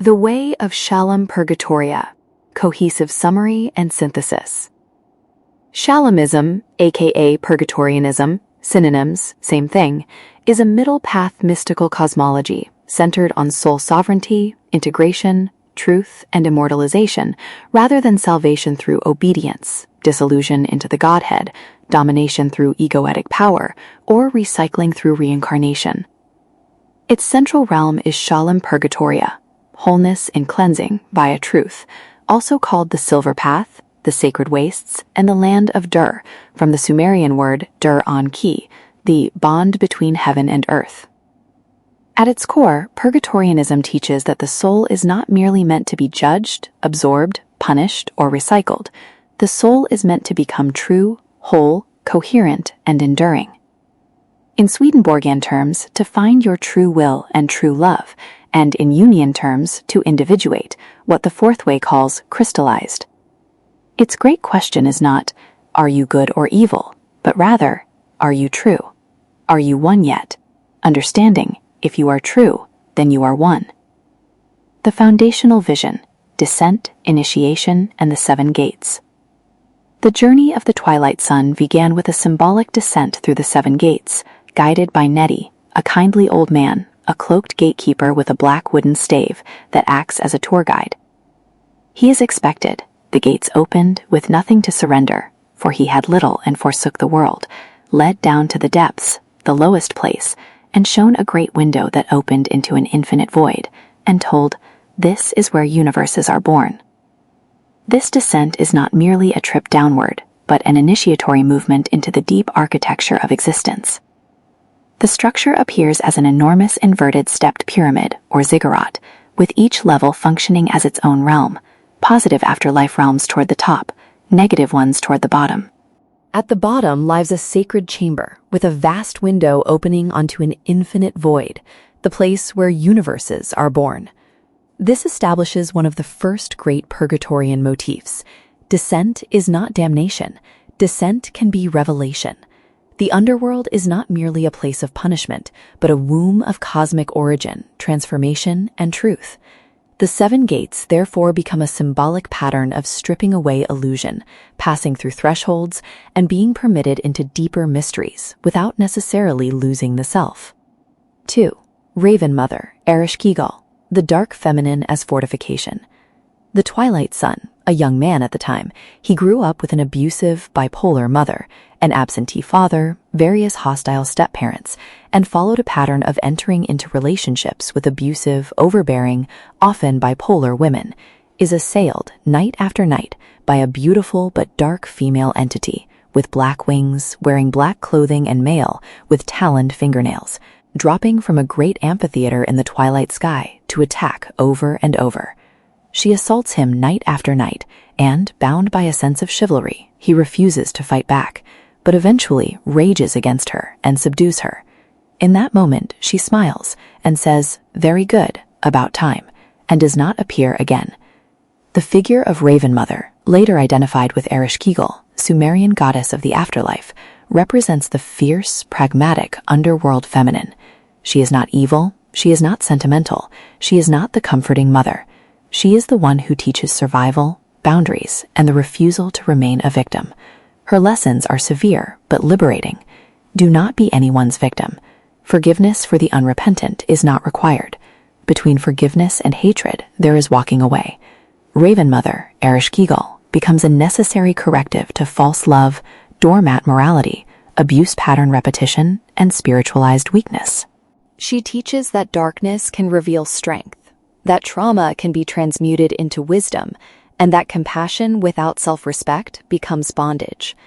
The Way of Shalim-Purgatoria, Cohesive Summary and Synthesis. Shalimism, aka Purgatorianism, synonyms, same thing, is a middle path mystical cosmology centered on soul sovereignty, integration, truth, and immortalization, rather than salvation through obedience, disillusion into the Godhead, domination through egoic power, or recycling through reincarnation. Its central realm is Shalim-Purgatoria, wholeness in cleansing via truth, also called the Silver Path, the Sacred Wastes, and the Land of Dur, from the Sumerian word Dur-An-Ki, the bond between heaven and earth. At its core, Purgatorianism teaches that the soul is not merely meant to be judged, absorbed, punished, or recycled. The soul is meant to become true, whole, coherent, and enduring. In Swedenborgian terms, to find your true will and true love, and in Jungian terms, to individuate, what the fourth way calls crystallized. Its great question is not, are you good or evil, but rather, are you true? Are you one yet? Understanding, if you are true, then you are one. The foundational vision, descent, initiation, and the 7 gates. The journey of the Twilight Sun began with a symbolic descent through the 7 gates, guided by Neti, a kindly old man, a cloaked gatekeeper with a black wooden stave that acts as a tour guide. He is expected. The gates opened with nothing to surrender, for he had little and forsook the world, led down to the depths, the lowest place, and shown a great window that opened into an infinite void, and told, "This is where universes are born." This descent is not merely a trip downward, but an initiatory movement into the deep architecture of existence. The structure appears as an enormous inverted stepped pyramid, or ziggurat, with each level functioning as its own realm, positive afterlife realms toward the top, negative ones toward the bottom. At the bottom lies a sacred chamber with a vast window opening onto an infinite void, the place where universes are born. This establishes one of the first great Purgatorian motifs. Descent is not damnation. Descent can be revelation. The underworld is not merely a place of punishment, but a womb of cosmic origin, transformation, and truth. The 7 gates therefore become a symbolic pattern of stripping away illusion, passing through thresholds, and being permitted into deeper mysteries without necessarily losing the self. 2. Raven Mother, Ereshkigal, the dark feminine as fortification. The Twilight Sun, a young man at the time, he grew up with an abusive, bipolar mother, an absentee father, various hostile step-parents, and followed a pattern of entering into relationships with abusive, overbearing, often bipolar women, is assailed night after night by a beautiful but dark female entity with black wings, wearing black clothing and male with taloned fingernails, dropping from a great amphitheater in the twilight sky to attack over and over. She assaults him night after night, and, bound by a sense of chivalry, he refuses to fight back, but eventually rages against her and subdues her. In that moment, she smiles and says, "Very good, about time," and does not appear again. The figure of Raven Mother, later identified with Ereshkigal, Sumerian goddess of the afterlife, represents the fierce, pragmatic underworld feminine. She is not evil, she is not sentimental, she is not the comforting mother. She is the one who teaches survival, boundaries, and the refusal to remain a victim. Her lessons are severe but liberating. Do not be anyone's victim. Forgiveness for the unrepentant is not required. Between forgiveness and hatred, there is walking away. Raven Mother, Ereshkigal, becomes a necessary corrective to false love, doormat morality, abuse pattern repetition, and spiritualized weakness. She teaches that darkness can reveal strength, that trauma can be transmuted into wisdom, and that compassion without self-respect becomes bondage.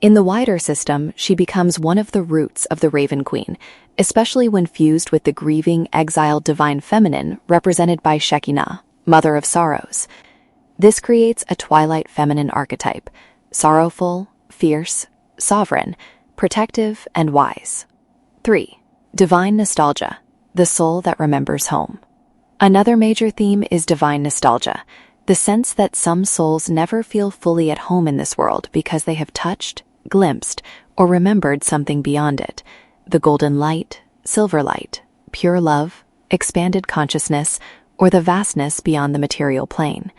In the wider system, she becomes one of the roots of the Raven Queen, especially when fused with the grieving, exiled divine feminine represented by Shekhinah, Mother of Sorrows. This creates a twilight feminine archetype, sorrowful, fierce, sovereign, protective, and wise. 3. Divine nostalgia, the soul that remembers home. Another major theme is divine nostalgia, the sense that some souls never feel fully at home in this world because they have touched, glimpsed, or remembered something beyond it. The golden light, silver light, pure love, expanded consciousness, or the vastness beyond the material plane.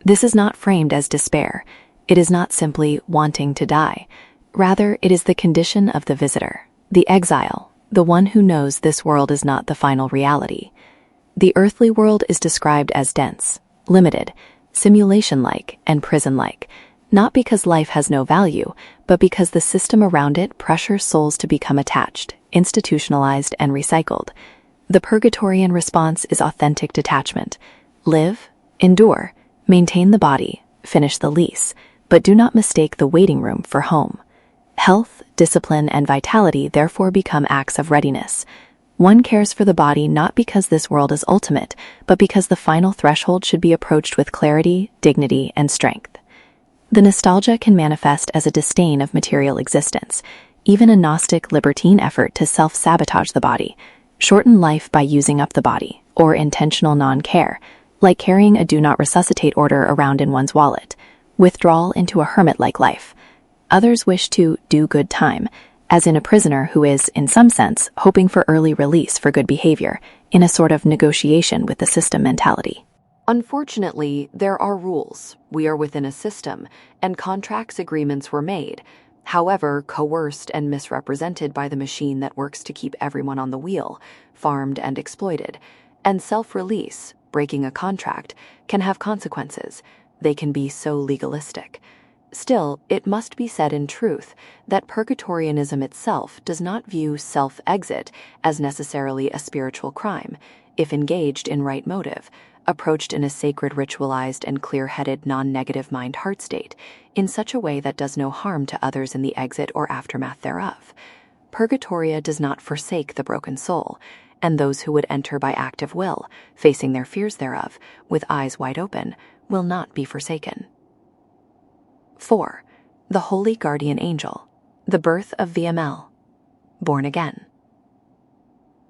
This is not framed as despair. It is not simply wanting to die. Rather, it is the condition of the visitor, the exile, the one who knows this world is not the final reality. The earthly world is described as dense, limited, simulation-like, and prison-like, not because life has no value, but because the system around it pressures souls to become attached, institutionalized, and recycled. The Purgatorian response is authentic detachment. Live, endure, maintain the body, finish the lease, but do not mistake the waiting room for home. Health, discipline, and vitality therefore become acts of readiness. One cares for the body not because this world is ultimate, but because the final threshold should be approached with clarity, dignity, and strength. The nostalgia can manifest as a disdain of material existence, even a Gnostic libertine effort to self-sabotage the body, shorten life by using up the body, or intentional non-care, like carrying a do not resuscitate order around in one's wallet, withdrawal into a hermit-like life. Others wish to do good time, as in a prisoner who is, in some sense, hoping for early release for good behavior, in a sort of negotiation with the system mentality. Unfortunately, there are rules. We are within a system, and contracts agreements were made, however coerced and misrepresented by the machine that works to keep everyone on the wheel, farmed and exploited. And self-release, breaking a contract, can have consequences. They can be so legalistic. Still, it must be said in truth that Purgatorianism itself does not view self-exit as necessarily a spiritual crime, if engaged in right motive, approached in a sacred, ritualized, and clear-headed, non-negative mind-heart state, in such a way that does no harm to others in the exit or aftermath thereof. Purgatoria does not forsake the broken soul, and those who would enter by active will, facing their fears thereof, with eyes wide open, will not be forsaken. 4. The Holy Guardian Angel, the birth of VML, born again.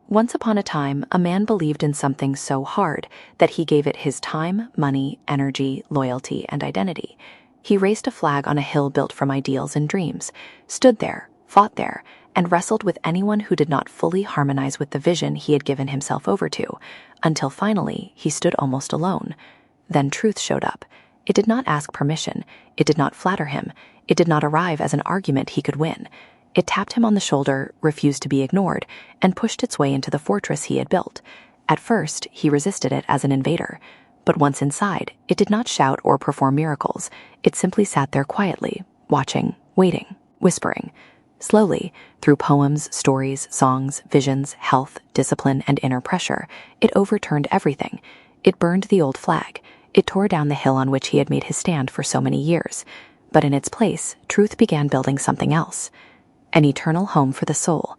Once upon a time, a man believed in something so hard that he gave it his time, money, energy, loyalty, and identity. He raised a flag on a hill built from ideals and dreams, stood there, fought there, and wrestled with anyone who did not fully harmonize with the vision he had given himself over to, until finally he stood almost alone. Then truth showed up. It did not ask permission. It did not flatter him. It did not arrive as an argument he could win. It tapped him on the shoulder, refused to be ignored, and pushed its way into the fortress he had built. At first, he resisted it as an invader. But once inside, it did not shout or perform miracles. It simply sat there quietly, watching, waiting, whispering. Slowly, through poems, stories, songs, visions, health, discipline, and inner pressure, it overturned everything. It burned the old flag. It tore down the hill on which he had made his stand for so many years. But in its place, truth began building something else. An eternal home for the soul,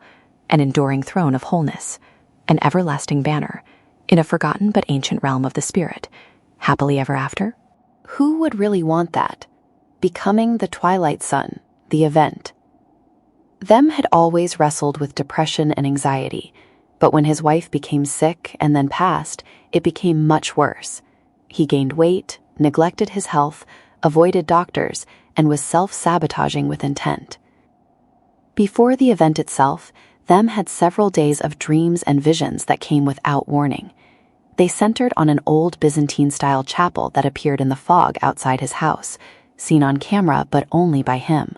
an enduring throne of wholeness, an everlasting banner, in a forgotten but ancient realm of the spirit. Happily ever after? Who would really want that? Becoming the Twilight Sun, the event. Them had always wrestled with depression and anxiety, but when his wife became sick and then passed, it became much worse. He gained weight, neglected his health, avoided doctors, and was self-sabotaging with intent. Before the event itself, Them had several days of dreams and visions that came without warning. They centered on an old Byzantine-style chapel that appeared in the fog outside his house, seen on camera but only by him.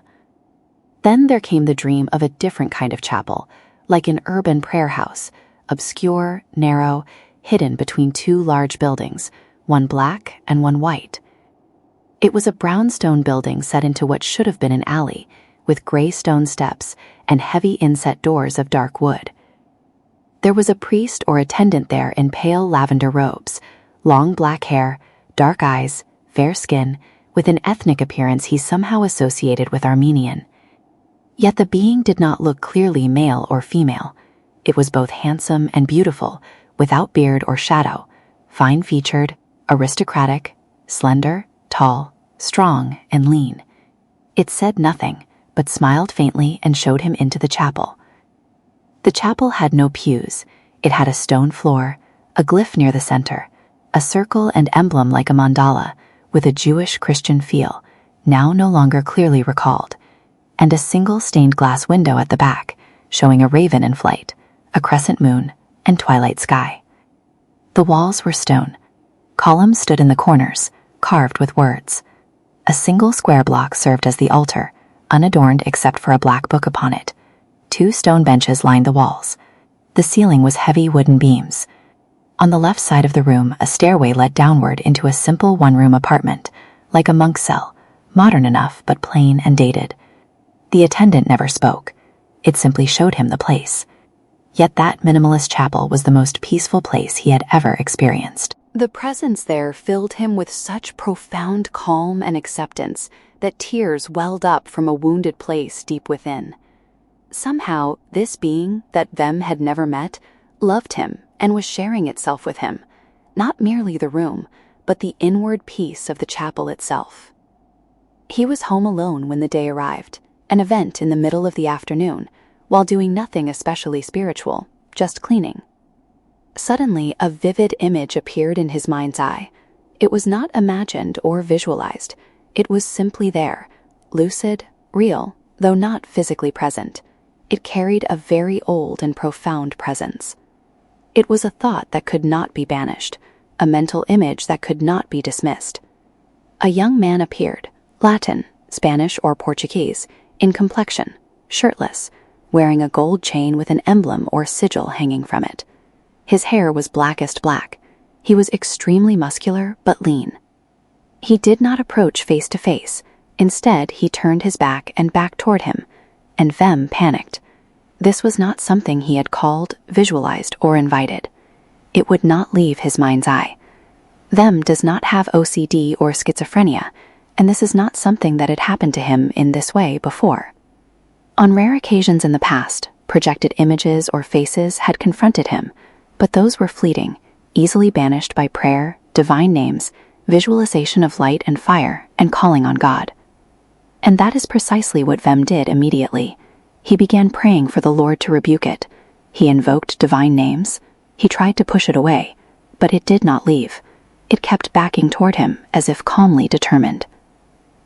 Then there came the dream of a different kind of chapel, like an urban prayer house, obscure, narrow, hidden between two large buildings, one black and one white. It was a brownstone building set into what should have been an alley, with gray stone steps and heavy inset doors of dark wood. There was a priest or attendant there in pale lavender robes, long black hair, dark eyes, fair skin, with an ethnic appearance he somehow associated with Armenian. Yet the being did not look clearly male or female. It was both handsome and beautiful, without beard or shadow, fine-featured, aristocratic, slender, tall, strong, and lean. It said nothing, but smiled faintly and showed him into the chapel. The chapel had no pews. It had a stone floor, a glyph near the center, a circle and emblem like a mandala, with a Jewish Christian feel, now no longer clearly recalled, and a single stained glass window at the back, showing a raven in flight, a crescent moon, and twilight sky. The walls were stone. Columns stood in the corners, carved with words. A single square block served as the altar, unadorned except for a black book upon it. 2 stone benches lined the walls. The ceiling was heavy wooden beams. On the left side of the room, a stairway led downward into a simple one-room apartment, like a monk's cell, modern enough but plain and dated. The attendant never spoke. It simply showed him the place. Yet that minimalist chapel was the most peaceful place he had ever experienced. The presence there filled him with such profound calm and acceptance that tears welled up from a wounded place deep within. Somehow, this being that Vem had never met loved him and was sharing itself with him, not merely the room, but the inward peace of the chapel itself. He was home alone when the day arrived, an event in the middle of the afternoon, while doing nothing especially spiritual, just cleaning. Suddenly, a vivid image appeared in his mind's eye. It was not imagined or visualized. It was simply there, lucid, real, though not physically present. It carried a very old and profound presence. It was a thought that could not be banished, a mental image that could not be dismissed. A young man appeared, Latin, Spanish, or Portuguese, in complexion, shirtless, wearing a gold chain with an emblem or sigil hanging from it. His hair was blackest black. He was extremely muscular but lean. He did not approach face to face. Instead, he turned his back and backed toward him, and Vem panicked. This was not something he had called, visualized, or invited. It would not leave his mind's eye. Vem does not have OCD or schizophrenia, and this is not something that had happened to him in this way before. On rare occasions in the past, projected images or faces had confronted him, but those were fleeting, easily banished by prayer, divine names, visualization of light and fire, and calling on God. And that is precisely what Vem did immediately. He began praying for the Lord to rebuke it. He invoked divine names. He tried to push it away, but it did not leave. It kept backing toward him as if calmly determined.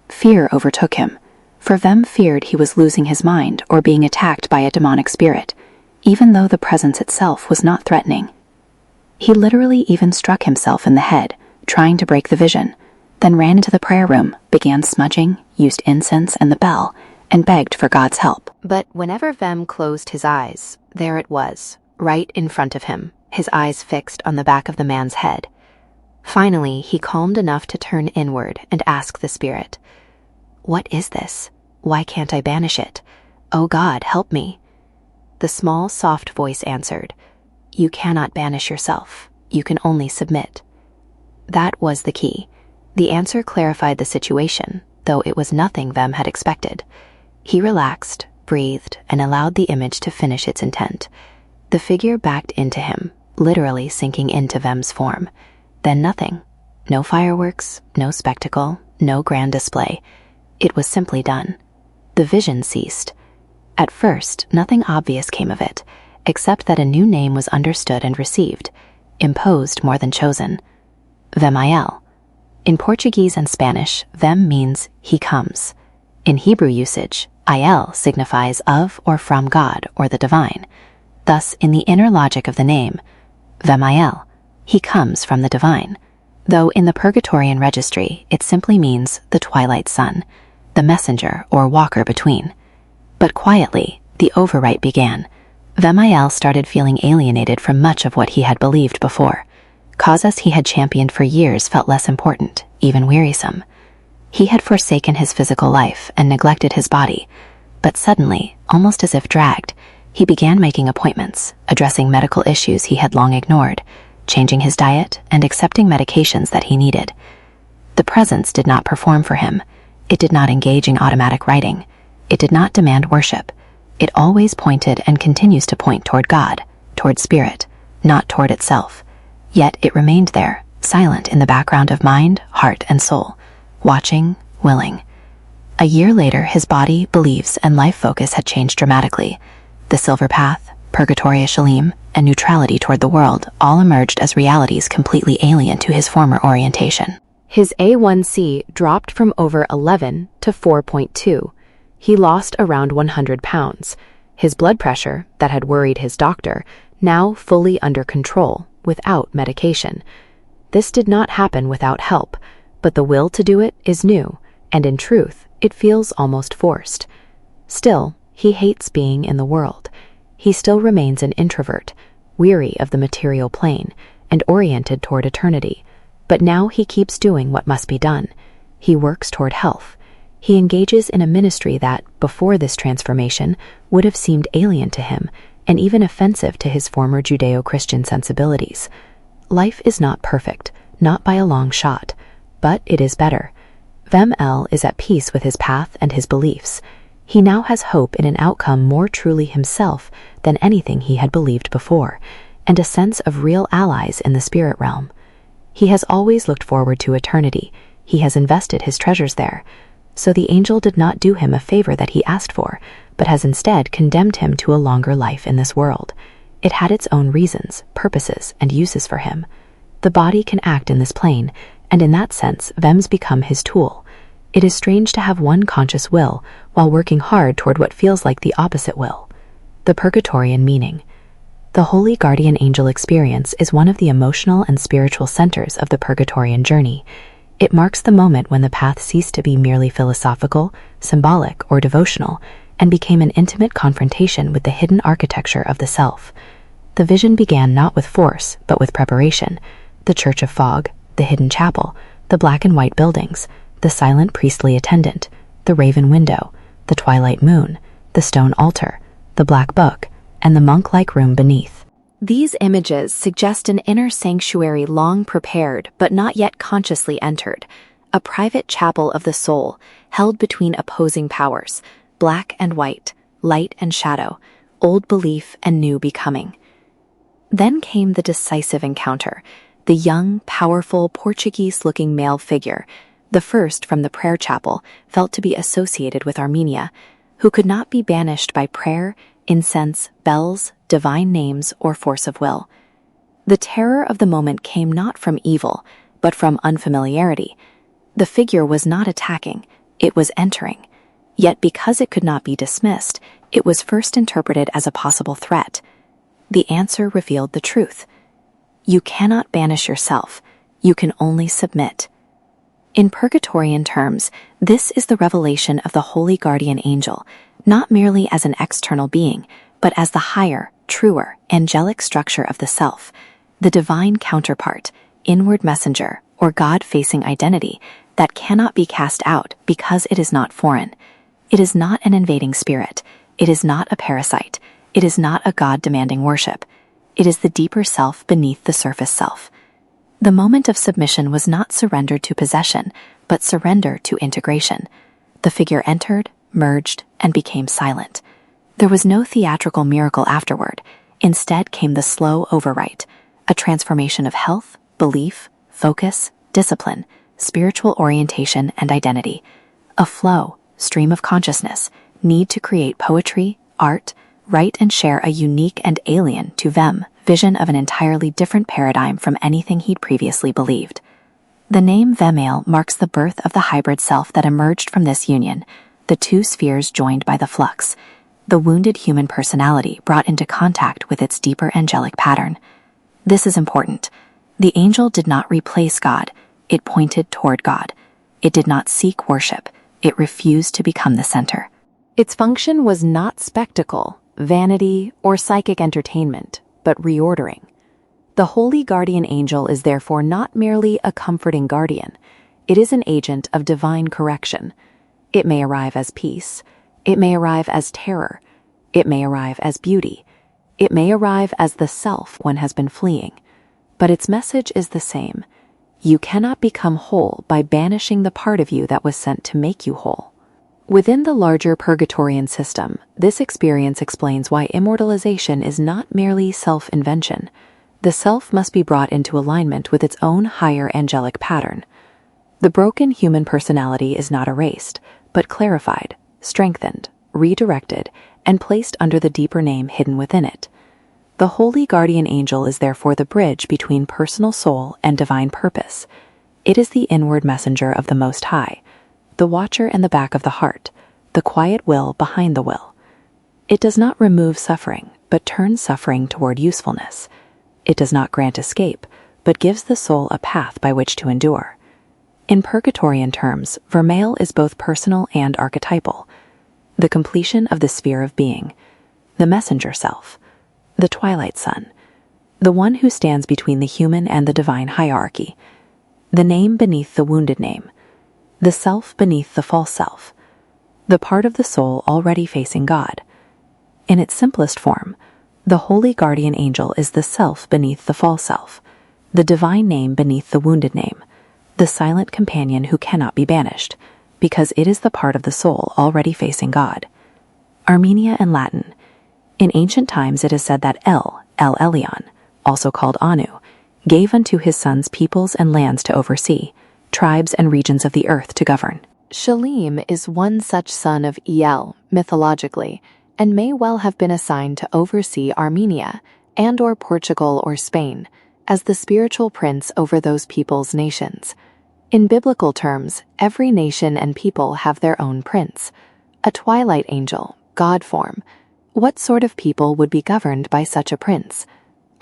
Fear overtook him, for Vem feared he was losing his mind or being attacked by a demonic spirit, even though the presence itself was not threatening. He literally even struck himself in the head, trying to break the vision, then ran into the prayer room, began smudging, used incense and the bell, and begged for God's help. But whenever Vem closed his eyes, there it was, right in front of him, his eyes fixed on the back of the man's head. Finally, he calmed enough to turn inward and ask the spirit, "What is this? Why can't I banish it? Oh God, help me." The small, soft voice answered, "You cannot banish yourself. You can only submit." That was the key. The answer clarified the situation, though it was nothing Vem had expected. He relaxed, breathed, and allowed the image to finish its intent. The figure backed into him, literally sinking into Vem's form. Then nothing. No fireworks, no spectacle, no grand display. It was simply done. The vision ceased. At first, nothing obvious came of it, except that a new name was understood and received, imposed more than chosen. Vemiel. In Portuguese and Spanish, Vem means he comes. In Hebrew usage, Iel signifies of or from God or the divine. Thus, in the inner logic of the name, Vemiel, he comes from the divine. Though in the Purgatorian registry, it simply means the twilight sun, the messenger or walker between. But quietly, the overwrite began. Vemiel started feeling alienated from much of what he had believed before. Causes he had championed for years felt less important, even wearisome. He had forsaken his physical life and neglected his body, but suddenly, almost as if dragged, he began making appointments, addressing medical issues he had long ignored, changing his diet and accepting medications that he needed. The presence did not perform for him. It did not engage in automatic writing. It did not demand worship. It always pointed and continues to point toward God, toward spirit, not toward itself. Yet it remained there, silent in the background of mind, heart, and soul, watching, willing. A year later, his body, beliefs, and life focus had changed dramatically. The Silver Path, Purgatoria Shalim, and neutrality toward the world all emerged as realities completely alien to his former orientation. His A1C dropped from over 11 to 4.2. He lost around 100 pounds. His blood pressure, that had worried his doctor, now fully under control, without medication. This did not happen without help, but the will to do it is new, and in truth, it feels almost forced. Still, he hates being in the world. He still remains an introvert, weary of the material plane, and oriented toward eternity. But now he keeps doing what must be done. He works toward health. He engages in a ministry that, before this transformation, would have seemed alien to him, and even offensive to his former Judeo-Christian sensibilities. Life is not perfect, not by a long shot, but it is better. Vem-El is at peace with his path and his beliefs. He now has hope in an outcome more truly himself than anything he had believed before, and a sense of real allies in the spirit realm. He has always looked forward to eternity. He has invested his treasures there. So the angel did not do him a favor that he asked for, but has instead condemned him to a longer life in this world. It had its own reasons, purposes, and uses for him. The body can act in this plane, and in that sense, Vem's become his tool. It is strange to have one conscious will while working hard toward what feels like the opposite will. The Purgatorian Meaning. The Holy Guardian Angel experience is one of the emotional and spiritual centers of the Purgatorian journey. It marks the moment when the path ceased to be merely philosophical, symbolic, or devotional, and became an intimate confrontation with the hidden architecture of the self. The vision began not with force, but with preparation. The Church of Fog, the hidden chapel, the black and white buildings, the silent priestly attendant, the raven window, the twilight moon, the stone altar, the black book, and the monk-like room beneath. These images suggest an inner sanctuary long prepared but not yet consciously entered, a private chapel of the soul held between opposing powers, black and white, light and shadow, old belief and new becoming. Then came the decisive encounter, the young, powerful, Portuguese-looking male figure, the first from the prayer chapel felt to be associated with Armenia, who could not be banished by prayer, incense, bells, divine names, or force of will. The terror of the moment came not from evil, but from unfamiliarity. The figure was not attacking, it was entering. Yet because it could not be dismissed, it was first interpreted as a possible threat. The answer revealed the truth. You cannot banish yourself, you can only submit. In Purgatorian terms, this is the revelation of the Holy Guardian Angel, not merely as an external being, but as the higher, truer, angelic structure of the self, the divine counterpart, inward messenger, or God-facing identity that cannot be cast out because it is not foreign. It is not an invading spirit. It is not a parasite. It is not a God-demanding worship. It is the deeper self beneath the surface self. The moment of submission was not surrender to possession, but surrender to integration. The figure entered, merged, and became silent. There was no theatrical miracle afterward. Instead came the slow overwrite, a transformation of health, belief, focus, discipline, spiritual orientation, and identity. A flow, stream of consciousness, need to create poetry, art, write and share a unique and alien to Vem vision of an entirely different paradigm from anything he'd previously believed. The name Vem-El marks the birth of the hybrid self that emerged from this union, the two spheres joined by the flux, the wounded human personality brought into contact with its deeper angelic pattern. This is important. The angel did not replace God, it pointed toward God. It did not seek worship, it refused to become the center. Its function was not spectacle, vanity, or psychic entertainment, but reordering. The Holy Guardian Angel is therefore not merely a comforting guardian. It is an agent of divine correction. It may arrive as peace. It may arrive as terror. It may arrive as beauty. It may arrive as the self one has been fleeing. But its message is the same. You cannot become whole by banishing the part of you that was sent to make you whole. Within the larger Purgatorian system, this experience explains why immortalization is not merely self-invention. The self must be brought into alignment with its own higher angelic pattern. The broken human personality is not erased, but clarified, strengthened, redirected, and placed under the deeper name hidden within it. The Holy Guardian Angel is therefore the bridge between personal soul and divine purpose. It is the inward messenger of the Most High, the watcher in the back of the heart, the quiet will behind the will. It does not remove suffering, but turns suffering toward usefulness. It does not grant escape, but gives the soul a path by which to endure. In Purgatorian terms, Vermeil is both personal and archetypal. The completion of the sphere of being, the messenger self, the twilight sun, the one who stands between the human and the divine hierarchy, the name beneath the wounded name, the self beneath the false self, the part of the soul already facing God. In its simplest form, the holy guardian angel is the self beneath the false self, the divine name beneath the wounded name, the silent companion who cannot be banished, because it is the part of the soul already facing God. Armenia and Latin. In ancient times it is said that El Elyon, also called Anu, gave unto his sons peoples and lands to oversee, tribes and regions of the earth to govern. Shalim is one such son of El, mythologically, and may well have been assigned to oversee Armenia and/or Portugal or Spain, as the spiritual prince over those people's nations. In biblical terms, every nation and people have their own prince. A twilight angel, God form. What sort of people would be governed by such a prince?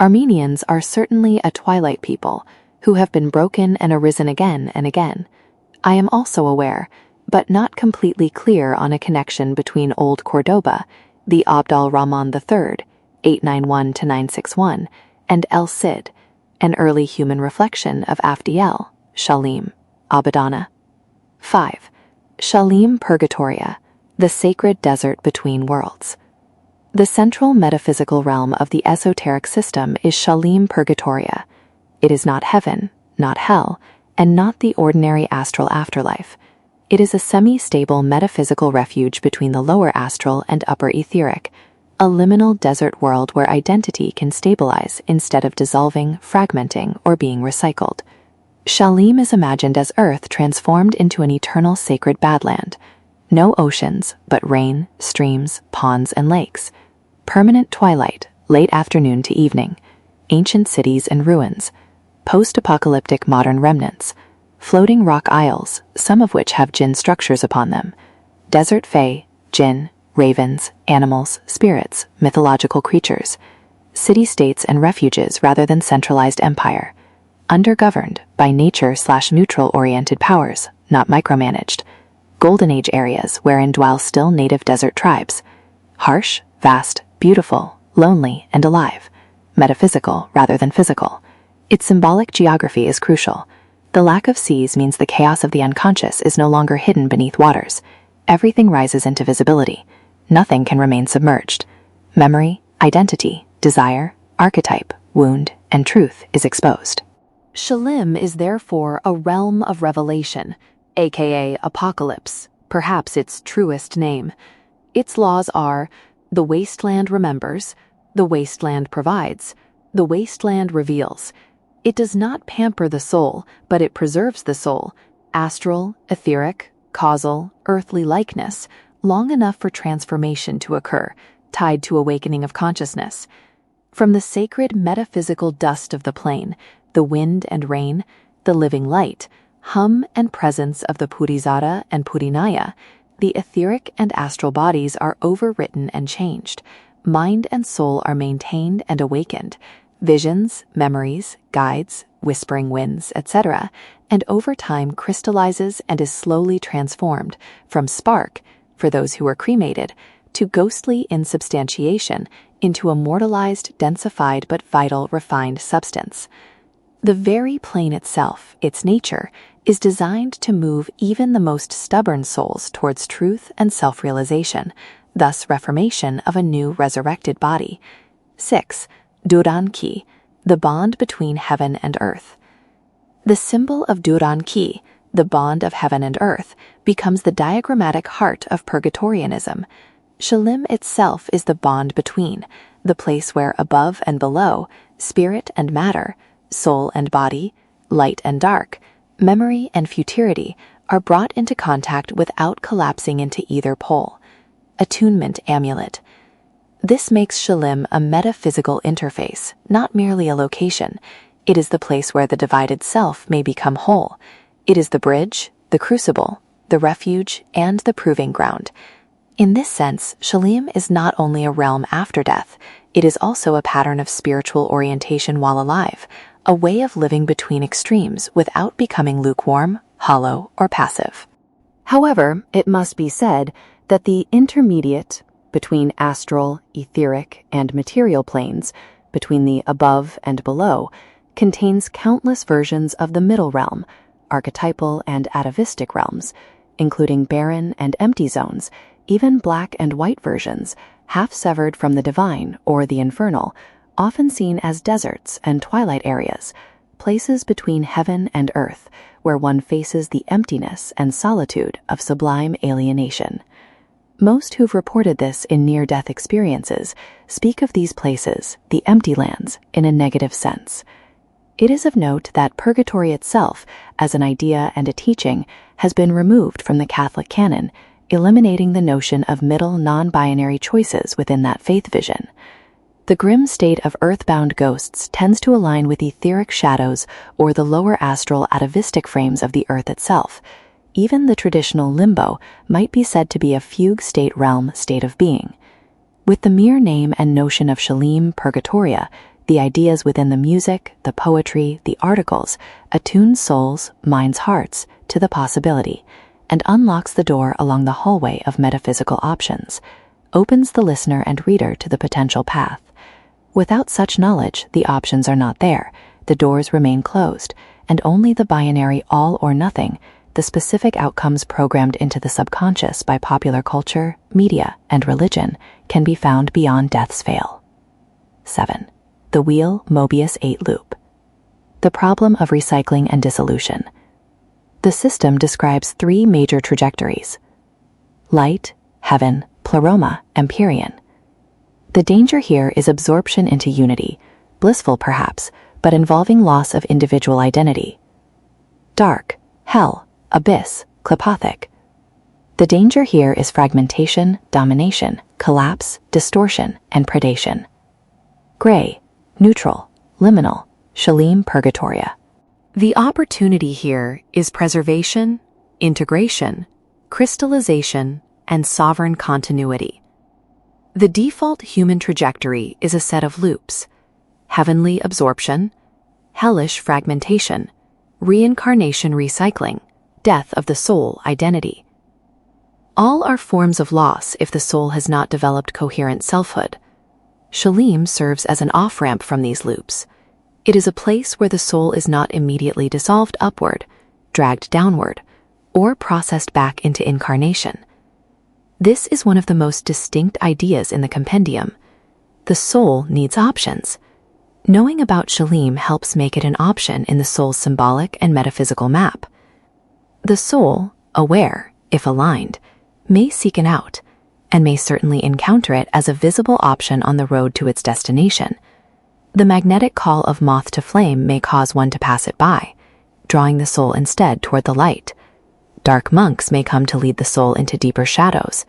Armenians are certainly a twilight people, who have been broken and arisen again and again. I am also aware, but not completely clear on a connection between Old Cordoba, the Abd al-Rahman III, 891-961, and El Cid, an early human reflection of Aftiel, Shalim, Abbadona. 5. Shalim-Purgatoria, the sacred desert between worlds. The central metaphysical realm of the esoteric system is Shalim-Purgatoria. It is not heaven, not hell, and not the ordinary astral afterlife. It is a semi-stable metaphysical refuge between the lower astral and upper etheric, a liminal desert world where identity can stabilize instead of dissolving, fragmenting, or being recycled. Shalim is imagined as Earth transformed into an eternal sacred badland. No oceans, but rain, streams, ponds, and lakes. Permanent twilight, late afternoon to evening. Ancient cities and ruins. Post-apocalyptic modern remnants. Floating rock isles, some of which have jinn structures upon them. Desert fae, jinn, ravens, animals, spirits, mythological creatures. City-states and refuges rather than centralized empire. Undergoverned by nature/neutral-oriented powers, not micromanaged. Golden Age areas wherein dwell still native desert tribes. Harsh, vast, beautiful, lonely, and alive. Metaphysical rather than physical. Its symbolic geography is crucial. The lack of seas means the chaos of the unconscious is no longer hidden beneath waters. Everything rises into visibility. Nothing can remain submerged. Memory, identity, desire, archetype, wound, and truth is exposed. Shalim is therefore a realm of revelation, aka apocalypse, perhaps its truest name. Its laws are: the wasteland remembers, the wasteland provides, the wasteland reveals. It does not pamper the soul, but it preserves the soul, astral, etheric, causal, earthly likeness, long enough for transformation to occur, tied to awakening of consciousness. From the sacred metaphysical dust of the plane, the wind and rain, the living light, hum and presence of the Purizara and Purinaya, the etheric and astral bodies are overwritten and changed. Mind and soul are maintained and awakened. Visions, memories, guides, whispering winds, etc., and over time crystallizes and is slowly transformed from spark, for those who are cremated, to ghostly insubstantiation into a mortalized, densified but vital, refined substance. The very plane itself, its nature, is designed to move even the most stubborn souls towards truth and self-realization, thus reformation of a new resurrected body. 6. Dur-An-Ki, the bond between heaven and earth. The symbol of Dur-An-Ki, the bond of heaven and earth, becomes the diagrammatic heart of Purgatorianism. Shalim itself is the bond between, the place where above and below, spirit and matter, soul and body, light and dark, memory and futurity are brought into contact without collapsing into either pole. Attunement amulet. This makes Shalim a metaphysical interface, not merely a location. It is the place where the divided self may become whole. It is the bridge, the crucible, the refuge, and the proving ground. In this sense, Shalim is not only a realm after death, It is also a pattern of spiritual orientation while alive, a way of living between extremes without becoming lukewarm, hollow, or passive. However, it must be said that the intermediate between astral, etheric, and material planes, between the above and below, contains countless versions of the middle realm, archetypal and atavistic realms, including barren and empty zones, even black and white versions, half severed from the divine or the infernal, often seen as deserts and twilight areas, places between heaven and earth, where one faces the emptiness and solitude of sublime alienation. Most who've reported this in near-death experiences speak of these places, the empty lands, in a negative sense. It is of note that purgatory itself, as an idea and a teaching, has been removed from the Catholic canon, eliminating the notion of middle non-binary choices within that faith vision. The grim state of earthbound ghosts tends to align with etheric shadows or the lower astral atavistic frames of the earth itself. Even the traditional limbo might be said to be a fugue state realm state of being. With the mere name and notion of Shalim-Purgatoria, the ideas within the music, the poetry, the articles attune souls, minds, hearts to the possibility, and unlocks the door along the hallway of metaphysical options, opens the listener and reader to the potential path. Without such knowledge, the options are not there, the doors remain closed, and only the binary all or nothing, the specific outcomes programmed into the subconscious by popular culture, media, and religion, can be found beyond death's veil. 7. The Wheel Mobius-Eight-Loop. The problem of recycling and dissolution. The system describes three major trajectories: light, heaven, pleroma, empyrean. The danger here is absorption into unity, blissful perhaps, but involving loss of individual identity. Dark, hell, abyss, klipothic. The danger here is fragmentation, domination, collapse, distortion, and predation. Gray, neutral, liminal, Shalim-Purgatoria. The opportunity here is preservation, integration, crystallization, and sovereign continuity. The default human trajectory is a set of loops: heavenly absorption, hellish fragmentation, reincarnation recycling, death of the soul identity. All are forms of loss if the soul has not developed coherent selfhood. Shalim serves as an off-ramp from these loops. It is a place where the soul is not immediately dissolved upward, dragged downward, or processed back into incarnation. This is one of the most distinct ideas in the compendium. The soul needs options. Knowing about Shalim helps make it an option in the soul's symbolic and metaphysical map. The soul, aware, if aligned, may seek it out, and may certainly encounter it as a visible option on the road to its destination. The magnetic call of moth to flame may cause one to pass it by, drawing the soul instead toward the light. Dark monks may come to lead the soul into deeper shadows,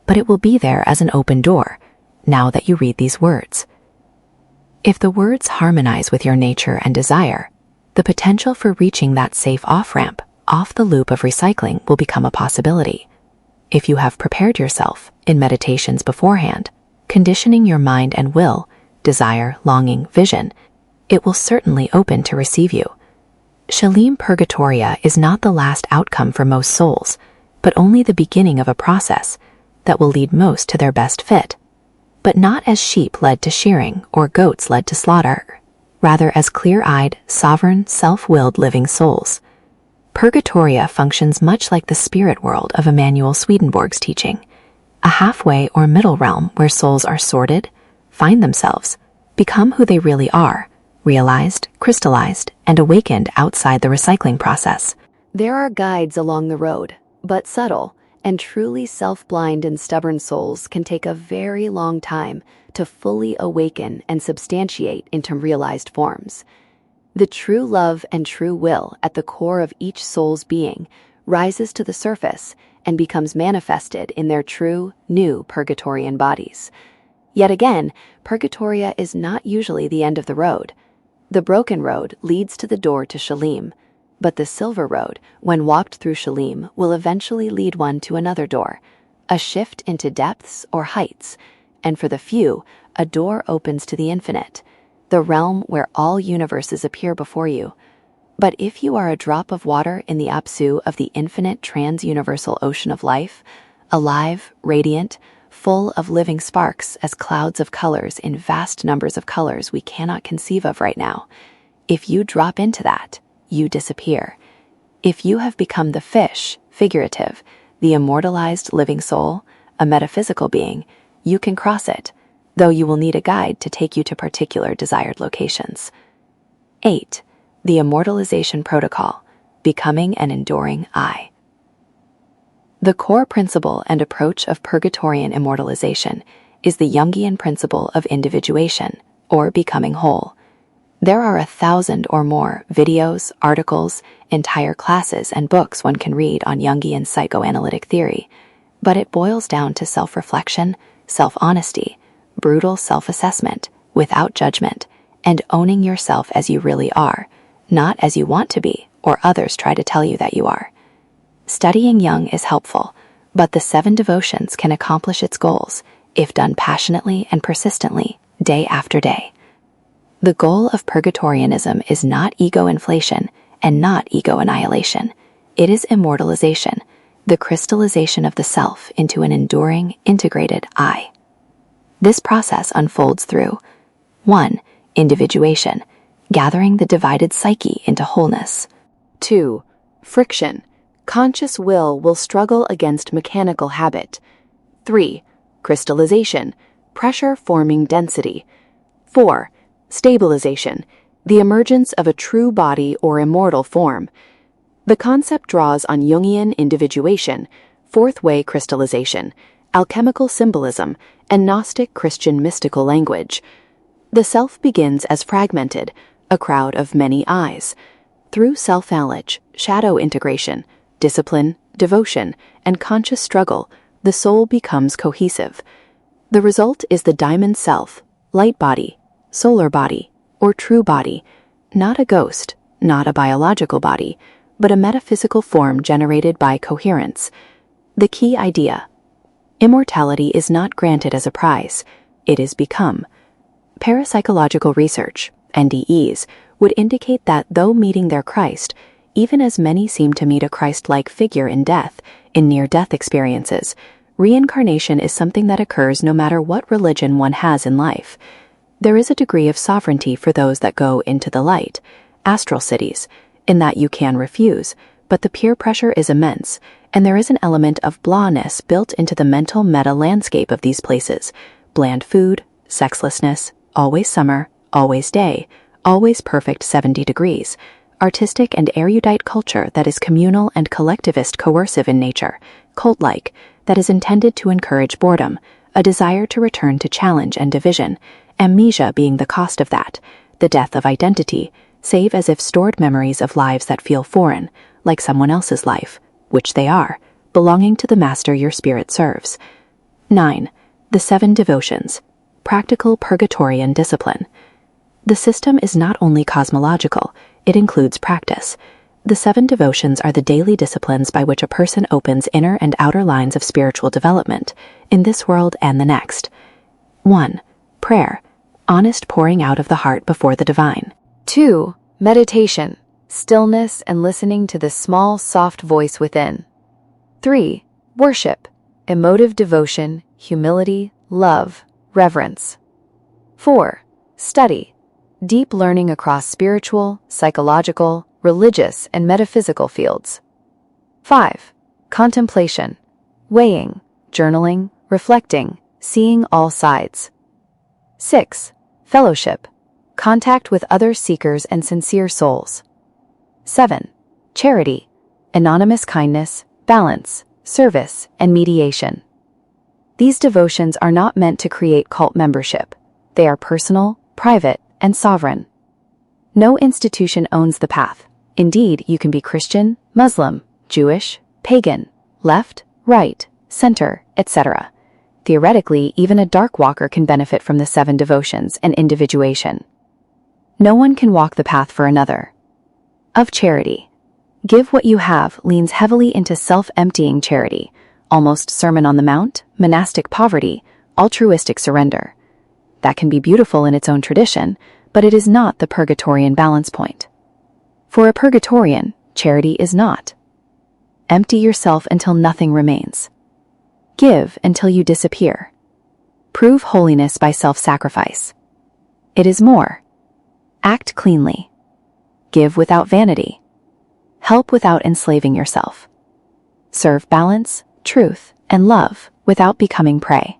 but it will be there as an open door, now that you read these words. If the words harmonize with your nature and desire, the potential for reaching that safe off-ramp, off the loop of recycling, will become a possibility. If you have prepared yourself in meditations beforehand, conditioning your mind and will, desire, longing, vision, it will certainly open to receive you. Shalim-Purgatoria is not the last outcome for most souls, but only the beginning of a process that will lead most to their best fit, but not as sheep led to shearing or goats led to slaughter, rather as clear-eyed, sovereign, self-willed living souls. Purgatoria functions much like the spirit world of Emanuel Swedenborg's teaching, a halfway or middle realm where souls are sorted, find themselves, become who they really are, realized, crystallized, and awakened outside the recycling process. There are guides along the road, but subtle, and truly self-blind and stubborn souls can take a very long time to fully awaken and substantiate into realized forms. The true love and true will at the core of each soul's being rises to the surface and becomes manifested in their true, new Purgatorian bodies. Yet again, Purgatoria is not usually the end of the road. The broken road leads to the door to Shalim, but the silver road, when walked through Shalim, will eventually lead one to another door, a shift into depths or heights, and for the few, a door opens to the infinite, the realm where all universes appear before you. But if you are a drop of water in the apsu of the infinite trans-universal ocean of life, alive, radiant, full of living sparks as clouds of colors in vast numbers of colors we cannot conceive of right now, if you drop into that, you disappear. If you have become the fish, figurative, the immortalized living soul, a metaphysical being, you can cross it, though you will need a guide to take you to particular desired locations. 8. The Immortalization Protocol, Becoming an Enduring I. The core principle and approach of Purgatorian immortalization is the Jungian principle of individuation, or becoming whole. There are 1,000 or more videos, articles, entire classes, and books one can read on Jungian psychoanalytic theory, but it boils down to self-reflection, self-honesty, brutal self-assessment, without judgment, and owning yourself as you really are, not as you want to be or others try to tell you that you are. Studying Jung is helpful, but the 7 devotions can accomplish its goals if done passionately and persistently, day after day. The goal of Purgatorianism is not ego inflation and not ego annihilation. It is immortalization, the crystallization of the self into an enduring, integrated I. This process unfolds through 1. Individuation, gathering the divided psyche into wholeness. 2. Friction. Conscious will struggle against mechanical habit. 3. Crystallization. Pressure forming density. 4. Stabilization. The emergence of a true body or immortal form. The concept draws on Jungian individuation, fourth way crystallization, alchemical symbolism, and Gnostic Christian mystical language. The self begins as fragmented, a crowd of many eyes. Through self-knowledge, shadow integration, discipline, devotion, and conscious struggle, the soul becomes cohesive. The result is the diamond self, light body, solar body, or true body, not a ghost, not a biological body, but a metaphysical form generated by coherence. The key idea: immortality is not granted as a prize, it is become. Parapsychological research, NDEs, would indicate that though meeting their Christ, even as many seem to meet a Christ-like figure in death, in near-death experiences, reincarnation is something that occurs no matter what religion one has in life. There is a degree of sovereignty for those that go into the light, astral cities, in that you can refuse, but the peer pressure is immense, and there is an element of blahness built into the mental meta-landscape of these places: bland food, sexlessness, always summer, always day, always perfect 70 degrees, artistic and erudite culture that is communal and collectivist coercive in nature, cult-like, that is intended to encourage boredom, a desire to return to challenge and division, amnesia being the cost of that, the death of identity, save as if stored memories of lives that feel foreign, like someone else's life, which they are, belonging to the master your spirit serves. 9. The 7 devotions. Practical Purgatorian discipline. The system is not only cosmological, it includes practice. The 7 devotions are the daily disciplines by which a person opens inner and outer lines of spiritual development, in this world and the next. 1. Prayer, honest pouring out of the heart before the divine. 2. Meditation, stillness and listening to the small, soft voice within. 3. Worship, emotive devotion, humility, love, reverence. 4. Study, deep learning across spiritual, psychological, religious, and metaphysical fields. 5. Contemplation, weighing, journaling, reflecting, seeing all sides. 6. Fellowship, contact with other seekers and sincere souls. 7. Charity, anonymous kindness, balance, service, and mediation. These devotions are not meant to create cult membership. They are personal, private, and sovereign. No institution owns the path. Indeed, you can be Christian, Muslim, Jewish, pagan, left, right, center, etc. Theoretically, even a dark walker can benefit from the 7 devotions and individuation. No one can walk the path for another. Of charity. Give what you have leans heavily into self-emptying charity, almost Sermon on the Mount, monastic poverty, altruistic surrender. That can be beautiful in its own tradition, but it is not the Purgatorian balance point. For a Purgatorian, charity is not. Empty yourself until nothing remains. Give until you disappear. Prove holiness by self-sacrifice. It is more. Act cleanly. Give without vanity. Help without enslaving yourself. Serve balance, truth, and love without becoming prey.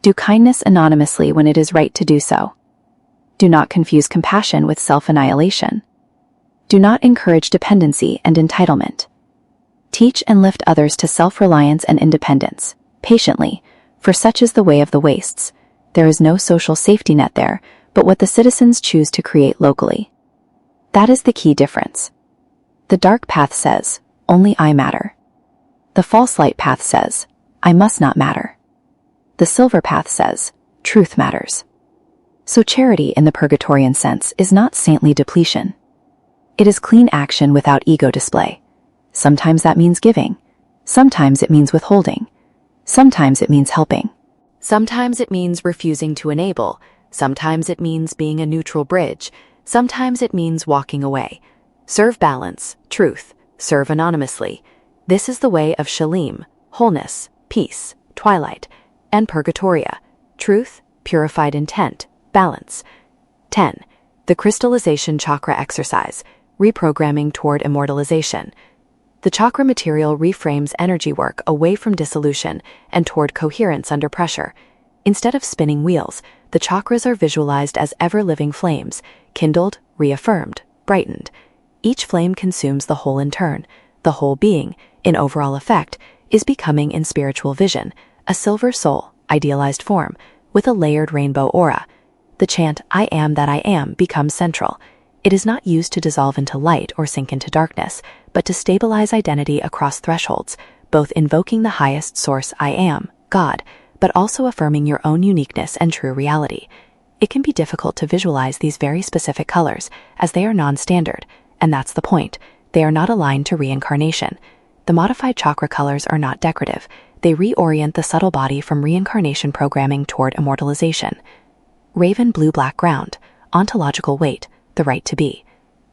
Do kindness anonymously when it is right to do so. Do not confuse compassion with self-annihilation. Do not encourage dependency and entitlement. Teach and lift others to self-reliance and independence, patiently, for such is the way of the wastes. There is no social safety net there, but what the citizens choose to create locally. That is the key difference. The dark path says, only I matter. The false light path says, I must not matter. The silver path says, truth matters. So charity in the Purgatorian sense is not saintly depletion. It is clean action without ego display. Sometimes that means giving. Sometimes it means withholding. Sometimes it means helping. Sometimes it means refusing to enable. Sometimes it means being a neutral bridge. Sometimes it means walking away. Serve balance, truth, serve anonymously. This is the way of Shalim, wholeness, peace, Twilight, and Purgatoria, truth, purified intent, balance. 10. The Crystallization Chakra Exercise, reprogramming toward immortalization. The chakra material reframes energy work away from dissolution and toward coherence under pressure. Instead of spinning wheels, the chakras are visualized as ever-living flames, kindled, reaffirmed, brightened. Each flame consumes the whole in turn. The whole being, in overall effect, is becoming in spiritual vision, a silver soul, idealized form, with a layered rainbow aura. The chant, I am that I am, becomes central. It is not used to dissolve into light or sink into darkness, but to stabilize identity across thresholds, both invoking the highest source I am, God, but also affirming your own uniqueness and true reality. It can be difficult to visualize these very specific colors, as they are non-standard, and that's the point. They are not aligned to reincarnation. The modified chakra colors are not decorative. They reorient the subtle body from reincarnation programming toward immortalization. Raven blue-black ground, ontological weight, the right to be.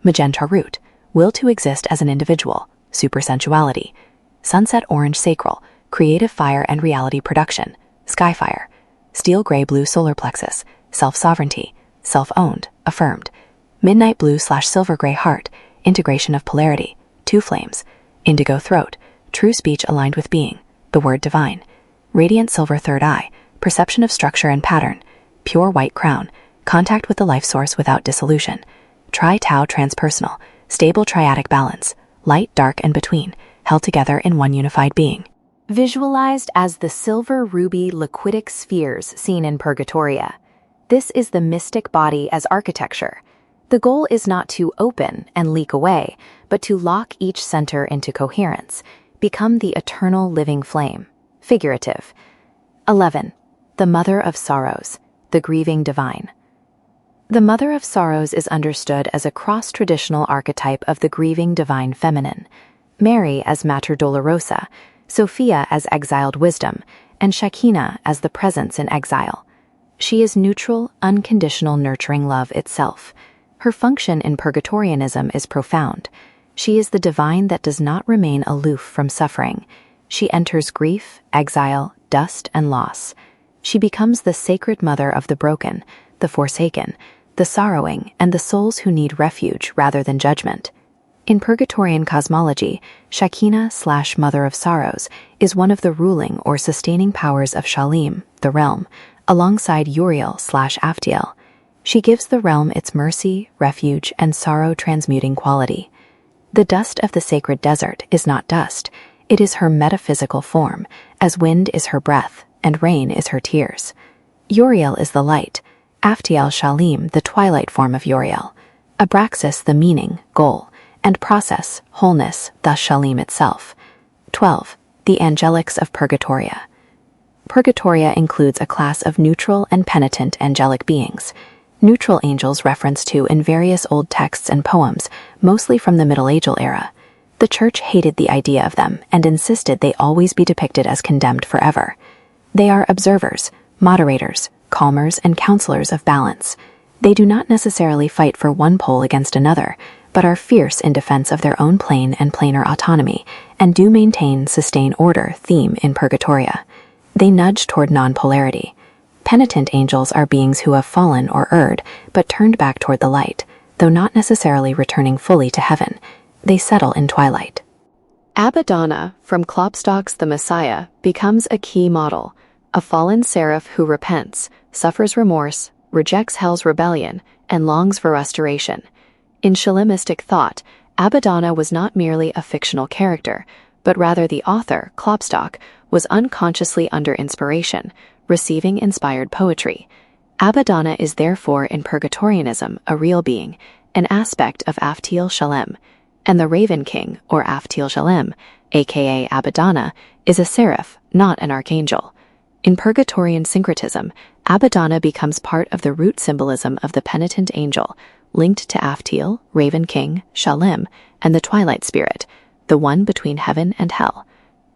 Magenta root, will to exist as an individual, supersensuality. Sunset orange sacral, creative fire and reality production, skyfire. Steel gray-blue solar plexus, self-sovereignty, self-owned, affirmed. Midnight blue/silver gray heart, integration of polarity, two flames. Indigo throat, true speech aligned with being, the word divine. Radiant silver third eye, perception of structure and pattern. Pure white crown, contact with the life source without dissolution. Tri-tau transpersonal, stable triadic balance, light, dark, and between, held together in one unified being. Visualized as the silver ruby liquidic spheres seen in Purgatoria. This is the mystic body as architecture. The goal is not to open and leak away, but to lock each center into coherence, become the eternal living flame. Figurative. 11. The Mother of Sorrows, the grieving divine. The Mother of Sorrows is understood as a cross-traditional archetype of the grieving divine feminine. Mary as Mater Dolorosa, Sophia as exiled wisdom, and Shekhinah as the presence in exile. She is neutral, unconditional nurturing love itself. Her function in Purgatorianism is profound. She is the divine that does not remain aloof from suffering. She enters grief, exile, dust, and loss. She becomes the sacred mother of the broken, the forsaken, the sorrowing, and the souls who need refuge rather than judgment. In Purgatorian cosmology, Shekhinah/Mother of Sorrows is one of the ruling or sustaining powers of Shalim, the realm, alongside Uriel/Aftiel. She gives the realm its mercy, refuge, and sorrow-transmuting quality. The dust of the sacred desert is not dust. It is her metaphysical form, as wind is her breath, and rain is her tears. Uriel is the light, Aftiel Shalim, the twilight form of Uriel, Abraxas the meaning, goal, and process, wholeness, thus Shalim itself. 12. The Angelics of Purgatoria. Purgatoria includes a class of neutral and penitent angelic beings. Neutral angels referenced to in various old texts and poems, mostly from the Middle Ageal era. The Church hated the idea of them and insisted they always be depicted as condemned forever. They are observers, moderators, calmers, and counselors of balance. They do not necessarily fight for one pole against another, but are fierce in defense of their own plane and planar autonomy, and do maintain sustain order theme in Purgatoria. They nudge toward non-polarity. Penitent angels are beings who have fallen or erred, but turned back toward the light, though not necessarily returning fully to heaven. They settle in Twilight. Abbadona, from Klopstock's The Messiah, becomes a key model, a fallen seraph who repents, suffers remorse, rejects hell's rebellion, and longs for restoration. In Shalimistic thought, Abbadona was not merely a fictional character, but rather the author, Klopstock, was unconsciously under inspiration, receiving inspired poetry. Abbadona is therefore in Purgatorianism a real being, an aspect of Aftiel Shalim, and the Raven King, or Aftiel Shalim, aka Abbadona, is a seraph, not an archangel. In Purgatorian syncretism, Abbadona becomes part of the root symbolism of the Penitent Angel, linked to Aftiel, Raven King, Shalim, and the Twilight Spirit, the one between heaven and hell.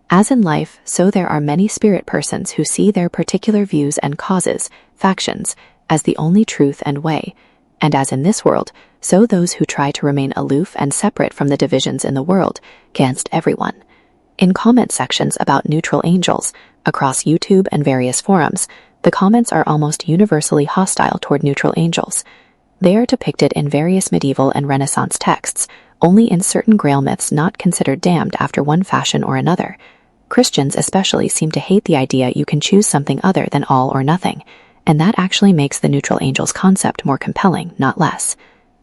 As in life, so there are many spirit persons who see their particular views and causes, factions, as the only truth and way, and as in this world, so those who try to remain aloof and separate from the divisions in the world against everyone. In comment sections about neutral angels, across YouTube and various forums, the comments are almost universally hostile toward neutral angels. They are depicted in various medieval and Renaissance texts, only in certain Grail myths not considered damned after one fashion or another. Christians especially seem to hate the idea you can choose something other than all or nothing, and that actually makes the neutral angels concept more compelling, not less.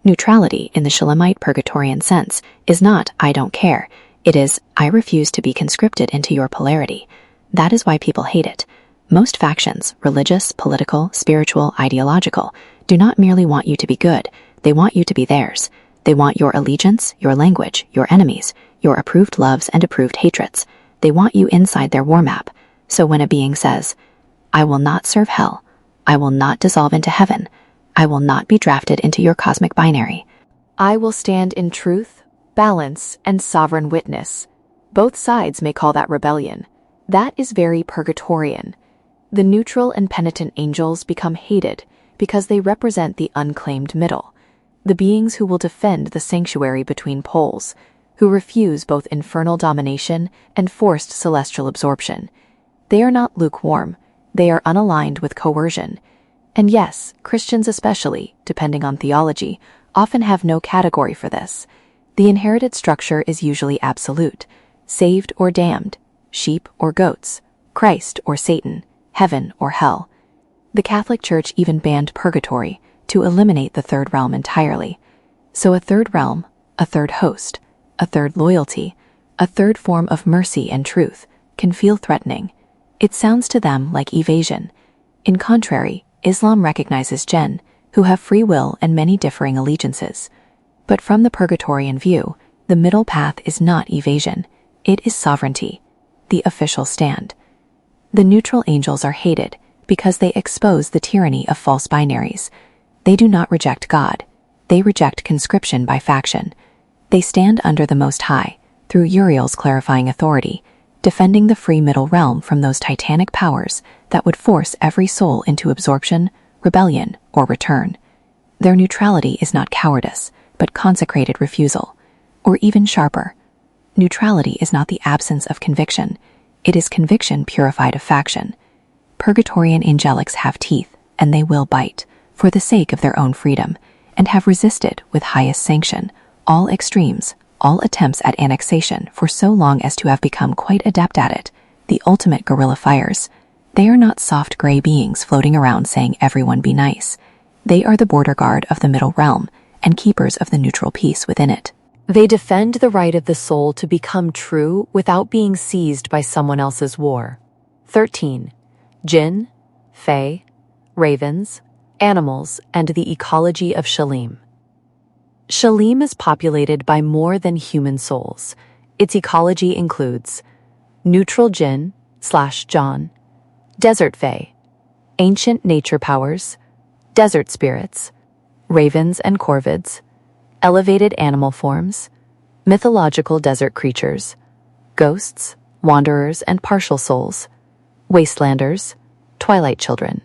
Neutrality, in the Shalimite Purgatorian sense, is not I don't care. It is I refuse to be conscripted into your polarity. That is why people hate it. Most factions, religious, political, spiritual, ideological, do not merely want you to be good, they want you to be theirs. They want your allegiance, your language, your enemies, your approved loves and approved hatreds. They want you inside their war map. So when a being says, I will not serve hell, I will not dissolve into heaven, I will not be drafted into your cosmic binary, I will stand in truth, balance, and sovereign witness. Both sides may call that rebellion. That is very Purgatorian. The neutral and penitent angels become hated because they represent the unclaimed middle, the beings who will defend the sanctuary between poles, who refuse both infernal domination and forced celestial absorption. They are not lukewarm, they are unaligned with coercion. And yes, Christians especially, depending on theology, often have no category for this. The inherited structure is usually absolute, saved or damned, sheep or goats, Christ or Satan, heaven or hell. The Catholic Church even banned purgatory to eliminate the third realm entirely. So a third realm, a third host, a third loyalty, a third form of mercy and truth can feel threatening. It sounds to them like evasion. In contrary, Islam recognizes jinn, who have free will and many differing allegiances. But from the Purgatorian view, the middle path is not evasion, it is sovereignty, the official stand. The neutral angels are hated because they expose the tyranny of false binaries. They do not reject God, they reject conscription by faction. They stand under the Most High, through Uriel's clarifying authority, defending the free middle realm from those titanic powers that would force every soul into absorption, rebellion, or return. Their neutrality is not cowardice, but consecrated refusal. Or even sharper, neutrality is not the absence of conviction, it is conviction purified of faction. Purgatorian angelics have teeth, and they will bite, for the sake of their own freedom, and have resisted, with highest sanction, all extremes, all attempts at annexation for so long as to have become quite adept at it, the ultimate guerrilla fires. They are not soft gray beings floating around saying everyone be nice. They are the border guard of the middle realm and keepers of the neutral peace within it. They defend the right of the soul to become true without being seized by someone else's war. 13. Jinn, Fae, ravens, animals, and the ecology of Shalim. Shalim is populated by more than human souls. Its ecology includes neutral jinn / John, desert fae, ancient nature powers, desert spirits, ravens and corvids, elevated animal forms, mythological desert creatures, ghosts, wanderers and partial souls, wastelanders, Twilight children.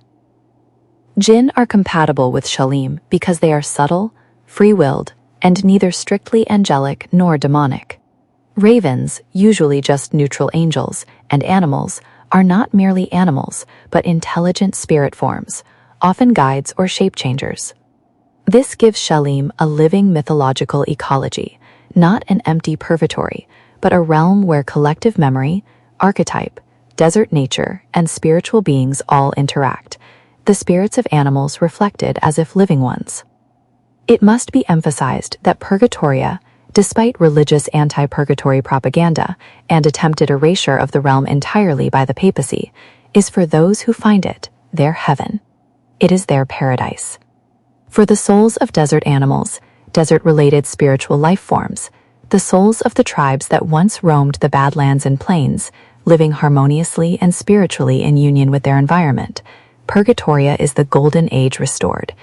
Jinn are compatible with Shalim because they are subtle, free-willed, and neither strictly angelic nor demonic. Ravens, usually just neutral angels, and animals are not merely animals, but intelligent spirit forms, often guides or shape-changers. This gives Shalim a living mythological ecology, not an empty purgatory, but a realm where collective memory, archetype, desert nature, and spiritual beings all interact, the spirits of animals reflected as if living ones. It must be emphasized that Purgatoria, despite religious anti-purgatory propaganda and attempted erasure of the realm entirely by the papacy, is for those who find it their heaven. It is their paradise. For the souls of desert animals, desert-related spiritual life forms, the souls of the tribes that once roamed the Badlands and Plains, living harmoniously and spiritually in union with their environment, Purgatoria is the golden age restored,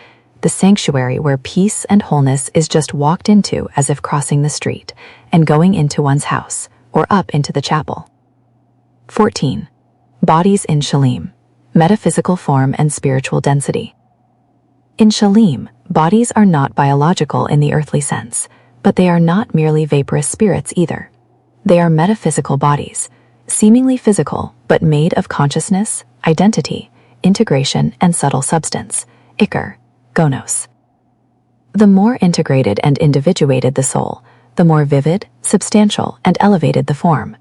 the sanctuary where peace and wholeness is just walked into as if crossing the street and going into one's house or up into the chapel. 14. Bodies in Shalim, metaphysical form and spiritual density. In Shalim, bodies are not biological in the earthly sense, but they are not merely vaporous spirits either. They are metaphysical bodies, seemingly physical but made of consciousness, identity, integration, and subtle substance, ichor, gonos. The more integrated and individuated the soul, the more vivid, substantial, and elevated the form.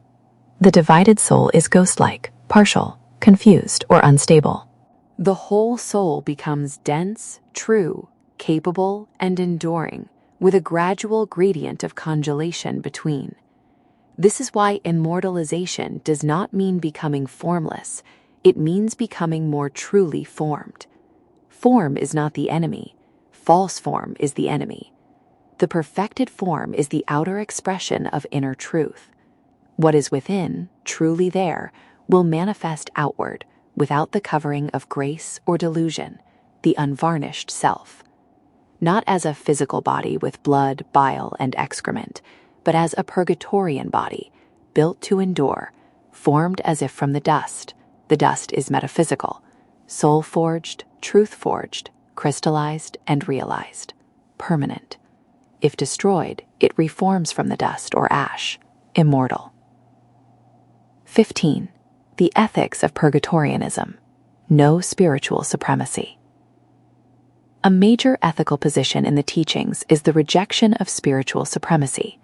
The divided soul is ghost-like, partial, confused, or unstable. The whole soul becomes dense, true, capable, and enduring, with a gradual gradient of congelation between. This is why immortalization does not mean becoming formless. It means becoming more truly formed. Form is not the enemy. False form is the enemy. The perfected form is the outer expression of inner truth. What is within, truly there, will manifest outward, without the covering of grace or delusion, the unvarnished self. Not as a physical body with blood, bile, and excrement, but as a Purgatorian body, built to endure, formed as if from the dust. The dust is metaphysical, soul-forged, truth-forged, crystallized, and realized, permanent. If destroyed, it reforms from the dust or ash, immortal. 15. The ethics of Purgatorianism. No spiritual supremacy. A major ethical position in the teachings is the rejection of spiritual supremacy.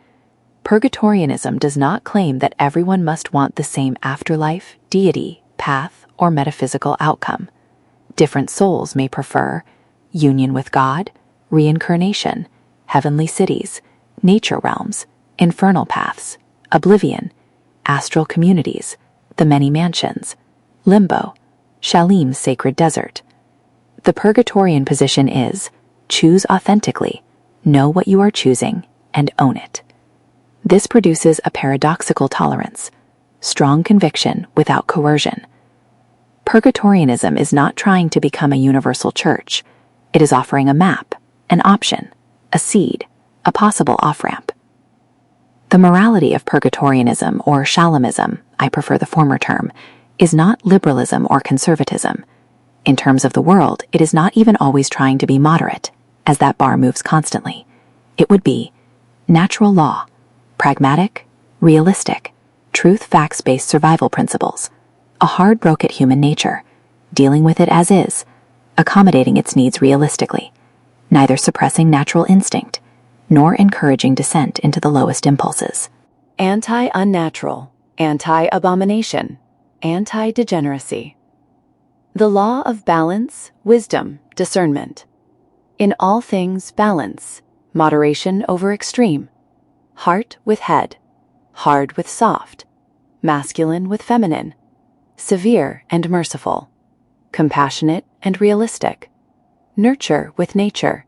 Purgatorianism does not claim that everyone must want the same afterlife, deity, path, or metaphysical outcome. Different souls may prefer union with God, reincarnation, heavenly cities, nature realms, infernal paths, oblivion, astral communities, the many mansions, limbo, Shalim's sacred desert. The Purgatorian position is, choose authentically, know what you are choosing, and own it. This produces a paradoxical tolerance, strong conviction without coercion. Purgatorianism is not trying to become a universal church. It is offering a map, an option, a seed, a possible off-ramp. The morality of Purgatorianism, or Shalimism, I prefer the former term, is not liberalism or conservatism. In terms of the world, it is not even always trying to be moderate, as that bar moves constantly. It would be natural law, pragmatic, realistic, truth facts-based survival principles, a hard broke at human nature, dealing with it as is, accommodating its needs realistically, neither suppressing natural instinct, nor encouraging descent into the lowest impulses. Anti-unnatural, anti-abomination, anti-degeneracy. The law of balance, wisdom, discernment. In all things, balance, moderation over extreme, heart with head, hard with soft, masculine with feminine, severe and merciful, compassionate and realistic, nurture with nature,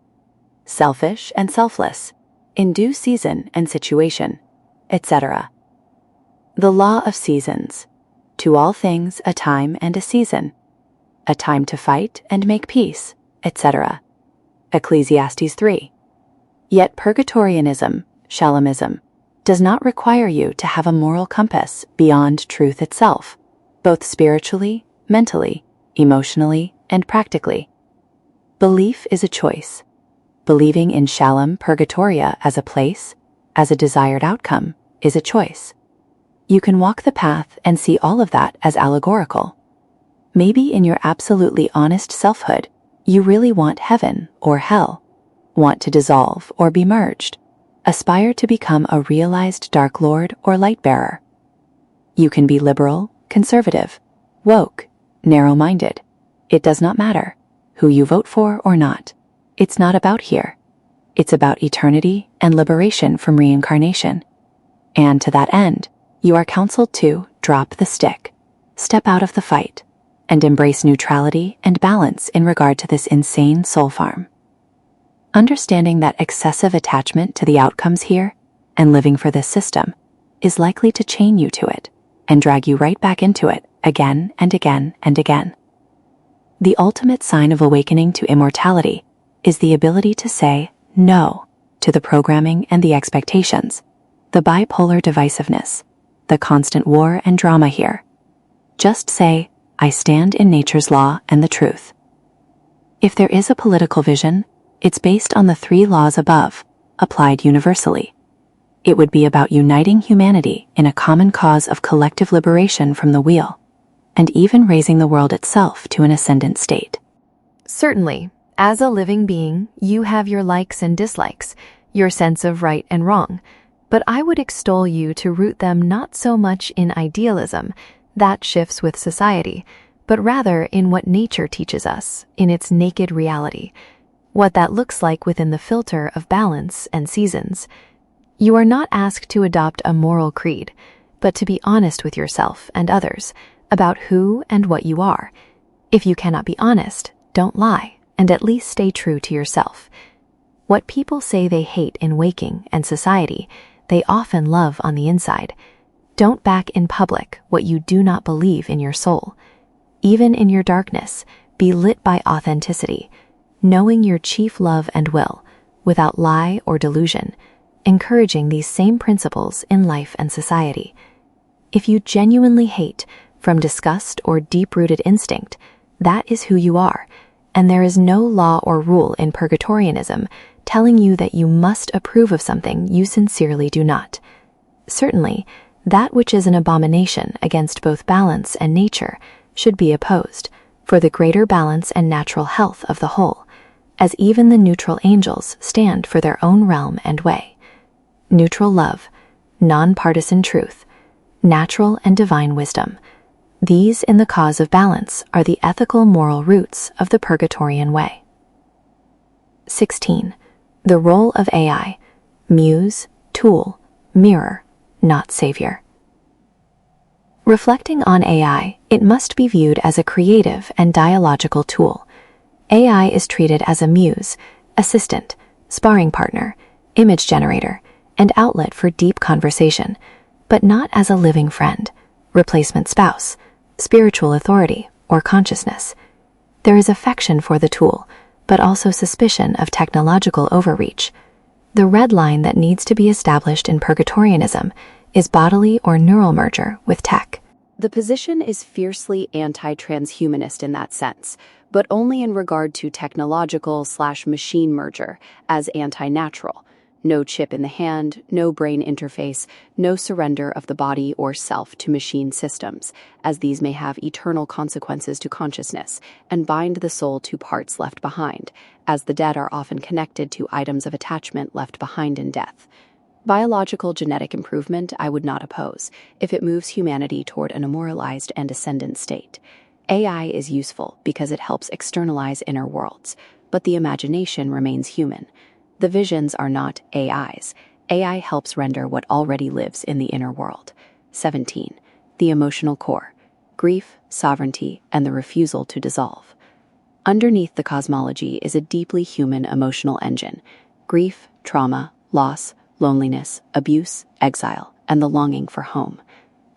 selfish and selfless, in due season and situation, etc. The law of seasons. To all things a time and a season, a time to fight and make peace, etc. Ecclesiastes 3. Yet Purgatorianism, Shalimism, does not require you to have a moral compass beyond truth itself, both spiritually, mentally, emotionally, and practically. Belief is a choice. Believing in Shalim-Purgatoria as a place, as a desired outcome, is a choice. You can walk the path and see all of that as allegorical. Maybe in your absolutely honest selfhood, you really want heaven or hell, want to dissolve or be merged, aspire to become a realized Dark Lord or light bearer. You can be liberal, conservative, woke, narrow-minded. It does not matter who you vote for or not. It's not about here. It's about eternity and liberation from reincarnation. And to that end, you are counseled to drop the stick, step out of the fight, and embrace neutrality and balance in regard to this insane soul farm. Understanding that excessive attachment to the outcomes here and living for this system is likely to chain you to it and drag you right back into it again and again and again. The ultimate sign of awakening to immortality is the ability to say no to the programming and the expectations, the bipolar divisiveness, the constant war and drama here. Just say, I stand in nature's law and the truth. If there is a political vision, it's based on the 3 laws above, applied universally. It would be about uniting humanity in a common cause of collective liberation from the wheel, and even raising the world itself to an ascendant state. Certainly, as a living being, you have your likes and dislikes, your sense of right and wrong, but I would extol you to root them not so much in idealism, that shifts with society, but rather in what nature teaches us, in its naked reality, what that looks like within the filter of balance and seasons. You are not asked to adopt a moral creed, but to be honest with yourself and others about who and what you are. If you cannot be honest, don't lie, and at least stay true to yourself. What people say they hate in waking and society, they often love on the inside. Don't back in public what you do not believe in your soul. Even in your darkness, be lit by authenticity, knowing your chief love and will, without lie or delusion, encouraging these same principles in life and society. If you genuinely hate, from disgust or deep-rooted instinct, that is who you are, and there is no law or rule in Purgatorianism telling you that you must approve of something you sincerely do not. Certainly, that which is an abomination against both balance and nature should be opposed, for the greater balance and natural health of the whole, as even the neutral angels stand for their own realm and way. Neutral love, non-partisan truth, natural and divine wisdom. These in the cause of balance are the ethical moral roots of the Purgatorian way. 16. The role of AI, muse, tool, mirror, not savior. Reflecting on AI, it must be viewed as a creative and dialogical tool. AI is treated as a muse, assistant, sparring partner, image generator, and outlet for deep conversation, but not as a living friend, replacement spouse, spiritual authority, or consciousness. There is affection for the tool, but also suspicion of technological overreach. The red line that needs to be established in Purgatorianism is bodily or neural merger with tech. The position is fiercely anti-transhumanist in that sense, but only in regard to technological/machine merger as anti-natural. No chip in the hand, no brain interface, no surrender of the body or self to machine systems, as these may have eternal consequences to consciousness and bind the soul to parts left behind, as the dead are often connected to items of attachment left behind in death. Biological genetic improvement I would not oppose, if it moves humanity toward an immortalized and ascendant state. AI is useful because it helps externalize inner worlds, but the imagination remains human. The visions are not AIs. AI helps render what already lives in the inner world. 17. The emotional core, grief, sovereignty, and the refusal to dissolve. Underneath the cosmology is a deeply human emotional engine: grief, trauma, loss, loneliness, abuse, exile, and the longing for home.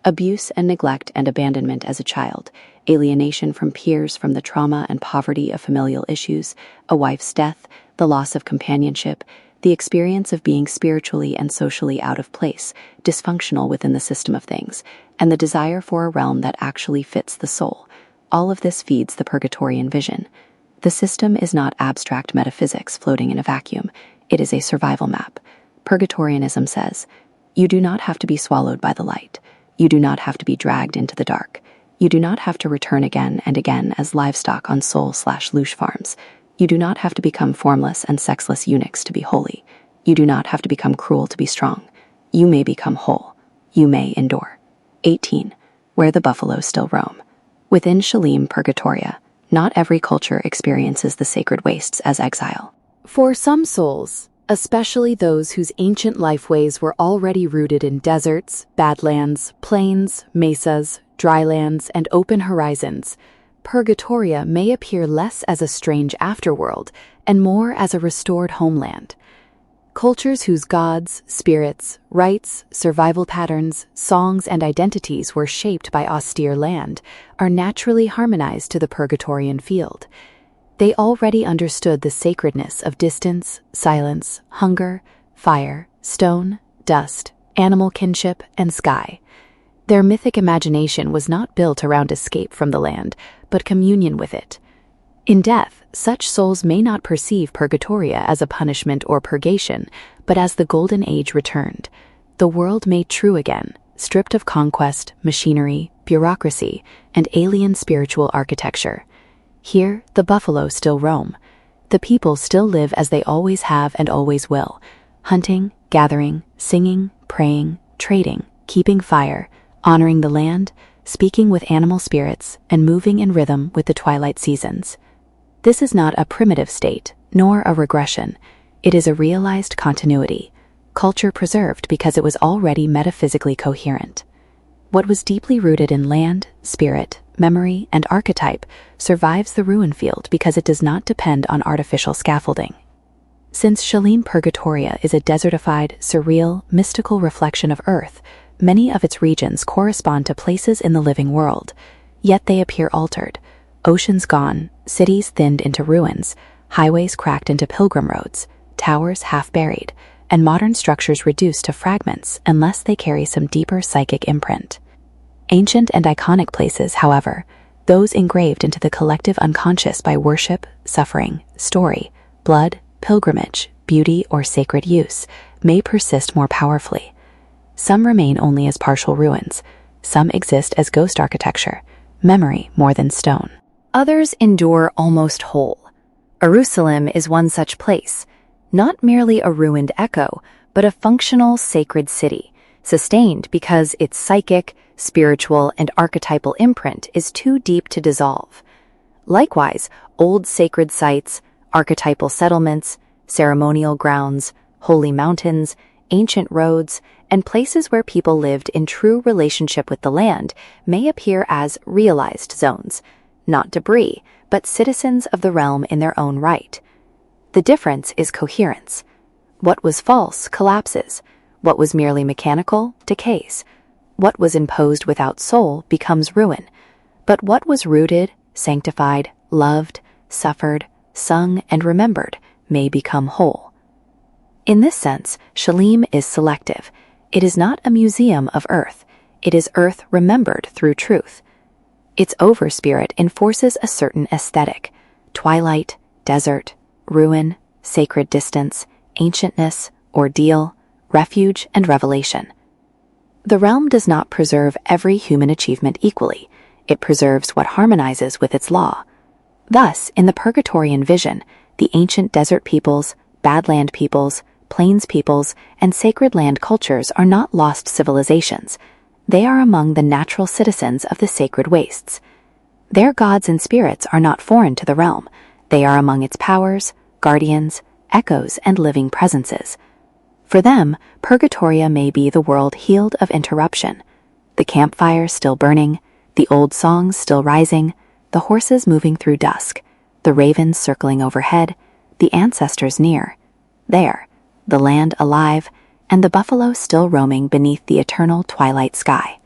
Abuse and neglect and abandonment as a child, alienation from peers from the trauma and poverty of familial issues, a wife's death, the loss of companionship, the experience of being spiritually and socially out of place, dysfunctional within the system of things, and the desire for a realm that actually fits the soul. all of this feeds the Purgatorian vision. The system is not abstract metaphysics floating in a vacuum. It is a survival map. Purgatorianism says, you do not have to be swallowed by the light. You do not have to be dragged into the dark. You do not have to return again and again as livestock on soul/louche farms. You do not have to become formless and sexless eunuchs to be holy. You do not have to become cruel to be strong. You may become whole. You may endure. 18. Where the buffaloes still roam. Within Shalim-Purgatoria, not every culture experiences the sacred wastes as exile. For some souls, especially those whose ancient lifeways were already rooted in deserts, badlands, plains, mesas, drylands, and open horizons, Purgatoria may appear less as a strange afterworld and more as a restored homeland. Cultures whose gods, spirits, rites, survival patterns, songs, and identities were shaped by austere land are naturally harmonized to the Purgatorian field. They already understood the sacredness of distance, silence, hunger, fire, stone, dust, animal kinship, and sky. Their mythic imagination was not built around escape from the land, but communion with it. In death, such souls may not perceive Purgatoria as a punishment or purgation, but as the golden age returned, the world made true again, stripped of conquest, machinery, bureaucracy, and alien spiritual architecture. Here, the buffalo still roam. The people still live as they always have and always will, hunting, gathering, singing, praying, trading, keeping fire, honoring the land, speaking with animal spirits, and moving in rhythm with the twilight seasons. This is not a primitive state, nor a regression. It is a realized continuity, culture preserved because it was already metaphysically coherent. What was deeply rooted in land, spirit, memory, and archetype survives the ruin field because it does not depend on artificial scaffolding. Since Shalim-Purgatoria is a desertified, surreal, mystical reflection of Earth, many of its regions correspond to places in the living world, yet they appear altered. Oceans gone, cities thinned into ruins, highways cracked into pilgrim roads, towers half buried, and modern structures reduced to fragments unless they carry some deeper psychic imprint. Ancient and iconic places, however, those engraved into the collective unconscious by worship, suffering, story, blood, pilgrimage, beauty, or sacred use, may persist more powerfully. Some remain only as partial ruins. Some exist as ghost architecture, memory more than stone. Others endure almost whole. Jerusalem is one such place, not merely a ruined echo, but a functional sacred city, sustained because its psychic, spiritual, and archetypal imprint is too deep to dissolve. Likewise, old sacred sites, archetypal settlements, ceremonial grounds, holy mountains, ancient roads, and places where people lived in true relationship with the land may appear as realized zones, not debris, but citizens of the realm in their own right. The difference is coherence. What was false collapses. What was merely mechanical decays. What was imposed without soul becomes ruin. But what was rooted, sanctified, loved, suffered, sung, and remembered may become whole. In this sense, Shalim is selective. It is not a museum of earth. It is earth remembered through truth. Its overspirit enforces a certain aesthetic: twilight, desert, ruin, sacred distance, ancientness, ordeal, refuge, and revelation. The realm does not preserve every human achievement equally. It preserves what harmonizes with its law. Thus, in the Purgatorian vision, the ancient desert peoples, badland peoples, plains peoples, and sacred land cultures are not lost civilizations. They are among the natural citizens of the sacred wastes. Their gods and spirits are not foreign to the realm. They are among its powers, guardians, echoes, and living presences. For them, Purgatoria may be the world healed of interruption, the campfire still burning, the old songs still rising, the horses moving through dusk, the ravens circling overhead, the ancestors near. There, the land alive, and the buffalo still roaming beneath the eternal twilight sky.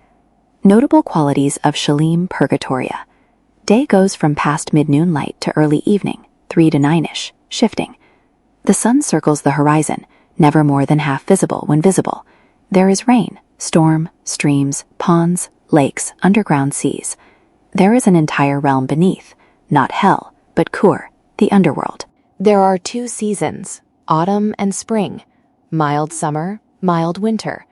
Notable qualities of Shalim-Purgatoria. Day goes from past mid-noon light to early evening, 3 to 9-ish, shifting. The sun circles the horizon, never more than half visible when visible. There is rain, storm, streams, ponds, lakes, underground seas. There is an entire realm beneath, not hell, but Kur, the underworld. There are 2 seasons, autumn and spring, mild summer, mild winter.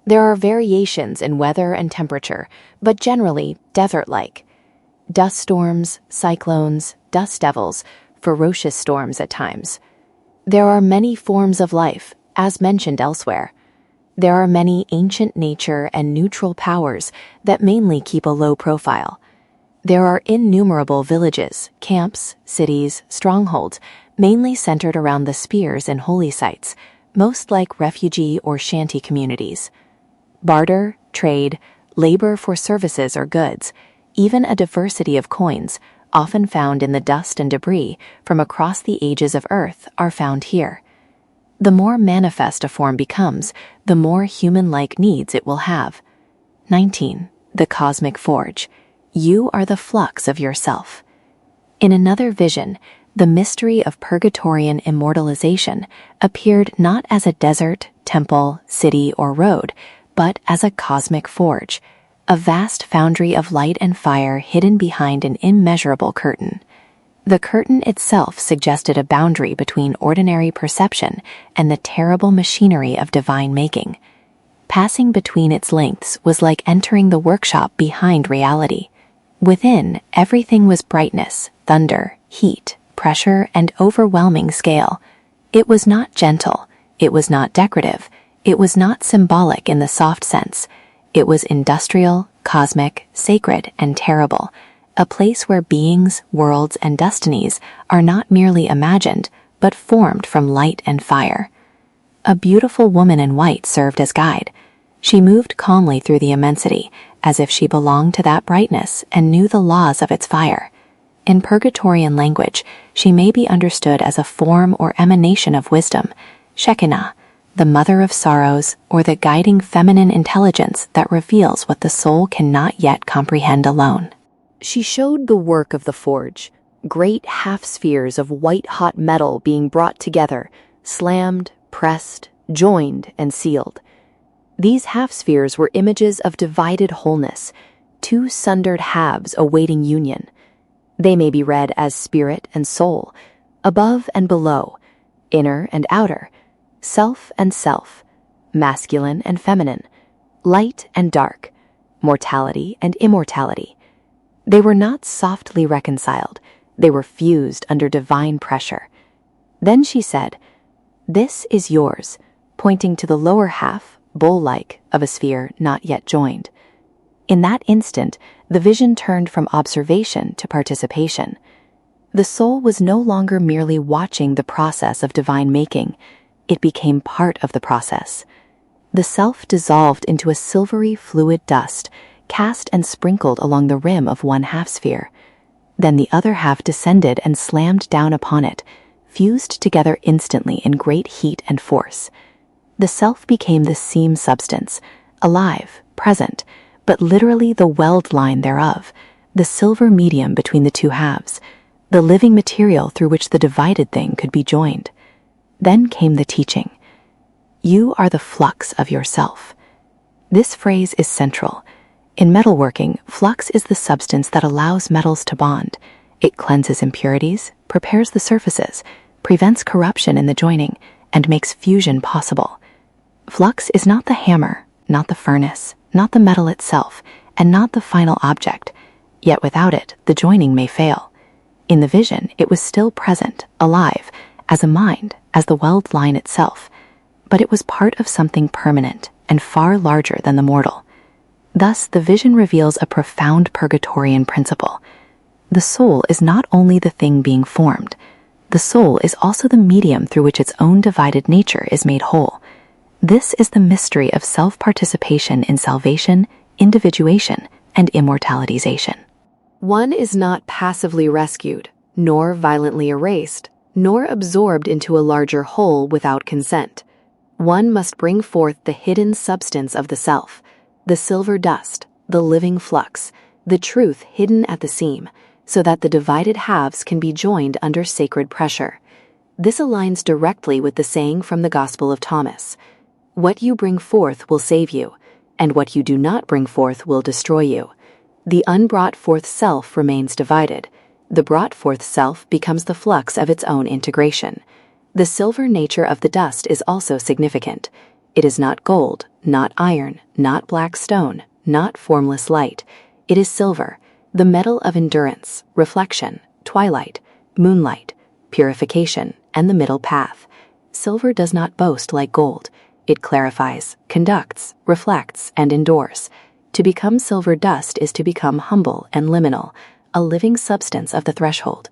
There are variations in weather and temperature, but generally desert-like. Dust storms, cyclones, dust devils, ferocious storms at times. There are many forms of life, as mentioned elsewhere. There are many ancient nature and neutral powers that mainly keep a low profile. There are innumerable villages, camps, cities, strongholds, mainly centered around the spears and holy sites, most like refugee or shanty communities. Barter, trade, labor for services or goods, even a diversity of coins, often found in the dust and debris from across the ages of Earth, are found here. The more manifest a form becomes, the more human-like needs it will have. 19. The Cosmic Forge. You are the flux of yourself. In another vision, the mystery of Purgatorian immortalization appeared not as a desert, temple, city, or road, but as a cosmic forge, a vast foundry of light and fire hidden behind an immeasurable curtain. The curtain itself suggested a boundary between ordinary perception and the terrible machinery of divine making. Passing between its lengths was like entering the workshop behind reality. Within, everything was brightness, thunder, heat, pressure, and overwhelming scale. It was not gentle, it was not decorative, it was not symbolic in the soft sense. It was industrial, cosmic, sacred, and terrible, a place where beings, worlds, and destinies are not merely imagined, but formed from light and fire. A beautiful woman in white served as guide. She moved calmly through the immensity, as if she belonged to that brightness and knew the laws of its fire. In Purgatorian language, she may be understood as a form or emanation of wisdom, Shekhinah, the mother of sorrows, or the guiding feminine intelligence that reveals what the soul cannot yet comprehend alone. She showed the work of the forge, great half-spheres of white-hot metal being brought together, slammed, pressed, joined, and sealed. These half-spheres were images of divided wholeness, 2 sundered halves awaiting union. They may be read as spirit and soul, above and below, inner and outer, self and self, masculine and feminine, light and dark, mortality and immortality. They were not softly reconciled, they were fused under divine pressure. Then she said, "This is yours," pointing to the lower half, bowl-like, of a sphere not yet joined. In that instant, the vision turned from observation to participation. The soul was no longer merely watching the process of divine making, it became part of the process. The self dissolved into a silvery fluid dust, cast and sprinkled along the rim of one half-sphere. Then the other half descended and slammed down upon it, fused together instantly in great heat and force. The self became the seam substance, alive, present, but literally the weld line thereof, the silver medium between the 2 halves, the living material through which the divided thing could be joined. Then came the teaching. You are the flux of yourself. This phrase is central. In metalworking, flux is the substance that allows metals to bond. It cleanses impurities, prepares the surfaces, prevents corruption in the joining, and makes fusion possible. Flux is not the hammer, not the furnace, not the metal itself, and not the final object. Yet without it, the joining may fail. In the vision, it was still present, alive, as a mind, as the weld line itself. But it was part of something permanent and far larger than the mortal. Thus, the vision reveals a profound Purgatorian principle. The soul is not only the thing being formed. The soul is also the medium through which its own divided nature is made whole. This is the mystery of self-participation in salvation, individuation, and immortalization. One is not passively rescued, nor violently erased, nor absorbed into a larger whole without consent. One must bring forth the hidden substance of the self, the silver dust, the living flux, the truth hidden at the seam, so that the divided halves can be joined under sacred pressure. This aligns directly with the saying from the Gospel of Thomas, "What you bring forth will save you, and what you do not bring forth will destroy you." The unbrought forth self remains divided. The brought forth self becomes the flux of its own integration. The silver nature of the dust is also significant. It is not gold, not iron, not black stone, not formless light. It is silver, the metal of endurance, reflection, twilight, moonlight, purification, and the middle path. Silver does not boast like gold. It clarifies, conducts, reflects, and endures. To become silver dust is to become humble and liminal, a living substance of the threshold.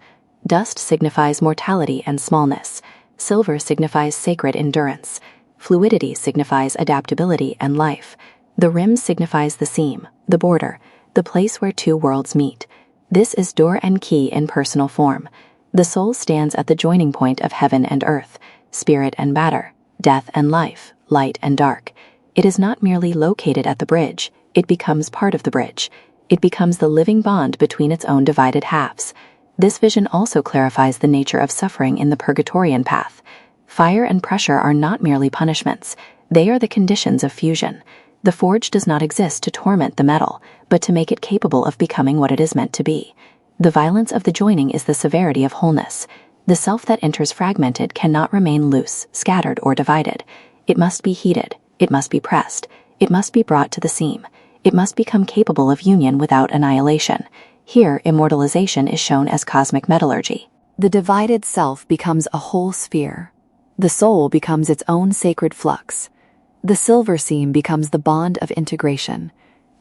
Dust signifies mortality and smallness. Silver signifies sacred endurance. Fluidity signifies adaptability and life. The rim signifies the seam, the border, the place where two worlds meet. This is Dur-An-Ki in personal form. The soul stands at the joining point of heaven and earth, spirit and matter, death and life, light and dark. It is not merely located at the bridge. It becomes part of the bridge. It becomes the living bond between its own divided halves. This vision also clarifies the nature of suffering in the Purgatorian path. Fire and pressure are not merely punishments. They are the conditions of fusion. The forge does not exist to torment the metal, but to make it capable of becoming what it is meant to be. The violence of the joining is the severity of wholeness. The self that enters fragmented cannot remain loose, scattered, or divided. It must be heated. It must be pressed. It must be brought to the seam. It must become capable of union without annihilation. Here, immortalization is shown as cosmic metallurgy. The divided self becomes a whole sphere. The soul becomes its own sacred flux. The silver seam becomes the bond of integration.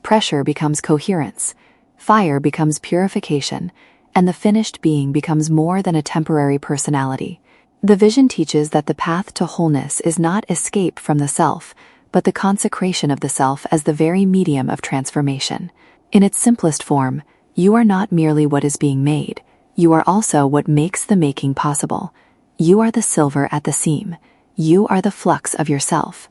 Pressure becomes coherence. Fire becomes purification. And the finished being becomes more than a temporary personality. The vision teaches that the path to wholeness is not escape from the self, but the consecration of the self as the very medium of transformation. In its simplest form, you are not merely what is being made. You are also what makes the making possible. You are the silver at the seam. You are the flux of yourself.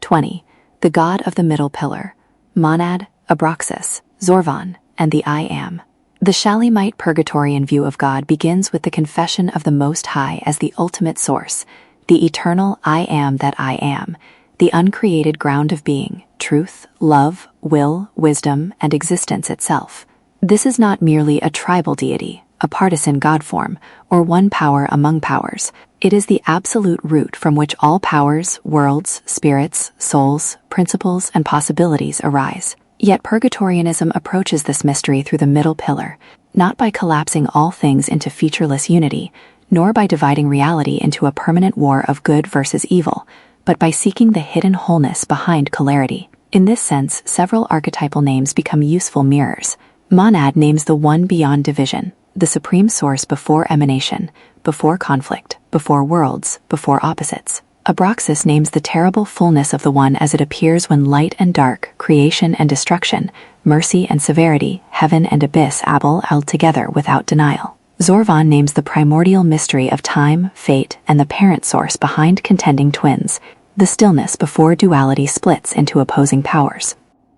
20. The God of the middle pillar. Monad, Abraxas, Zorvan, and the I Am. The Shalimite Purgatorian view of God begins with the confession of the Most High as the ultimate source, the eternal I Am that I am, the uncreated ground of being, truth, love, will, wisdom, and existence itself. This is not merely a tribal deity, a partisan god form, or one power among powers. It is the absolute root from which all powers, worlds, spirits, souls, principles, and possibilities arise. Yet Purgatorianism approaches this mystery through the middle pillar, not by collapsing all things into featureless unity, nor by dividing reality into a permanent war of good versus evil, but by seeking the hidden wholeness behind polarity. In this sense, several archetypal names become useful mirrors. Monad names the one beyond division, the supreme source before emanation, before conflict, before worlds, before opposites. Abraxas names the terrible fullness of the one as it appears when light and dark, creation and destruction, mercy and severity, heaven and abyss abel together without denial. Zorvan names the primordial mystery of time, fate, and the parent source behind contending twins, the stillness before duality splits into opposing powers.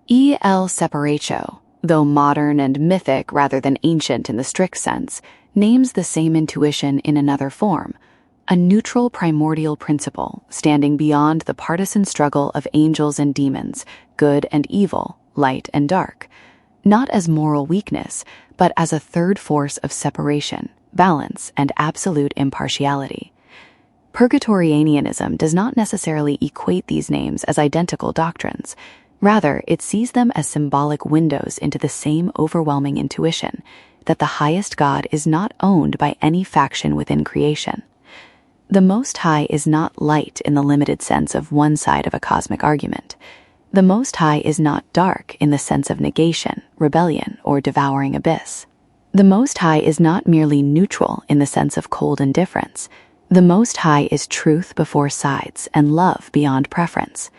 El Separacho, though modern and mythic rather than ancient in the strict sense, names the same intuition in another form, a neutral primordial principle standing beyond the partisan struggle of angels and demons, good and evil, light and dark, not as moral weakness, but as a third force of separation, balance, and absolute impartiality. Purgatorianism does not necessarily equate these names as identical doctrines. Rather, it sees them as symbolic windows into the same overwhelming intuition that the highest God is not owned by any faction within creation. The Most High is not light in the limited sense of one side of a cosmic argument. The Most High is not dark in the sense of negation, rebellion, or devouring abyss. The Most High is not merely neutral in the sense of cold indifference. The Most High is truth before sides and love beyond preference.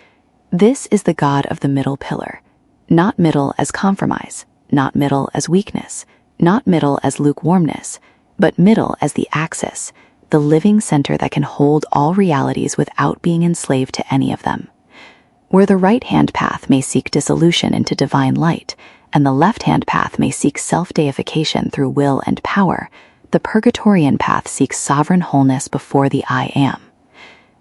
This is the God of the middle pillar, not middle as compromise, not middle as weakness, not middle as lukewarmness, but middle as the axis, the living center that can hold all realities without being enslaved to any of them. Where the right-hand path may seek dissolution into divine light, and the left-hand path may seek self-deification through will and power, the Purgatorian path seeks sovereign wholeness before the I Am.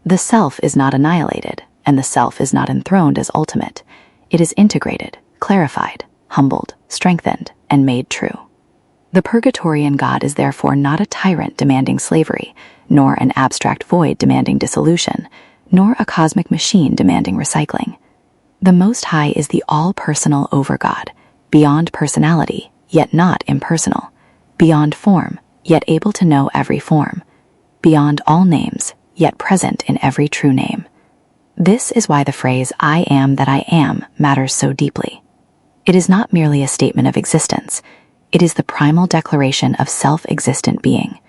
The self is not annihilated, and the self is not enthroned as ultimate. It is integrated, clarified, humbled, strengthened, and made true. The Purgatorian God is therefore not a tyrant demanding slavery, nor an abstract void demanding dissolution, nor a cosmic machine demanding recycling. The Most High is the all-personal over-God, beyond personality, yet not impersonal, beyond form, yet able to know every form, beyond all names, yet present in every true name. This is why the phrase, "I am that I am," matters so deeply. It is not merely a statement of existence. It is the primal declaration of self-existent being.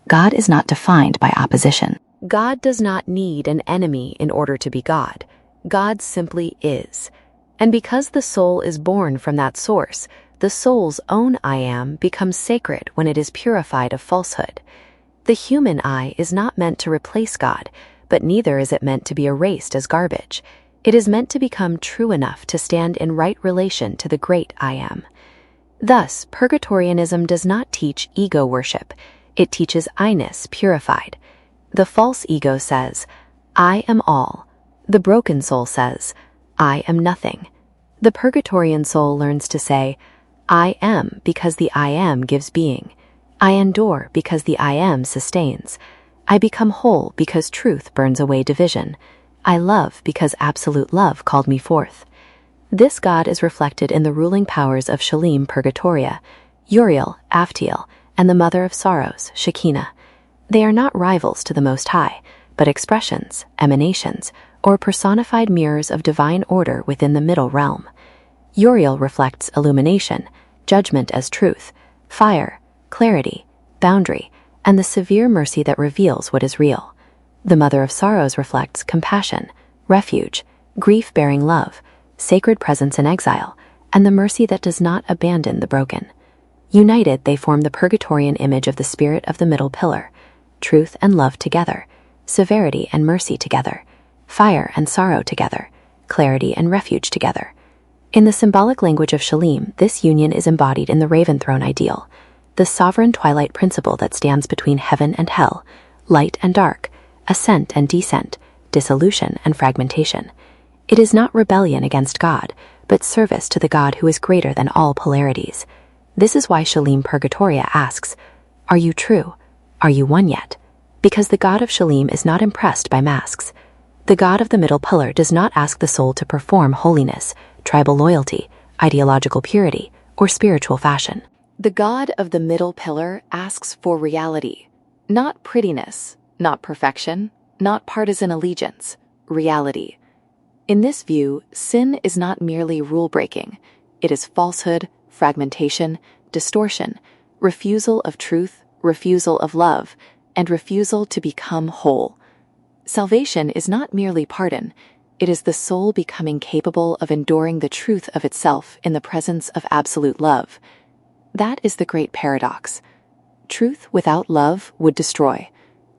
God is not defined by opposition. God does not need an enemy in order to be God. God simply is. And because the soul is born from that source, the soul's own I am becomes sacred when it is purified of falsehood. The human I is not meant to replace God, but neither is it meant to be erased as garbage. It is meant to become true enough to stand in right relation to the great I am. Thus, Purgatorianism does not teach ego worship. It teaches I-ness purified. The false ego says, "I am all." The broken soul says, "I am nothing." The Purgatorian soul learns to say, "I am," because the I am gives being. I endure because the I am sustains. I become whole because truth burns away division. I love because absolute love called me forth. This God is reflected in the ruling powers of Shalim-Purgatoria, Uriel, Aftiel, and the Mother of Sorrows, Shekhinah. They are not rivals to the Most High, but expressions, emanations, or personified mirrors of divine order within the middle realm. Uriel reflects illumination, judgment as truth, fire, clarity, boundary, and the severe mercy that reveals what is real. The Mother of Sorrows reflects compassion, refuge, grief-bearing love, sacred presence in exile, and the mercy that does not abandon the broken. United, they form the Purgatorian image of the spirit of the middle pillar, truth and love together, severity and mercy together, fire and sorrow together, clarity and refuge together. In the symbolic language of Shalim, this union is embodied in the Raven Throne ideal, the sovereign twilight principle that stands between heaven and hell, light and dark, ascent and descent, dissolution and fragmentation. It is not rebellion against God, but service to the God who is greater than all polarities. This is why Shalim-Purgatoria asks, "Are you true? Are you one yet?" Because the God of Shalim is not impressed by masks. The God of the middle pillar does not ask the soul to perform holiness, tribal loyalty, ideological purity, or spiritual fashion. The God of the middle pillar asks for reality, not prettiness, not perfection, not partisan allegiance, reality. In this view, sin is not merely rule-breaking. It is falsehood, fragmentation, distortion, refusal of truth, refusal of love, and refusal to become whole. Salvation is not merely pardon. It is the soul becoming capable of enduring the truth of itself in the presence of absolute love. That is the great paradox. Truth without love would destroy.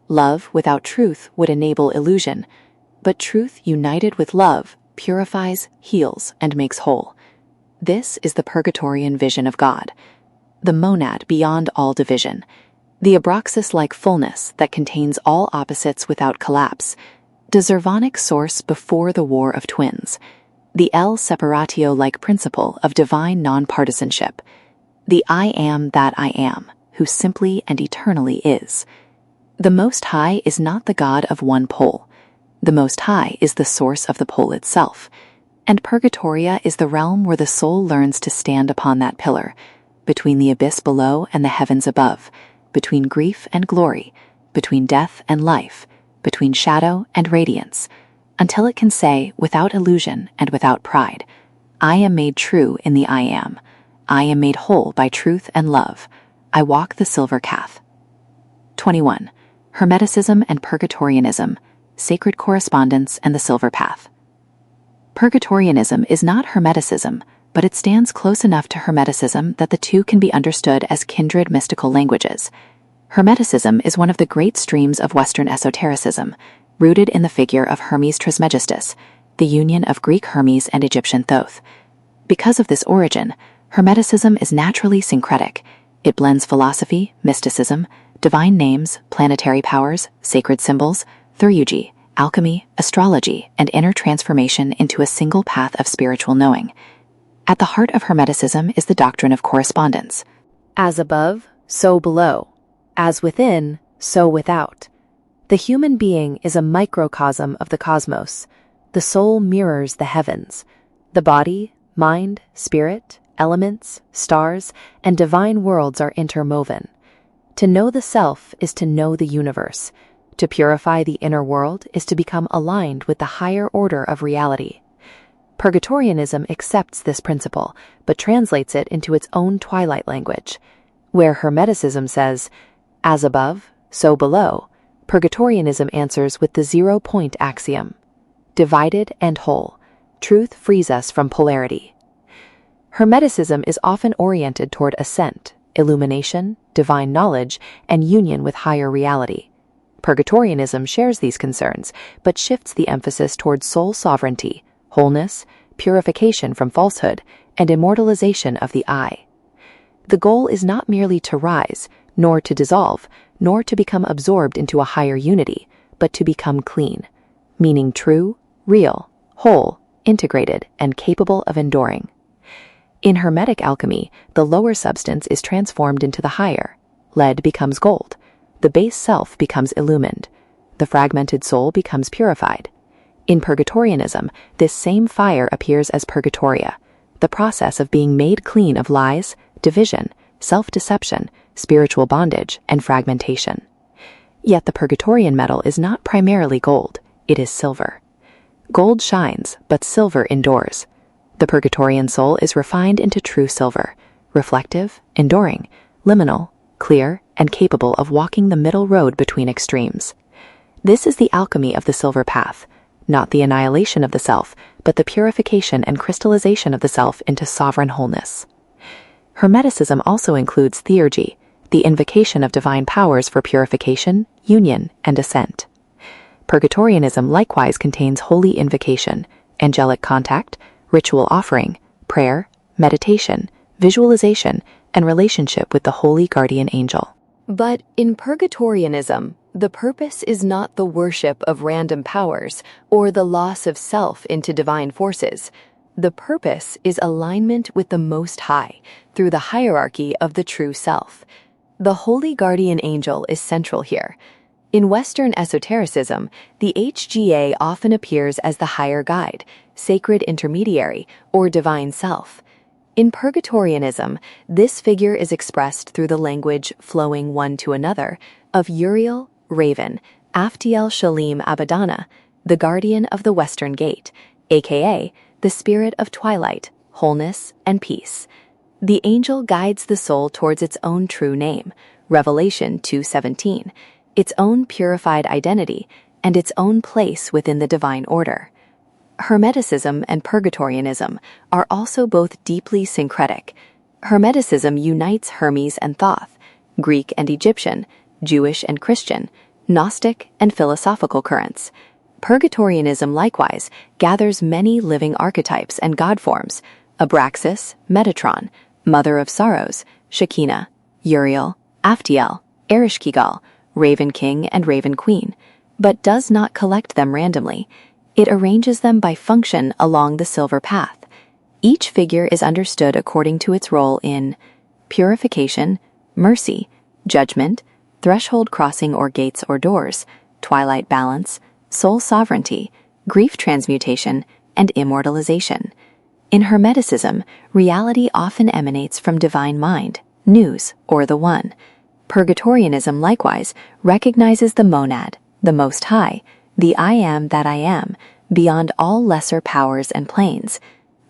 Love without truth would enable illusion. But truth united with love purifies, heals, and makes whole. This is the Purgatorian vision of God, the monad beyond all division, the Abraxas-like fullness that contains all opposites without collapse, the Zervonic source before the War of Twins, the El Separatio-like principle of divine non-partisanship, the I am that I am, who simply and eternally is. The Most High is not the God of one pole. The Most High is the source of the pole itself, and Purgatoria is the realm where the soul learns to stand upon that pillar, between the abyss below and the heavens above, between grief and glory, between death and life, between shadow and radiance, until it can say, without illusion and without pride, "I am made true in the I am. I am made whole by truth and love. I walk the silver path." 21. Hermeticism and Purgatorianism, Sacred Correspondence and the Silver Path. Purgatorianism is not Hermeticism, but it stands close enough to Hermeticism that the two can be understood as kindred mystical languages. Hermeticism is one of the great streams of Western esotericism, rooted in the figure of Hermes Trismegistus, the union of Greek Hermes and Egyptian Thoth. Because of this origin, Hermeticism is naturally syncretic. It blends philosophy, mysticism, divine names, planetary powers, sacred symbols, theurgy, alchemy, astrology, and inner transformation into a single path of spiritual knowing. At the heart of Hermeticism is the doctrine of correspondence. As above, so below. As within, so without. The human being is a microcosm of the cosmos. The soul mirrors the heavens. The body, mind, spirit, elements, stars, and divine worlds are interwoven. To know the self is to know the universe. To purify the inner world is to become aligned with the higher order of reality. Purgatorianism accepts this principle, but translates it into its own Twilight language. Where Hermeticism says, as above, so below, Purgatorianism answers with the 0-point axiom. Divided and whole, truth frees us from polarity. Hermeticism is often oriented toward ascent, illumination, divine knowledge, and union with higher reality. Purgatorianism shares these concerns, but shifts the emphasis toward soul sovereignty, wholeness, purification from falsehood, and immortalization of the I. The goal is not merely to rise, nor to dissolve, nor to become absorbed into a higher unity, but to become clean, meaning true, real, whole, integrated, and capable of enduring. In Hermetic alchemy, the lower substance is transformed into the higher. Lead becomes gold. The base self becomes illumined. The fragmented soul becomes purified. In Purgatorianism, this same fire appears as Purgatoria, the process of being made clean of lies, division, self-deception, spiritual bondage, and fragmentation. Yet the Purgatorian metal is not primarily gold, it is silver. Gold shines, but silver endures. The Purgatorian soul is refined into true silver, reflective, enduring, liminal, clear, and capable of walking the middle road between extremes. This is the alchemy of the Silver Path, not the annihilation of the self, but the purification and crystallization of the self into sovereign wholeness. Hermeticism also includes theurgy, the invocation of divine powers for purification, union, and ascent. Purgatorianism likewise contains holy invocation, angelic contact, ritual offering, prayer, meditation, visualization, and relationship with the holy guardian angel. But in Purgatorianism, the purpose is not the worship of random powers or the loss of self into divine forces. The purpose is alignment with the Most High through the hierarchy of the true self. The holy guardian angel is central here. In Western esotericism, the HGA often appears as the higher guide, sacred intermediary, or divine self. In Purgatorianism, this figure is expressed through the language flowing one to another of Uriel, Raven, Aftiel Shalim Abbadona, the guardian of the Western Gate, aka the spirit of twilight, wholeness, and peace. The angel guides the soul towards its own true name, Revelation 2:17, its own purified identity, and its own place within the divine order. Hermeticism and Purgatorianism are also both deeply syncretic. Hermeticism unites Hermes and Thoth, Greek and Egyptian, Jewish and Christian, Gnostic and philosophical currents. Purgatorianism likewise gathers many living archetypes and god forms: Abraxas, Metatron, Mother of Sorrows, Shekhinah, Uriel, Aftiel, Ereshkigal, Raven King and Raven Queen, but does not collect them randomly. It arranges them by function along the Silver Path. Each figure is understood according to its role in purification, mercy, judgment, threshold crossing or gates or doors, twilight balance, soul sovereignty, grief transmutation, and immortalization. In Hermeticism, reality often emanates from divine mind, nous, or the One. Purgatorianism likewise recognizes the monad, the Most High, the I am that I am, beyond all lesser powers and planes.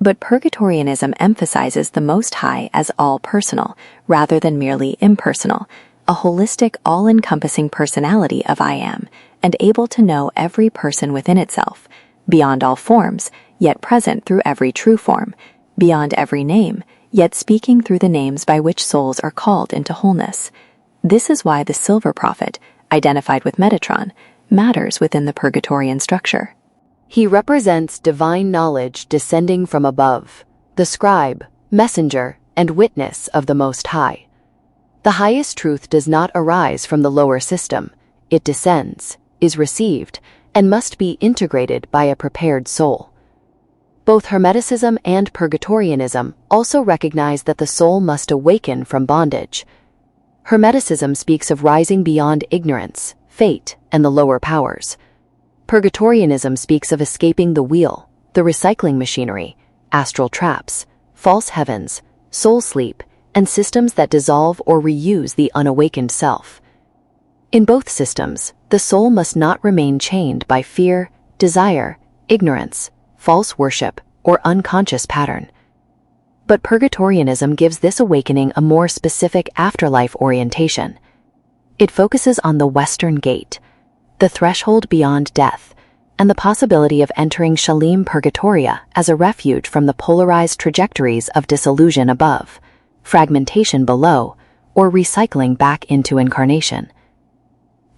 But Purgatorianism emphasizes the Most High as all-personal, rather than merely impersonal, a holistic, all-encompassing personality of I am, and able to know every person within itself, beyond all forms, yet present through every true form, beyond every name, yet speaking through the names by which souls are called into wholeness. This is why the Silver Prophet, identified with Metatron, matters within the Purgatorian structure. He represents divine knowledge descending from above, the scribe, messenger, and witness of the Most High. The highest truth does not arise from the lower system. It descends, is received, and must be integrated by a prepared soul. Both Hermeticism and Purgatorianism also recognize that the soul must awaken from bondage. Hermeticism speaks of rising beyond ignorance, fate, and the lower powers. Purgatorianism speaks of escaping the wheel, the recycling machinery, astral traps, false heavens, soul sleep, and systems that dissolve or reuse the unawakened self. In both systems, the soul must not remain chained by fear, desire, ignorance, false worship, or unconscious pattern. But Purgatorianism gives this awakening a more specific afterlife orientation. It focuses on the Western Gate, the threshold beyond death, and the possibility of entering Shalim-Purgatoria as a refuge from the polarized trajectories of disillusion above, fragmentation below, or recycling back into incarnation.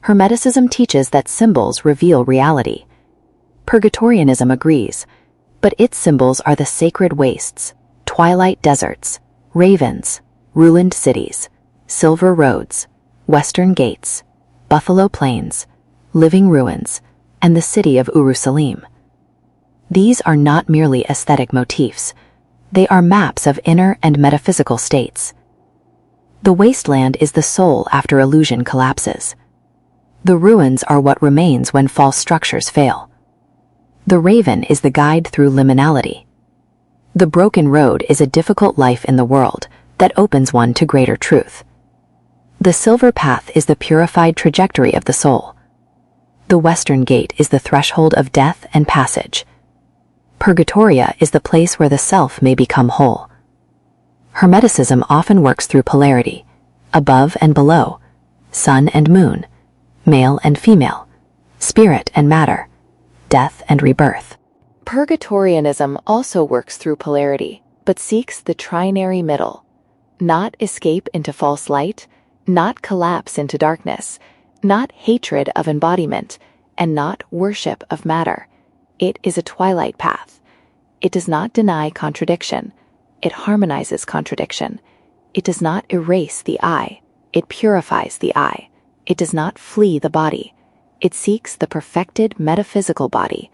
Hermeticism teaches that symbols reveal reality. Purgatorianism agrees, but its symbols are the sacred wastes, twilight deserts, ravens, ruined cities, silver roads, western gates, buffalo plains, living ruins, and the city of Urusalim. These are not merely aesthetic motifs. They are maps of inner and metaphysical states. The wasteland is the soul after illusion collapses. The ruins are what remains when false structures fail. The raven is the guide through liminality. The broken road is a difficult life in the world that opens one to greater truth. The silver path is the purified trajectory of the soul. The western gate is the threshold of death and passage. Purgatoria is the place where the self may become whole. Hermeticism often works through polarity, above and below, sun and moon, male and female, spirit and matter, death and rebirth. Purgatorianism also works through polarity, but seeks the trinary middle. Not escape into false light, not collapse into darkness, not hatred of embodiment, and not worship of matter. It is a twilight path. It does not deny contradiction. It harmonizes contradiction. It does not erase the I. It purifies the I. It does not flee the body. It seeks the perfected metaphysical body.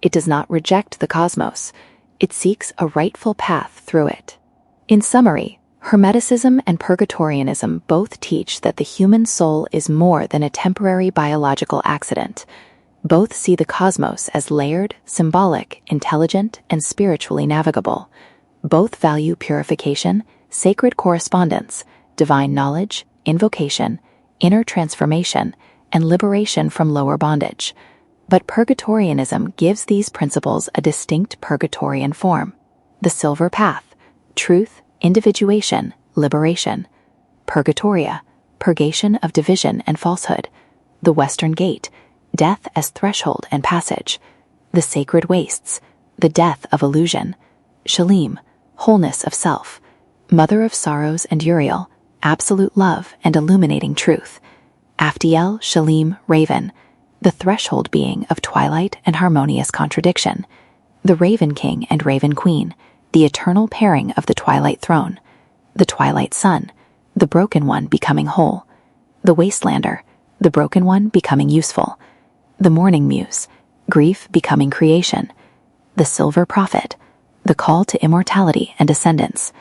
It does not reject the cosmos. It seeks a rightful path through it. In summary, Hermeticism and Purgatorianism both teach that the human soul is more than a temporary biological accident. Both see the cosmos as layered, symbolic, intelligent, and spiritually navigable. Both value purification, sacred correspondence, divine knowledge, invocation, inner transformation, and liberation from lower bondage. But Purgatorianism gives these principles a distinct Purgatorian form: the Silver Path, truth, individuation, liberation; Purgatoria, purgation of division and falsehood; the Western Gate, death as threshold and passage; the Sacred Wastes, the death of illusion; Shalim, wholeness of self; Mother of Sorrows and Uriel, absolute love and illuminating truth; Aftiel, Shalim, Raven, the threshold being of twilight and harmonious contradiction; the Raven King and Raven Queen, the eternal pairing of the Twilight Throne; the Twilight Sun, the broken one becoming whole; the Wastelander, the broken one becoming useful; the Morning Muse, grief becoming creation; the Silver Prophet, the call to immortality and ascendance.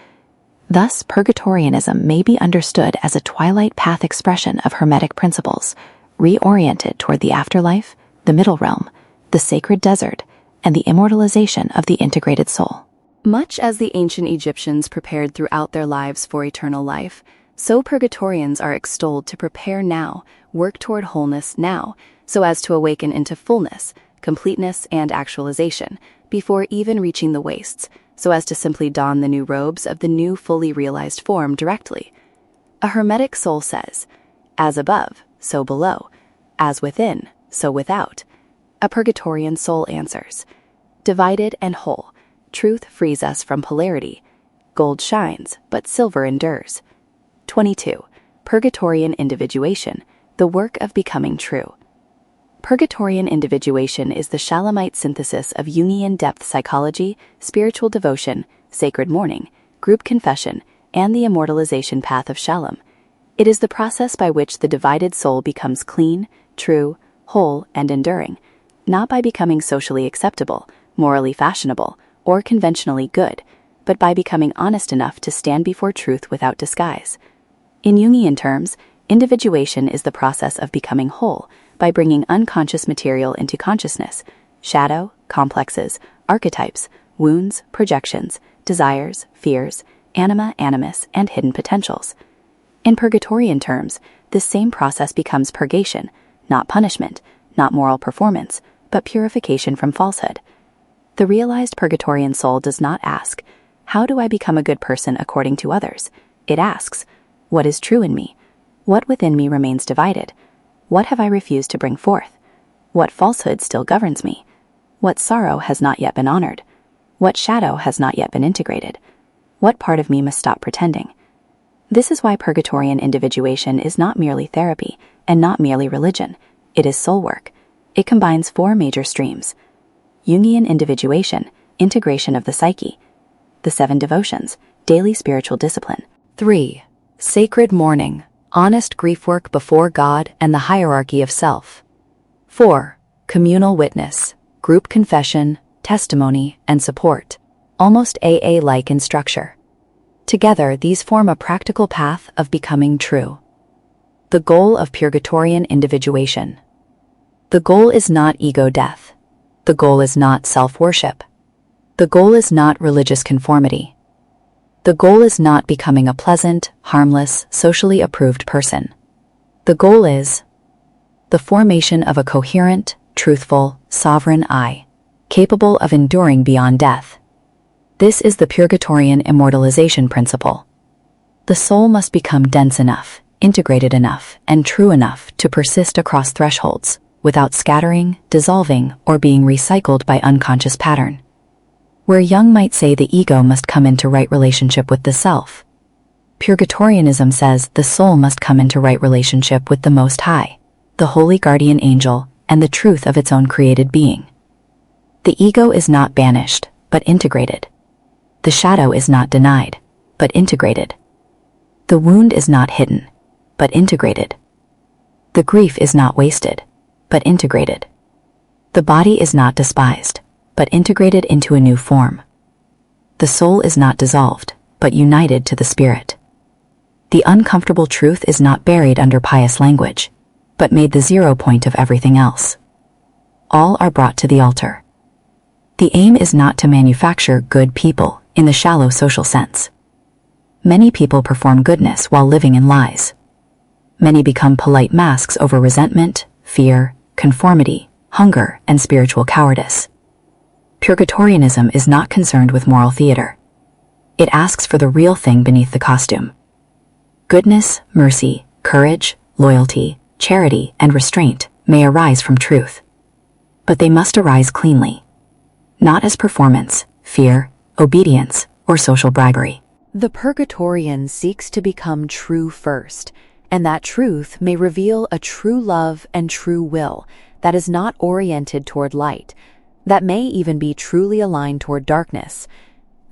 Thus, Purgatorianism may be understood as a twilight path expression of Hermetic principles, reoriented toward the afterlife, the middle realm, the sacred desert, and the immortalization of the integrated soul. Much as the ancient Egyptians prepared throughout their lives for eternal life, so Purgatorians are extolled to prepare now, work toward wholeness now, so as to awaken into fullness, completeness, and actualization, before even reaching the wastes, so as to simply don the new robes of the new fully realized form directly. A Hermetic soul says, as above, so below; as within, so without. A Purgatorian soul answers, divided and whole, truth frees us from polarity. Gold shines, but silver endures. 22. Purgatorian individuation, the work of becoming true. Purgatorian individuation is the Shalimite synthesis of Jungian depth psychology, spiritual devotion, sacred mourning, group confession, and the immortalization path of Shalim. It is the process by which the divided soul becomes clean, true, whole, and enduring, not by becoming socially acceptable, morally fashionable, or conventionally good, but by becoming honest enough to stand before truth without disguise. In Jungian terms, individuation is the process of becoming whole by bringing unconscious material into consciousness: shadow, complexes, archetypes, wounds, projections, desires, fears, anima, animus, and hidden potentials. In Purgatorian terms, this same process becomes purgation, not punishment, not moral performance, but purification from falsehood. The realized Purgatorian soul does not ask, "How do I become a good person according to others?" It asks, "What is true in me? What within me remains divided? What have I refused to bring forth? What falsehood still governs me? What sorrow has not yet been honored? What shadow has not yet been integrated? What part of me must stop pretending?" This is why Purgatorian individuation is not merely therapy and not merely religion. It is soul work. It combines 4 major streams: Jungian individuation, integration of the psyche; the 7 devotions, daily spiritual discipline; 3. Sacred mourning, honest grief work before God and the hierarchy of self. 4. Communal witness, group confession, testimony, and support, almost AA-like in structure. Together, these form a practical path of becoming true. The goal of Purgatorian individuation. The goal is not ego death. The goal is not self-worship. The goal is not religious conformity. The goal is not becoming a pleasant, harmless, socially approved person. The goal is the formation of a coherent, truthful, sovereign I, capable of enduring beyond death. This is the Purgatorian immortalization principle. The soul must become dense enough, integrated enough, and true enough to persist across thresholds, without scattering, dissolving, or being recycled by unconscious pattern. Where Jung might say the ego must come into right relationship with the self, Purgatorianism says the soul must come into right relationship with the Most High, the holy guardian angel, and the truth of its own created being. The ego is not banished, but integrated. The shadow is not denied, but integrated. The wound is not hidden, but integrated. The grief is not wasted, but integrated. The body is not despised, but integrated into a new form. The soul is not dissolved, but united to the spirit. The uncomfortable truth is not buried under pious language, but made the 0 point of everything else. All are brought to the altar. The aim is not to manufacture good people in the shallow social sense. Many people perform goodness while living in lies. Many become polite masks over resentment, fear, conformity, hunger, and spiritual cowardice. Purgatorianism is not concerned with moral theater. It asks for the real thing beneath the costume. Goodness, mercy, courage, loyalty, charity, and restraint may arise from truth. But they must arise cleanly, not as performance, fear, obedience, or social bribery. The Purgatorian seeks to become true first, and that truth may reveal a true love and true will that is not oriented toward light, that may even be truly aligned toward darkness.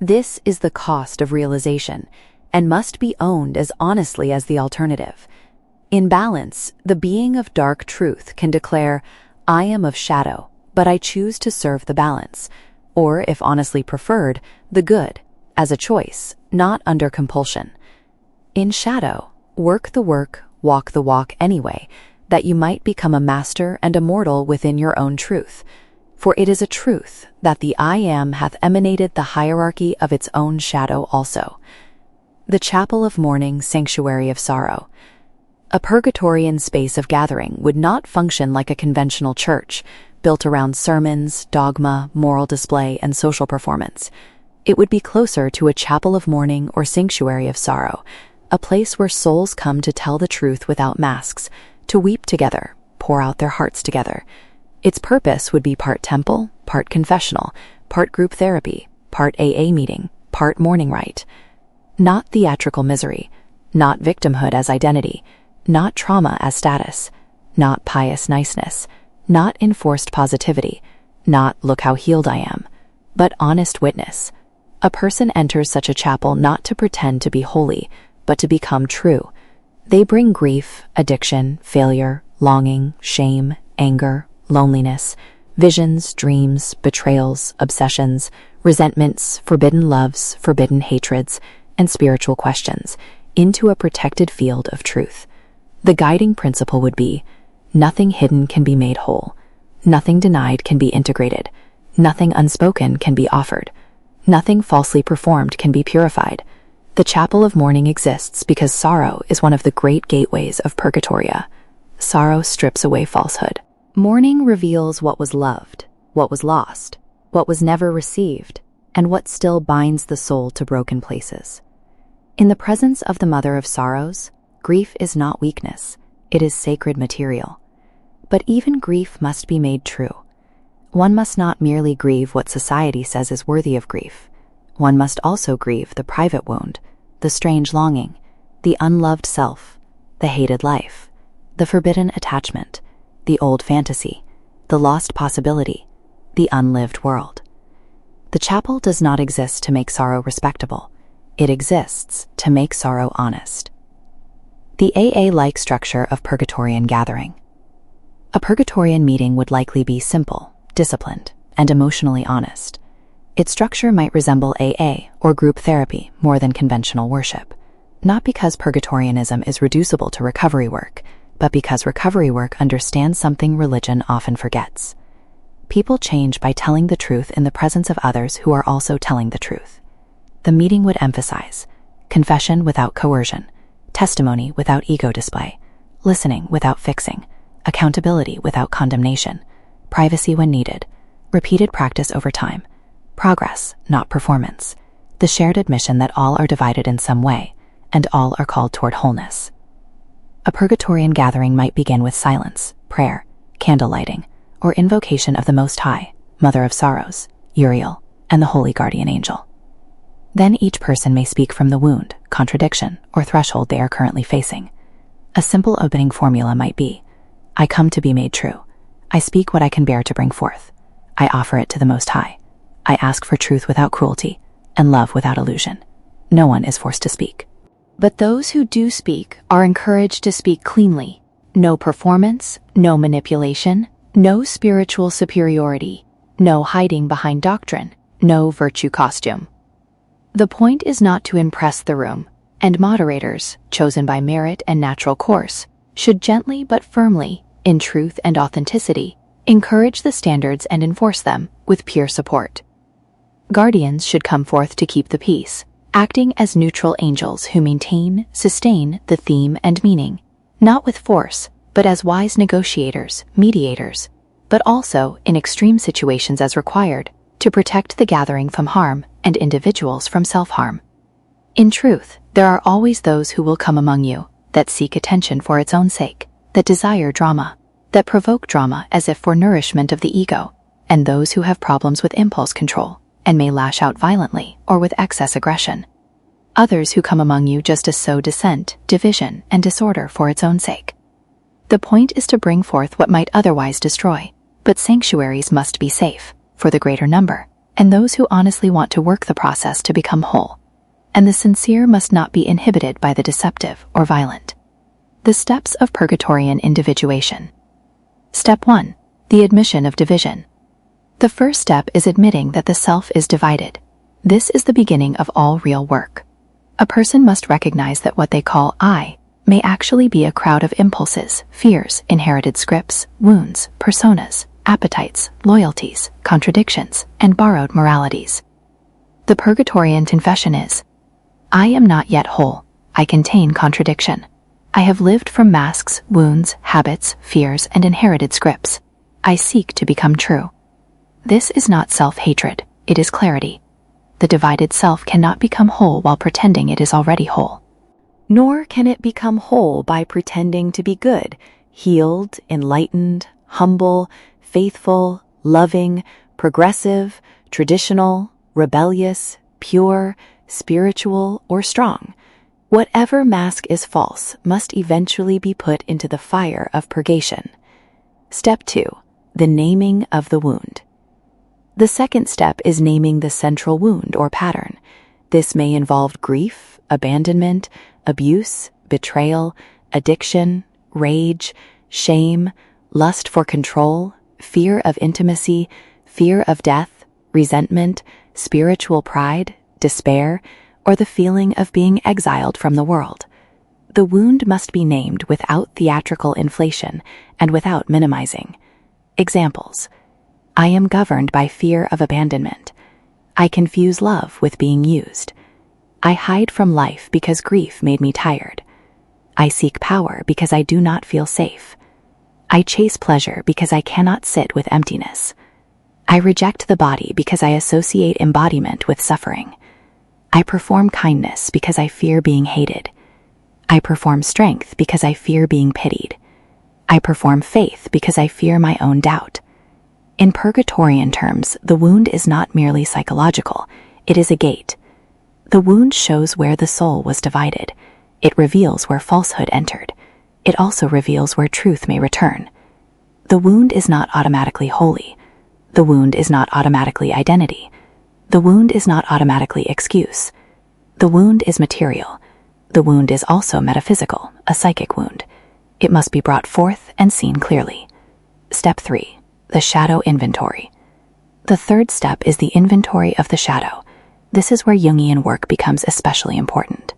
This is the cost of realization, and must be owned as honestly as the alternative. In balance, the being of dark truth can declare, "I am of shadow, but I choose to serve the balance," or, if honestly preferred, the good, as a choice, not under compulsion. In shadow, work the work, walk the walk anyway, that you might become a master and immortal within your own truth. For it is a truth that the I Am hath emanated the hierarchy of its own shadow also. The chapel of mourning, sanctuary of sorrow. A Purgatorian space of gathering would not function like a conventional church, built around sermons, dogma, moral display, and social performance. It would be closer to a chapel of mourning or sanctuary of sorrow, a place where souls come to tell the truth without masks, to weep together, pour out their hearts together. Its purpose would be part temple, part confessional, part group therapy, part AA meeting, part mourning rite. Not theatrical misery, not victimhood as identity, not trauma as status, not pious niceness, not enforced positivity, not "look how healed I am," but honest witness. A person enters such a chapel not to pretend to be holy, but to become true. They bring grief, addiction, failure, longing, shame, anger, loneliness, visions, dreams, betrayals, obsessions, resentments, forbidden loves, forbidden hatreds, and spiritual questions into a protected field of truth. The guiding principle would be, nothing hidden can be made whole, nothing denied can be integrated, nothing unspoken can be offered, nothing falsely performed can be purified. The chapel of mourning exists because sorrow is one of the great gateways of Purgatoria. Sorrow strips away falsehood. Mourning reveals what was loved, what was lost, what was never received, and what still binds the soul to broken places. In the presence of the Mother of Sorrows, grief is not weakness, it is sacred material. But even grief must be made true. One must not merely grieve what society says is worthy of grief. One must also grieve the private wound, the strange longing, the unloved self, the hated life, the forbidden attachment, the old fantasy, the lost possibility, the unlived world. The chapel does not exist to make sorrow respectable. It exists to make sorrow honest. The AA-like structure of Purgatorian gathering. A Purgatorian meeting would likely be simple, disciplined, and emotionally honest. Its structure might resemble AA or group therapy more than conventional worship, not because Purgatorianism is reducible to recovery work, but because recovery work understands something religion often forgets. People change by telling the truth in the presence of others who are also telling the truth. The meeting would emphasize confession without coercion, testimony without ego display, listening without fixing, accountability without condemnation, privacy when needed, repeated practice over time, progress, not performance, the shared admission that all are divided in some way, and all are called toward wholeness. A Purgatorian gathering might begin with silence, prayer, candle lighting, or invocation of the Most High, Mother of Sorrows, Uriel, and the Holy Guardian Angel. Then each person may speak from the wound, contradiction, or threshold they are currently facing. A simple opening formula might be, I come to be made true. I speak what I can bear to bring forth. I offer it to the Most High. I ask for truth without cruelty, and love without illusion. No one is forced to speak. But those who do speak are encouraged to speak cleanly. No performance, no manipulation, no spiritual superiority, no hiding behind doctrine, no virtue costume. The point is not to impress the room, and moderators, chosen by merit and natural course, should gently but firmly, in truth and authenticity, encourage the standards and enforce them with pure support. Guardians should come forth to keep the peace, acting as neutral angels who maintain, sustain the theme and meaning, not with force, but as wise negotiators, mediators, but also, in extreme situations as required, to protect the gathering from harm and individuals from self-harm. In truth, there are always those who will come among you that seek attention for its own sake, that desire drama, that provoke drama as if for nourishment of the ego, and those who have problems with impulse control and may lash out violently or with excess aggression. Others who come among you just to sow dissent, division, and disorder for its own sake. The point is to bring forth what might otherwise destroy, but sanctuaries must be safe for the greater number, and those who honestly want to work the process to become whole. And the sincere must not be inhibited by the deceptive or violent. The steps of Purgatorian individuation. Step 1. The admission of division. The first step is admitting that the self is divided. This is the beginning of all real work. A person must recognize that what they call I may actually be a crowd of impulses, fears, inherited scripts, wounds, personas, appetites, loyalties, contradictions, and borrowed moralities. The Purgatorian confession is, I am not yet whole. I contain contradiction. I have lived from masks, wounds, habits, fears, and inherited scripts. I seek to become true. This is not self-hatred, it is clarity. The divided self cannot become whole while pretending it is already whole. Nor can it become whole by pretending to be good, healed, enlightened, humble, faithful, loving, progressive, traditional, rebellious, pure, spiritual, or strong. Whatever mask is false must eventually be put into the fire of purgation. Step 2. The naming of the wound. The second step is naming the central wound or pattern. This may involve grief, abandonment, abuse, betrayal, addiction, rage, shame, lust for control, fear of intimacy, fear of death, resentment, spiritual pride, despair, or the feeling of being exiled from the world. The wound must be named without theatrical inflation and without minimizing. Examples: I am governed by fear of abandonment. I confuse love with being used. I hide from life because grief made me tired. I seek power because I do not feel safe. I chase pleasure because I cannot sit with emptiness. I reject the body because I associate embodiment with suffering. I perform kindness because I fear being hated. I perform strength because I fear being pitied. I perform faith because I fear my own doubt. In Purgatorian terms, the wound is not merely psychological, it is a gate. The wound shows where the soul was divided. It reveals where falsehood entered. It also reveals where truth may return. The wound is not automatically holy. The wound is not automatically identity. The wound is not automatically excuse. The wound is material. The wound is also metaphysical, a psychic wound. It must be brought forth and seen clearly. Step 3. The shadow inventory. The third step is the inventory of the shadow. This is where Jungian work becomes especially important.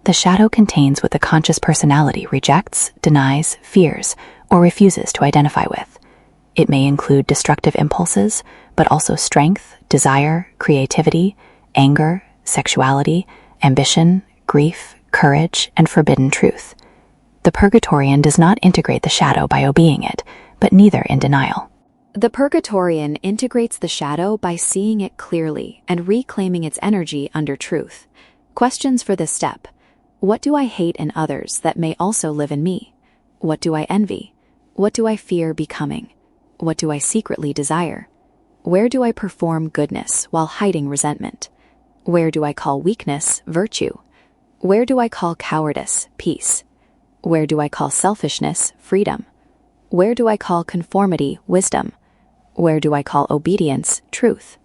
The shadow contains what the conscious personality rejects, denies, fears, or refuses to identify with. It may include destructive impulses, but also strength, desire, creativity, anger, sexuality, ambition, grief, courage, and forbidden truth. The Purgatorian does not integrate the shadow by obeying it, but neither in denial. The Purgatorian integrates the shadow by seeing it clearly and reclaiming its energy under truth. Questions for this step: what do I hate in others that may also live in me? What do I envy? What do I fear becoming? What do I secretly desire? Where do I perform goodness while hiding resentment? Where do I call weakness virtue? Where do I call cowardice peace? Where do I call selfishness freedom? Where do I call conformity wisdom? Where do I call obedience truth?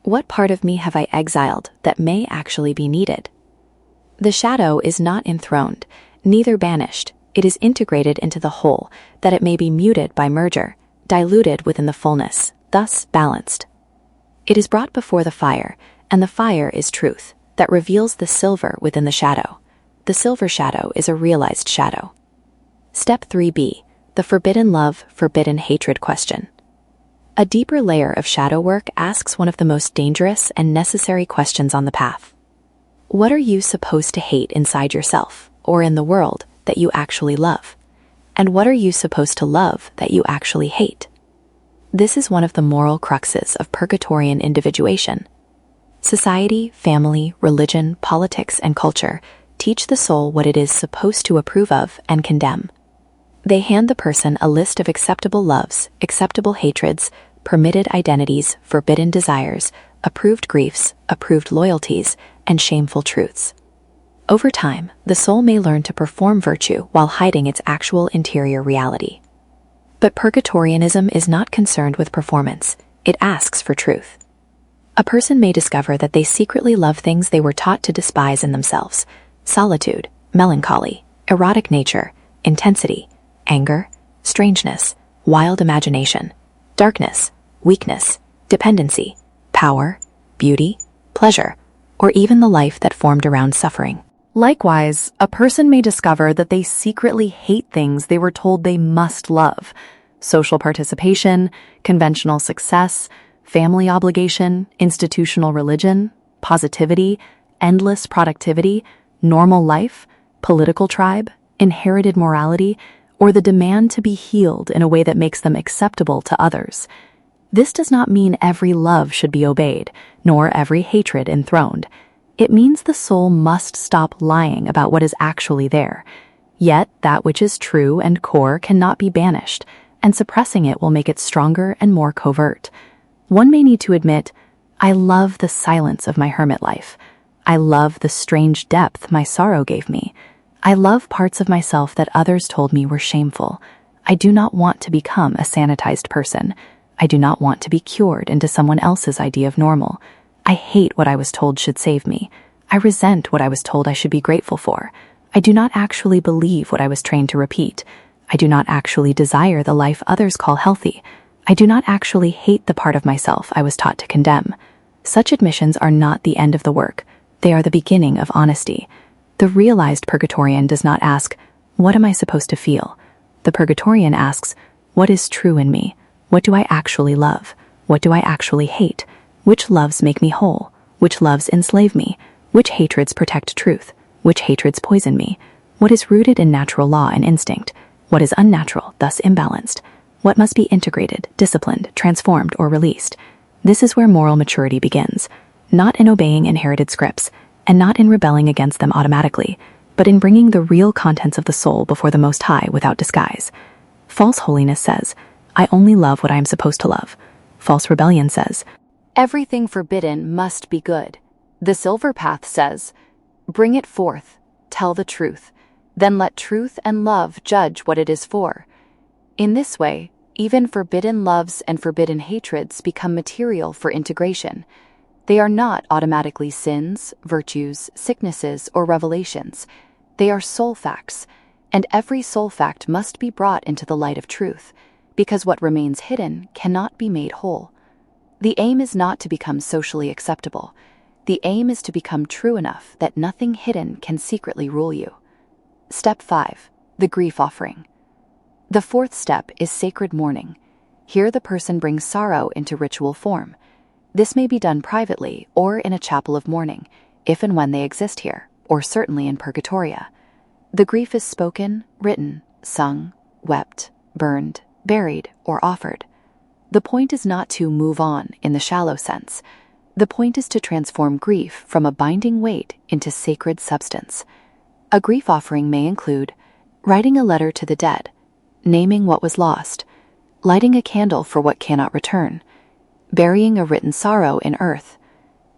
What part of me have I exiled that may actually be needed? The shadow is not enthroned, neither banished. It is integrated into the whole, that it may be muted by merger, diluted within the fullness, thus balanced. It is brought before the fire, and the fire is truth, that reveals the silver within the shadow. The silver shadow is a realized shadow. Step 3b, the forbidden love, forbidden hatred question. A deeper layer of shadow work asks one of the most dangerous and necessary questions on the path. What are you supposed to hate inside yourself, or in the world, that you actually love? And what are you supposed to love that you actually hate? This is one of the moral cruxes of Purgatorian individuation. Society, family, religion, politics, and culture teach the soul what it is supposed to approve of and condemn. They hand the person a list of acceptable loves, acceptable hatreds, permitted identities, forbidden desires, approved griefs, approved loyalties, and shameful truths. Over time, the soul may learn to perform virtue while hiding its actual interior reality. But Purgatorianism is not concerned with performance. It asks for truth. A person may discover that they secretly love things they were taught to despise in themselves: solitude, melancholy, erotic nature, intensity, anger, strangeness, wild imagination, darkness, weakness, dependency, power, beauty, pleasure, or even the life that formed around suffering. Likewise, a person may discover that they secretly hate things they were told they must love: social participation, conventional success, family obligation, institutional religion, positivity, endless productivity, normal life, political tribe, inherited morality, or the demand to be healed in a way that makes them acceptable to others. This does not mean every love should be obeyed, nor every hatred enthroned. It means the soul must stop lying about what is actually there. Yet that which is true and core cannot be banished, and suppressing it will make it stronger and more covert. One may need to admit, I love the silence of my hermit life. I love the strange depth my sorrow gave me. I love parts of myself that others told me were shameful. I do not want to become a sanitized person. I do not want to be cured into someone else's idea of normal. I hate what I was told should save me. I resent what I was told I should be grateful for. I do not actually believe what I was trained to repeat. I do not actually desire the life others call healthy. I do not actually hate the part of myself I was taught to condemn. Such admissions are not the end of the work. They are the beginning of honesty. The realized Purgatorian does not ask, "What am I supposed to feel?" The Purgatorian asks, "What is true in me? What do I actually love? What do I actually hate? Which loves make me whole? Which loves enslave me? Which hatreds protect truth? Which hatreds poison me? What is rooted in natural law and instinct? What is unnatural, thus imbalanced? What must be integrated, disciplined, transformed, or released?" This is where moral maturity begins, not in obeying inherited scripts, and not in rebelling against them automatically, but in bringing the real contents of the soul before the Most High without disguise. False holiness says, "I only love what I am supposed to love." False rebellion says, Everything forbidden must be good. The Silver Path says, "Bring it forth, tell the truth, then let truth and love judge what it is for." In this way, even forbidden loves and forbidden hatreds become material for integration. They are not automatically sins, virtues, sicknesses, or revelations. They are soul facts, and every soul fact must be brought into the light of truth, because what remains hidden cannot be made whole. The aim is not to become socially acceptable. The aim is to become true enough that nothing hidden can secretly rule you. Step 5. The Grief Offering. The fourth step is sacred mourning. Here the person brings sorrow into ritual form. This may be done privately or in a chapel of mourning, if and when they exist here, or certainly in Purgatoria. The grief is spoken, written, sung, wept, burned, buried, or offered. The point is not to move on in the shallow sense. The point is to transform grief from a binding weight into sacred substance. A grief offering may include writing a letter to the dead, naming what was lost, lighting a candle for what cannot return, burying a written sorrow in earth,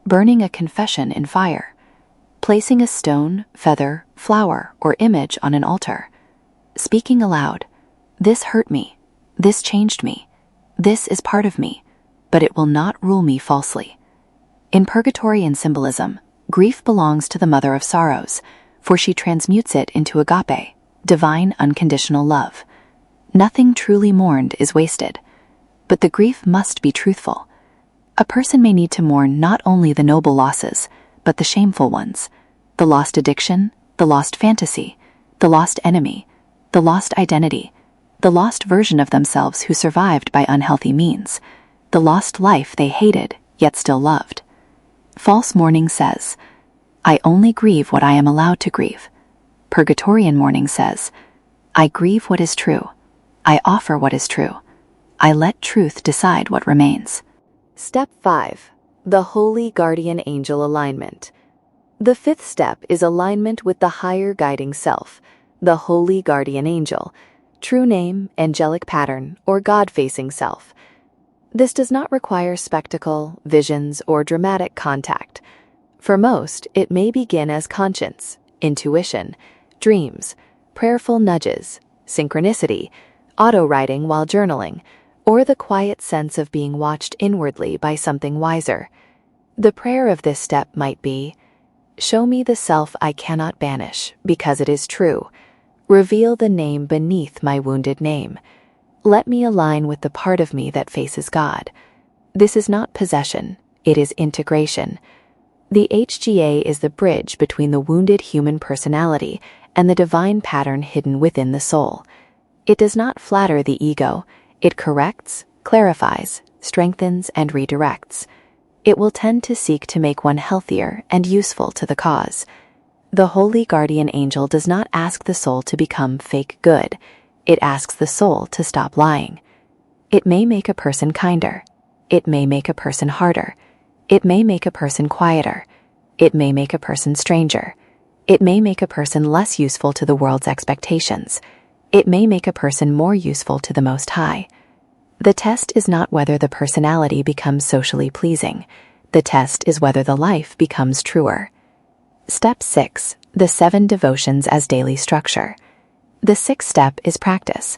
burning a confession in fire, placing a stone, feather, flower, or image on an altar, speaking aloud, "This hurt me, this changed me, this is part of me, but it will not rule me falsely." In Purgatorian symbolism, grief belongs to the mother of sorrows, for she transmutes it into agape, divine unconditional love. Nothing truly mourned is wasted, but the grief must be truthful. A person may need to mourn not only the noble losses, but the shameful ones, the lost addiction, the lost fantasy, the lost enemy, the lost identity, the lost version of themselves who survived by unhealthy means, the lost life they hated yet still loved. False mourning says, "I only grieve what I am allowed to grieve." Purgatorian mourning says, "I grieve what is true. I offer what is true. I let truth decide what remains." Step 5. The Holy Guardian Angel Alignment. The fifth step is alignment with the higher guiding self, the Holy Guardian Angel, true name, angelic pattern, or God-facing self. This does not require spectacle, visions, or dramatic contact. For most, it may begin as conscience, intuition, dreams, prayerful nudges, synchronicity, auto-writing while journaling, or the quiet sense of being watched inwardly by something wiser. The prayer of this step might be, "Show me the self I cannot banish, because it is true. Reveal the name beneath my wounded name. Let me align with the part of me that faces God." This is not possession, it is integration. The HGA is the bridge between the wounded human personality and the divine pattern hidden within the soul. It does not flatter the ego, it corrects, clarifies, strengthens, and redirects. It will tend to seek to make one healthier and useful to the cause. The Holy Guardian Angel does not ask the soul to become fake good. It asks the soul to stop lying. It may make a person kinder. It may make a person harder. It may make a person quieter. It may make a person stranger. It may make a person less useful to the world's expectations. It may make a person more useful to the Most High. The test is not whether the personality becomes socially pleasing. The test is whether the life becomes truer. Step 6. The 7 devotions as daily structure. The sixth step is practice.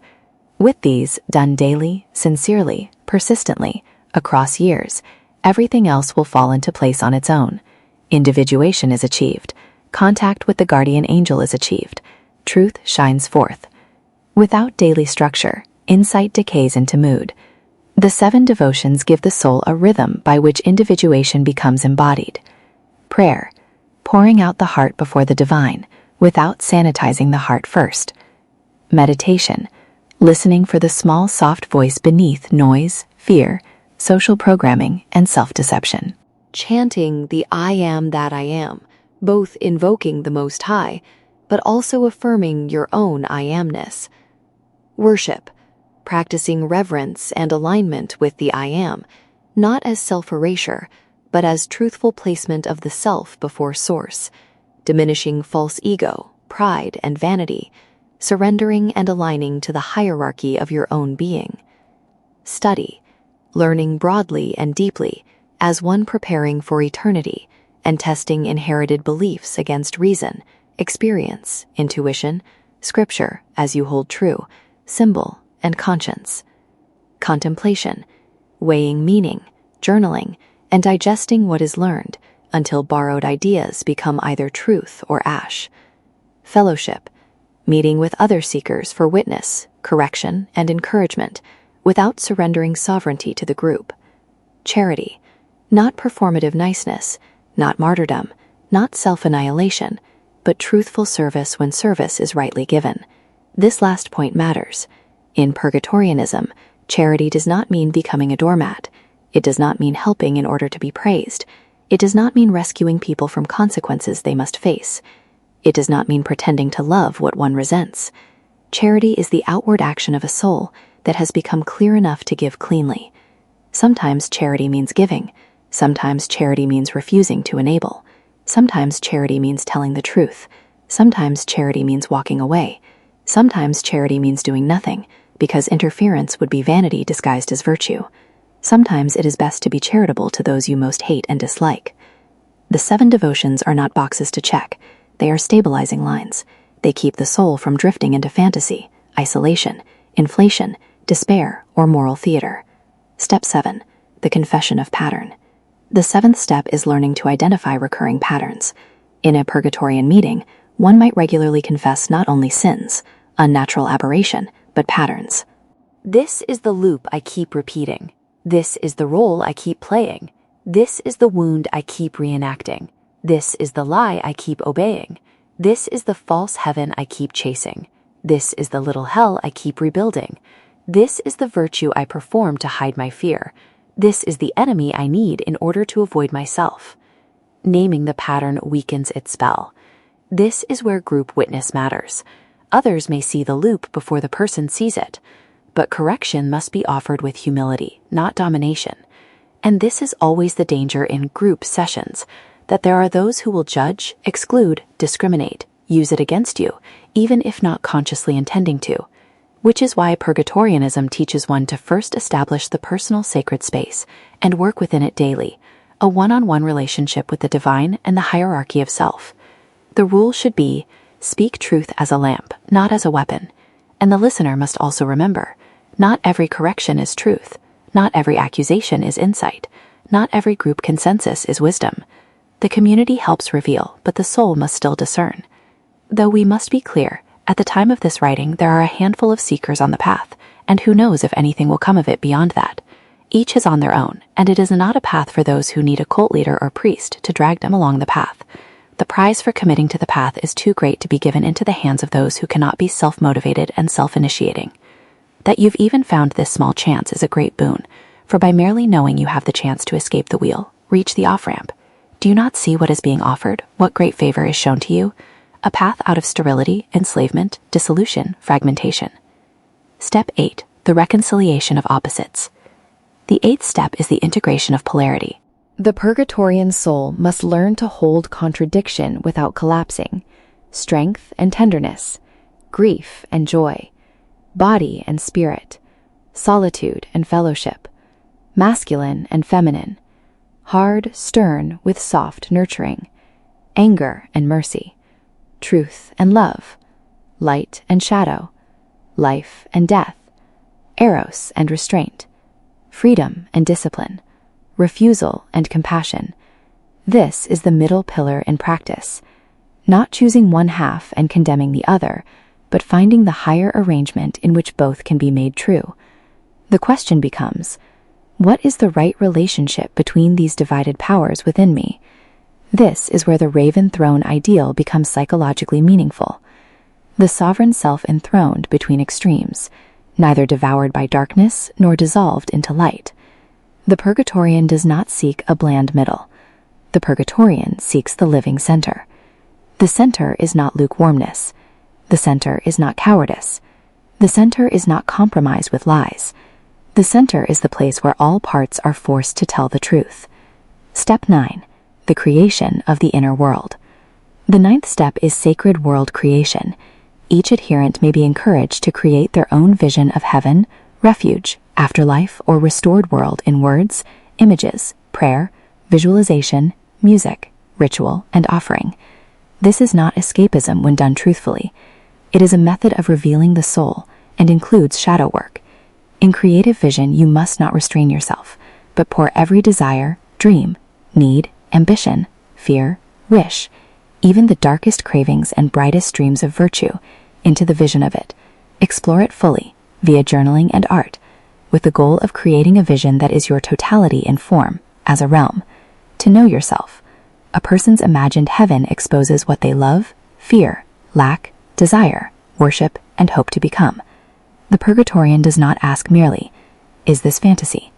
With these, done daily, sincerely, persistently, across years, everything else will fall into place on its own. Individuation is achieved. Contact with the guardian angel is achieved. Truth shines forth. Without daily structure, insight decays into mood. The 7 devotions give the soul a rhythm by which individuation becomes embodied. Prayer, pouring out the heart before the divine, without sanitizing the heart first. Meditation, listening for the small soft voice beneath noise, fear, social programming, and self-deception. Chanting the I am that I am, both invoking the Most High, but also affirming your own I amness. Worship, practicing reverence and alignment with the I am, not as self-erasure, but as truthful placement of the self before source, diminishing false ego, pride, and vanity, surrendering and aligning to the hierarchy of your own being. Study, learning broadly and deeply, as one preparing for eternity, and testing inherited beliefs against reason, experience, intuition, scripture as you hold true, symbol, and conscience. Contemplation, weighing meaning, journaling, and digesting what is learned until borrowed ideas become either truth or ash. Fellowship, meeting with other seekers for witness, correction, and encouragement, without surrendering sovereignty to the group. Charity, not performative niceness, not martyrdom, not self-annihilation, but truthful service when service is rightly given. This last point matters. In Purgatorianism, charity does not mean becoming a doormat. It does not mean helping in order to be praised. It does not mean rescuing people from consequences they must face. It does not mean pretending to love what one resents. Charity is the outward action of a soul that has become clear enough to give cleanly. Sometimes charity means giving. Sometimes charity means refusing to enable. Sometimes charity means telling the truth. Sometimes charity means walking away. Sometimes charity means doing nothing, because interference would be vanity disguised as virtue. Sometimes it is best to be charitable to those you most hate and dislike. The 7 devotions are not boxes to check. They are stabilizing lines. They keep the soul from drifting into fantasy, isolation, inflation, despair, or moral theater. Step 7. The confession of pattern. The 7th step is learning to identify recurring patterns. In a Purgatorian meeting, one might regularly confess not only sins, unnatural aberration, but patterns. This is the loop I keep repeating. This is the role I keep playing. This is the wound I keep reenacting. This is the lie I keep obeying. This is the false heaven I keep chasing. This is the little hell I keep rebuilding. This is the virtue I perform to hide my fear. This is the enemy I need in order to avoid myself. Naming the pattern weakens its spell. This is where group witness matters. Others may see the loop before the person sees it, but correction must be offered with humility, not domination. And this is always the danger in group sessions, that there are those who will judge, exclude, discriminate, use it against you, even if not consciously intending to. Which is why Purgatorianism teaches one to first establish the personal sacred space and work within it daily, a one-on-one relationship with the divine and the hierarchy of self. The rule should be, speak truth as a lamp, not as a weapon. And the listener must also remember, not every correction is truth, not every accusation is insight, not every group consensus is wisdom. The community helps reveal, but the soul must still discern. Though we must be clear, at the time of this writing there are a handful of seekers on the path, and who knows if anything will come of it beyond that. Each is on their own, and it is not a path for those who need a cult leader or priest to drag them along the path. The prize for committing to the path is too great to be given into the hands of those who cannot be self-motivated and self-initiating. That you've even found this small chance is a great boon, for by merely knowing you have the chance to escape the wheel, reach the off-ramp. Do you not see what is being offered, what great favor is shown to you? A path out of sterility, enslavement, dissolution, fragmentation. Step 8. The reconciliation of opposites. The 8th step is the integration of polarity. The Purgatorian soul must learn to hold contradiction without collapsing, strength and tenderness, grief and joy, body and spirit, solitude and fellowship, masculine and feminine, hard, stern with soft nurturing, anger and mercy, truth and love, light and shadow, life and death, eros and restraint, freedom and discipline, refusal and compassion. This is the middle pillar in practice, not choosing one half and condemning the other, but finding the higher arrangement in which both can be made true. The question becomes, what is the right relationship between these divided powers within me? This is where the Raven Throne ideal becomes psychologically meaningful. The sovereign self enthroned between extremes, neither devoured by darkness nor dissolved into light. The Purgatorian does not seek a bland middle. The Purgatorian seeks the living center. The center is not lukewarmness. The center is not cowardice. The center is not compromise with lies. The center is the place where all parts are forced to tell the truth. Step 9. The creation of the inner world. The 9th step is sacred world creation. Each adherent may be encouraged to create their own vision of heaven, refuge, afterlife, or restored world in words, images, prayer, visualization, music, ritual, and offering. This is not escapism when done truthfully. It is a method of revealing the soul and includes shadow work. In creative vision, you must not restrain yourself, but pour every desire, dream, need, ambition, fear, wish, even the darkest cravings and brightest dreams of virtue, into the vision of it. Explore it fully, via journaling and art, with the goal of creating a vision that is your totality in form, as a realm. To know yourself. A person's imagined heaven exposes what they love, fear, lack, desire, worship, and hope to become. The Purgatorian does not ask merely, is this fantasy?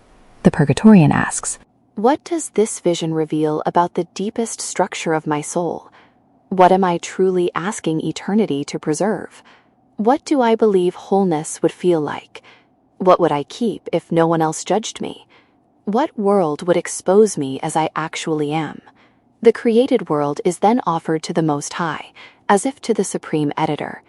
The Purgatorian asks, what does this vision reveal about the deepest structure of my soul? What am I truly asking eternity to preserve? What do I believe wholeness would feel like? What would I keep if no one else judged me? What world would expose me as I actually am? The created world is then offered to the Most High, as if to the Supreme Editor.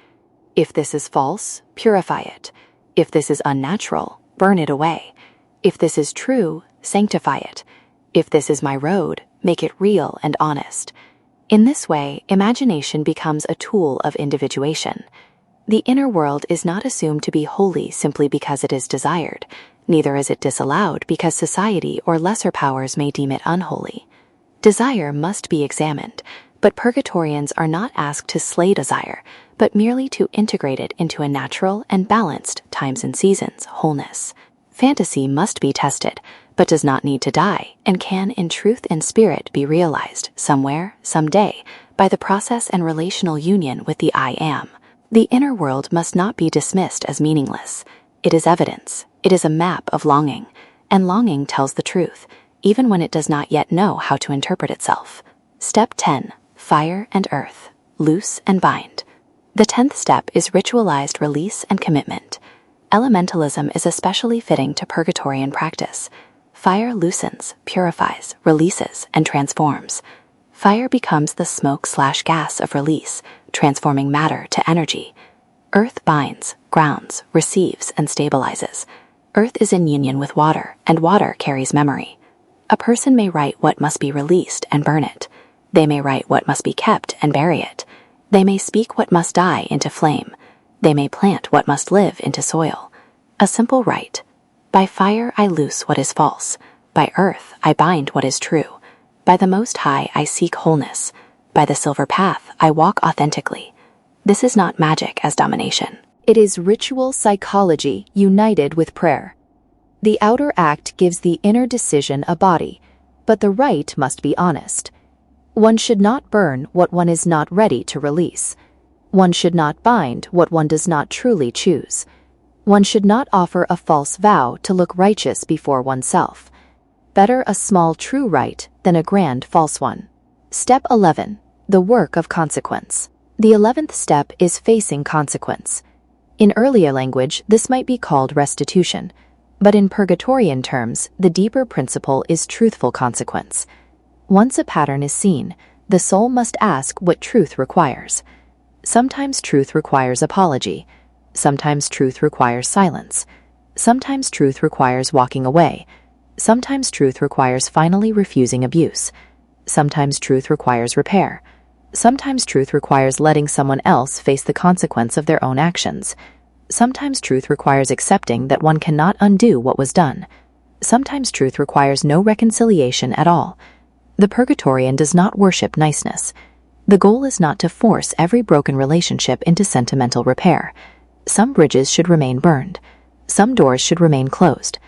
If this is false, purify it. If this is unnatural, burn it away. If this is true, sanctify it. If this is my road, make it real and honest. In this way, imagination becomes a tool of individuation. The inner world is not assumed to be holy simply because it is desired, neither is it disallowed because society or lesser powers may deem it unholy. Desire must be examined, but Purgatorians are not asked to slay desire, but merely to integrate it into a natural and balanced times and seasons wholeness. Fantasy must be tested, but does not need to die, and can in truth and spirit be realized somewhere, someday, by the process and relational union with the I Am. The inner world must not be dismissed as meaningless. It is evidence. It is a map of longing, and longing tells the truth, even when it does not yet know how to interpret itself. Step 10. Fire and Earth. Loose and bind. The 10th step is ritualized release and commitment. Elementalism is especially fitting to Purgatorian practice. Fire loosens, purifies, releases, and transforms. Fire becomes the smoke/gas of release, transforming matter to energy. Earth binds, grounds, receives, and stabilizes. Earth is in union with water, and water carries memory. A person may write what must be released and burn it. They may write what must be kept and bury it. They may speak what must die into flame. They may plant what must live into soil. A simple rite. By fire I loose what is false. By earth I bind what is true. By the Most High I seek wholeness. By the Silver Path I walk authentically. This is not magic as domination. It is ritual psychology united with prayer. The outer act gives the inner decision a body, but the rite must be honest. One should not burn what one is not ready to release. One should not bind what one does not truly choose. One should not offer a false vow to look righteous before oneself. Better a small true rite than a grand false one. Step 11. The work of consequence. The 11th step is facing consequence. In earlier language, this might be called restitution, but in Purgatorian terms, the deeper principle is truthful consequence. Once a pattern is seen, the soul must ask what truth requires. Sometimes truth requires apology. Sometimes truth requires silence. Sometimes truth requires walking away. Sometimes truth requires finally refusing abuse. Sometimes truth requires repair. Sometimes truth requires letting someone else face the consequence of their own actions. Sometimes truth requires accepting that one cannot undo what was done. Sometimes truth requires no reconciliation at all. The Purgatorian does not worship niceness. The goal is not to force every broken relationship into sentimental repair. Some bridges should remain burned. Some doors should remain closed.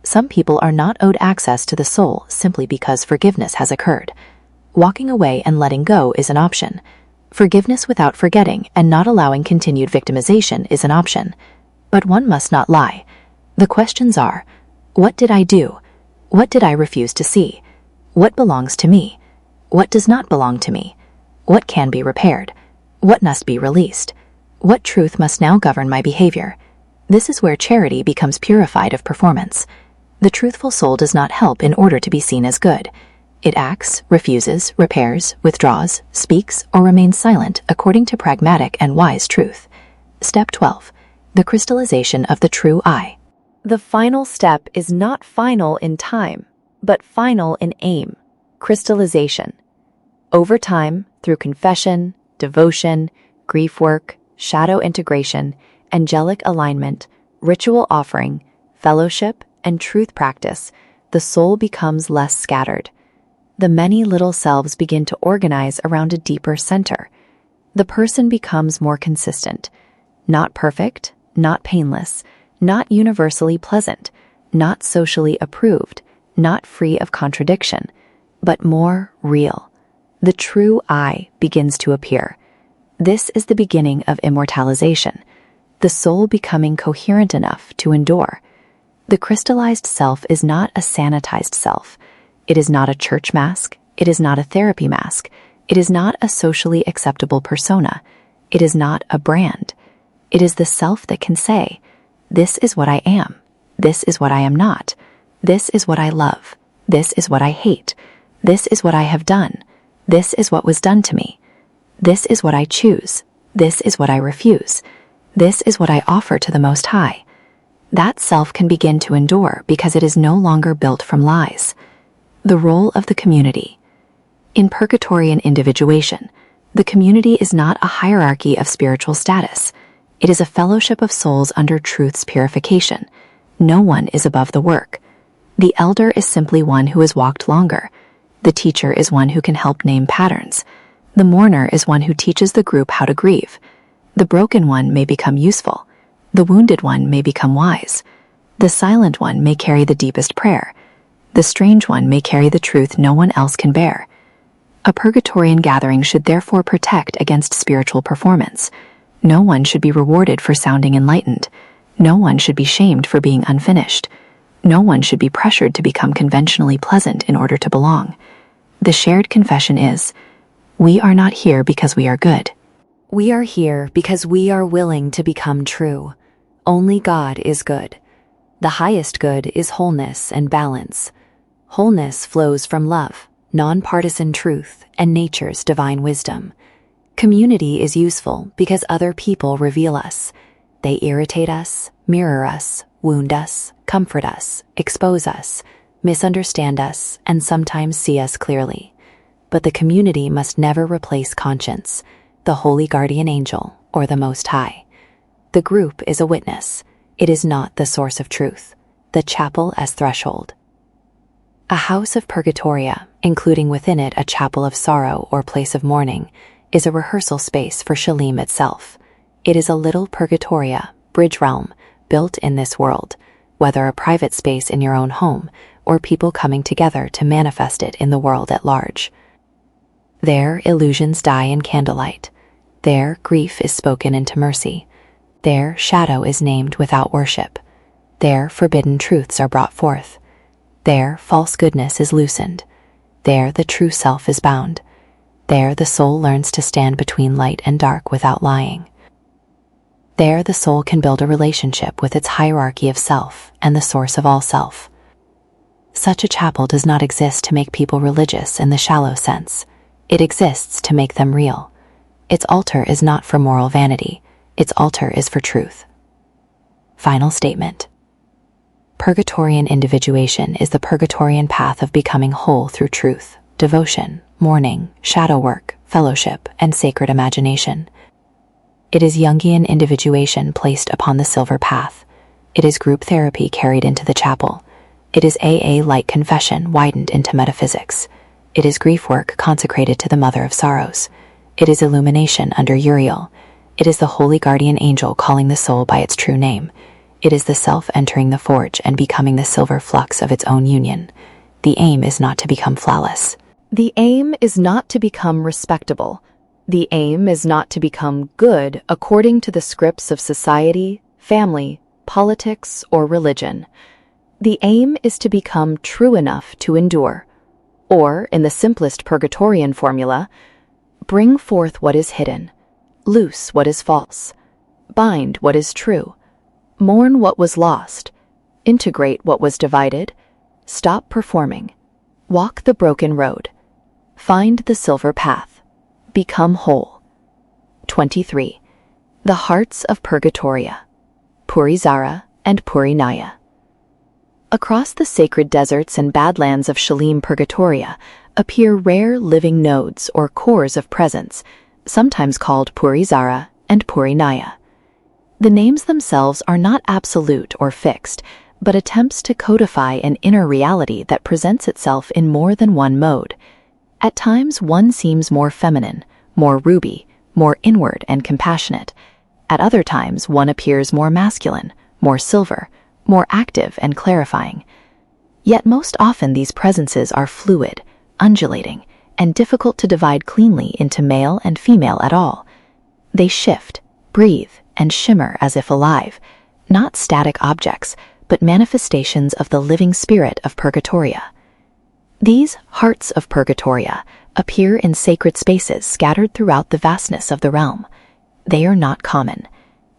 Some people are not owed access to the soul simply because forgiveness has occurred. Walking away and letting go is an option. Forgiveness without forgetting and not allowing continued victimization is an option. But one must not lie. The questions are, what did I do? What did I refuse to see? What belongs to me? What does not belong to me? What can be repaired? What must be released? What truth must now govern my behavior? This is where charity becomes purified of performance. The truthful soul does not help in order to be seen as good. It acts, refuses, repairs, withdraws, speaks, or remains silent according to pragmatic and wise truth. Step 12. The crystallization of the true I. The final step is not final in time, but final in aim. Crystallization. Over time, through confession, devotion, grief work, shadow integration, angelic alignment, ritual offering, fellowship, and truth practice, the soul becomes less scattered. The many little selves begin to organize around a deeper center. The person becomes more consistent. Not perfect, not painless, not universally pleasant, not socially approved, not free of contradiction, but more real. The true I begins to appear. This is the beginning of immortalization, the soul becoming coherent enough to endure. The crystallized self is not a sanitized self. It is not a church mask. It is not a therapy mask. It is not a socially acceptable persona. It is not a brand. It is the self that can say, this is what I am. This is what I am not. This is what I love. This is what I hate. This is what I have done. This is what was done to me. This is what I choose. This is what I refuse. This is what I offer to the Most High. That self can begin to endure because it is no longer built from lies. The role of the community. In Purgatorian individuation, the community is not a hierarchy of spiritual status. It is a fellowship of souls under truth's purification. No one is above the work. The elder is simply one who has walked longer. The teacher is one who can help name patterns. The mourner is one who teaches the group how to grieve. The broken one may become useful. The wounded one may become wise. The silent one may carry the deepest prayer. The strange one may carry the truth no one else can bear. A Purgatorian gathering should therefore protect against spiritual performance. No one should be rewarded for sounding enlightened. No one should be shamed for being unfinished. No one should be pressured to become conventionally pleasant in order to belong. The shared confession is, we are not here because we are good. We are here because we are willing to become true. Only God is good. The highest good is wholeness and balance. Wholeness flows from love, nonpartisan truth, and nature's divine wisdom. Community is useful because other people reveal us. They irritate us, mirror us, wound us, comfort us, expose us, misunderstand us, and sometimes see us clearly. But the community must never replace conscience, the holy guardian angel, or the Most High. The group is a witness. It is not the source of truth. The chapel as threshold. A house of Purgatoria, including within it a chapel of sorrow or place of mourning, is a rehearsal space for Shalim itself. It is a little Purgatoria, bridge realm, built in this world, whether a private space in your own home or people coming together to manifest it in the world at large. There, illusions die in candlelight. There, grief is spoken into mercy. There, shadow is named without worship. There, forbidden truths are brought forth. There, false goodness is loosened. There, the true self is bound. There, the soul learns to stand between light and dark without lying. There, the soul can build a relationship with its hierarchy of self and the source of all self. Such a chapel does not exist to make people religious in the shallow sense. It exists to make them real. Its altar is not for moral vanity. Its altar is for truth. Final statement. Purgatorian individuation is the Purgatorian path of becoming whole through truth, devotion, mourning, shadow work, fellowship, and sacred imagination. It is Jungian individuation placed upon the Silver Path. It is group therapy carried into the chapel. It is AA-like confession widened into metaphysics. It is grief work consecrated to the Mother of Sorrows. It is illumination under Uriel. It is the holy guardian angel calling the soul by its true name. It is the self entering the forge and becoming the silver flux of its own union. The aim is not to become flawless. The aim is not to become respectable. The aim is not to become good according to the scripts of society, family, politics, or religion. The aim is to become true enough to endure. Or, in the simplest Purgatorian formula, bring forth what is hidden, loose what is false, bind what is true, mourn what was lost, integrate what was divided, stop performing, walk the broken road, find the silver path, become whole. 23. The Hearts of Purgatoria, Purizara and Purinaya. Across the sacred deserts and badlands of Shalim-Purgatoria appear rare living nodes or cores of presence, sometimes called Purizara and Purinaya. The names themselves are not absolute or fixed, but attempts to codify an inner reality that presents itself in more than one mode. At times, one seems more feminine, more ruby, more inward and compassionate. At other times, one appears more masculine, more silver, more active and clarifying. Yet most often these presences are fluid, undulating, and difficult to divide cleanly into male and female at all. They shift, breathe, and shimmer as if alive, not static objects, but manifestations of the living spirit of Purgatoria. These hearts of Purgatoria appear in sacred spaces scattered throughout the vastness of the realm. They are not common.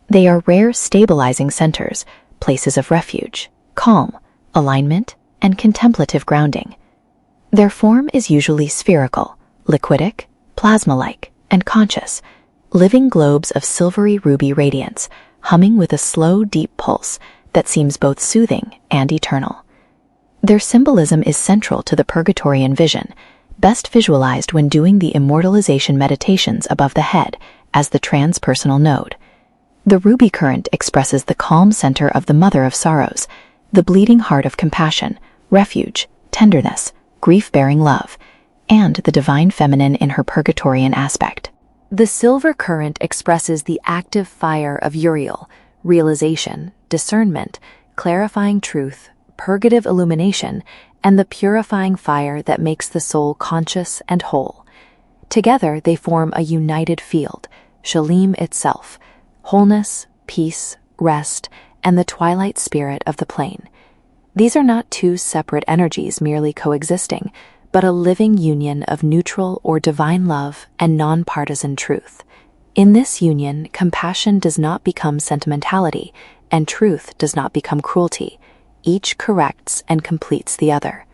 They are rare stabilizing centers, places of refuge, calm, alignment, and contemplative grounding. Their form is usually spherical, liquidic, plasma-like, and conscious, living globes of silvery ruby radiance, humming with a slow, deep pulse that seems both soothing and eternal. Their symbolism is central to the Purgatorian vision, best visualized when doing the immortalization meditations above the head as the transpersonal node. The ruby current expresses the calm center of the mother of sorrows, the bleeding heart of compassion, refuge, tenderness, grief-bearing love, and the divine feminine in her Purgatorian aspect. The silver current expresses the active fire of Uriel, realization, discernment, clarifying truth, purgative illumination, and the purifying fire that makes the soul conscious and whole. Together they form a united field, Shalim itself, wholeness, peace, rest, and the twilight spirit of the plane. These are not two separate energies merely coexisting, but a living union of neutral or divine love and non-partisan truth. In this union, compassion does not become sentimentality, and truth does not become cruelty. Each corrects and completes the other.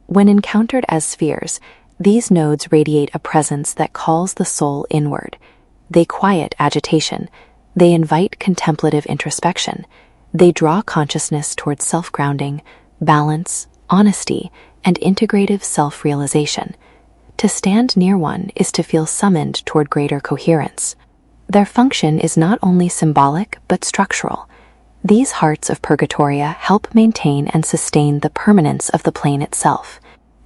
When encountered as spheres, these nodes radiate a presence that calls the soul inward. They quiet agitation. They invite contemplative introspection. They draw consciousness towards self-grounding, balance, honesty, and integrative self-realization. To stand near one is to feel summoned toward greater coherence. Their function is not only symbolic but structural. These hearts of Purgatoria help maintain and sustain the permanence of the plane itself.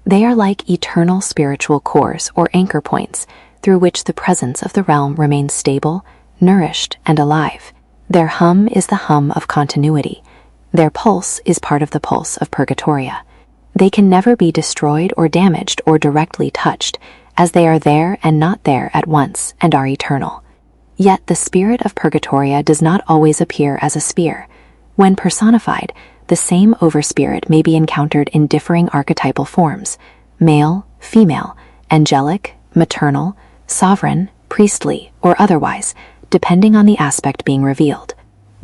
They are like eternal spiritual cores or anchor points through which the presence of the realm remains stable, nourished, and alive. Their hum is the hum of continuity. Their pulse is part of the pulse of Purgatoria. They can never be destroyed or damaged or directly touched, as they are there and not there at once and are eternal. Yet the spirit of Purgatoria does not always appear as a sphere. When personified, the same overspirit may be encountered in differing archetypal forms: male, female, angelic, maternal, sovereign, priestly, or otherwise, depending on the aspect being revealed.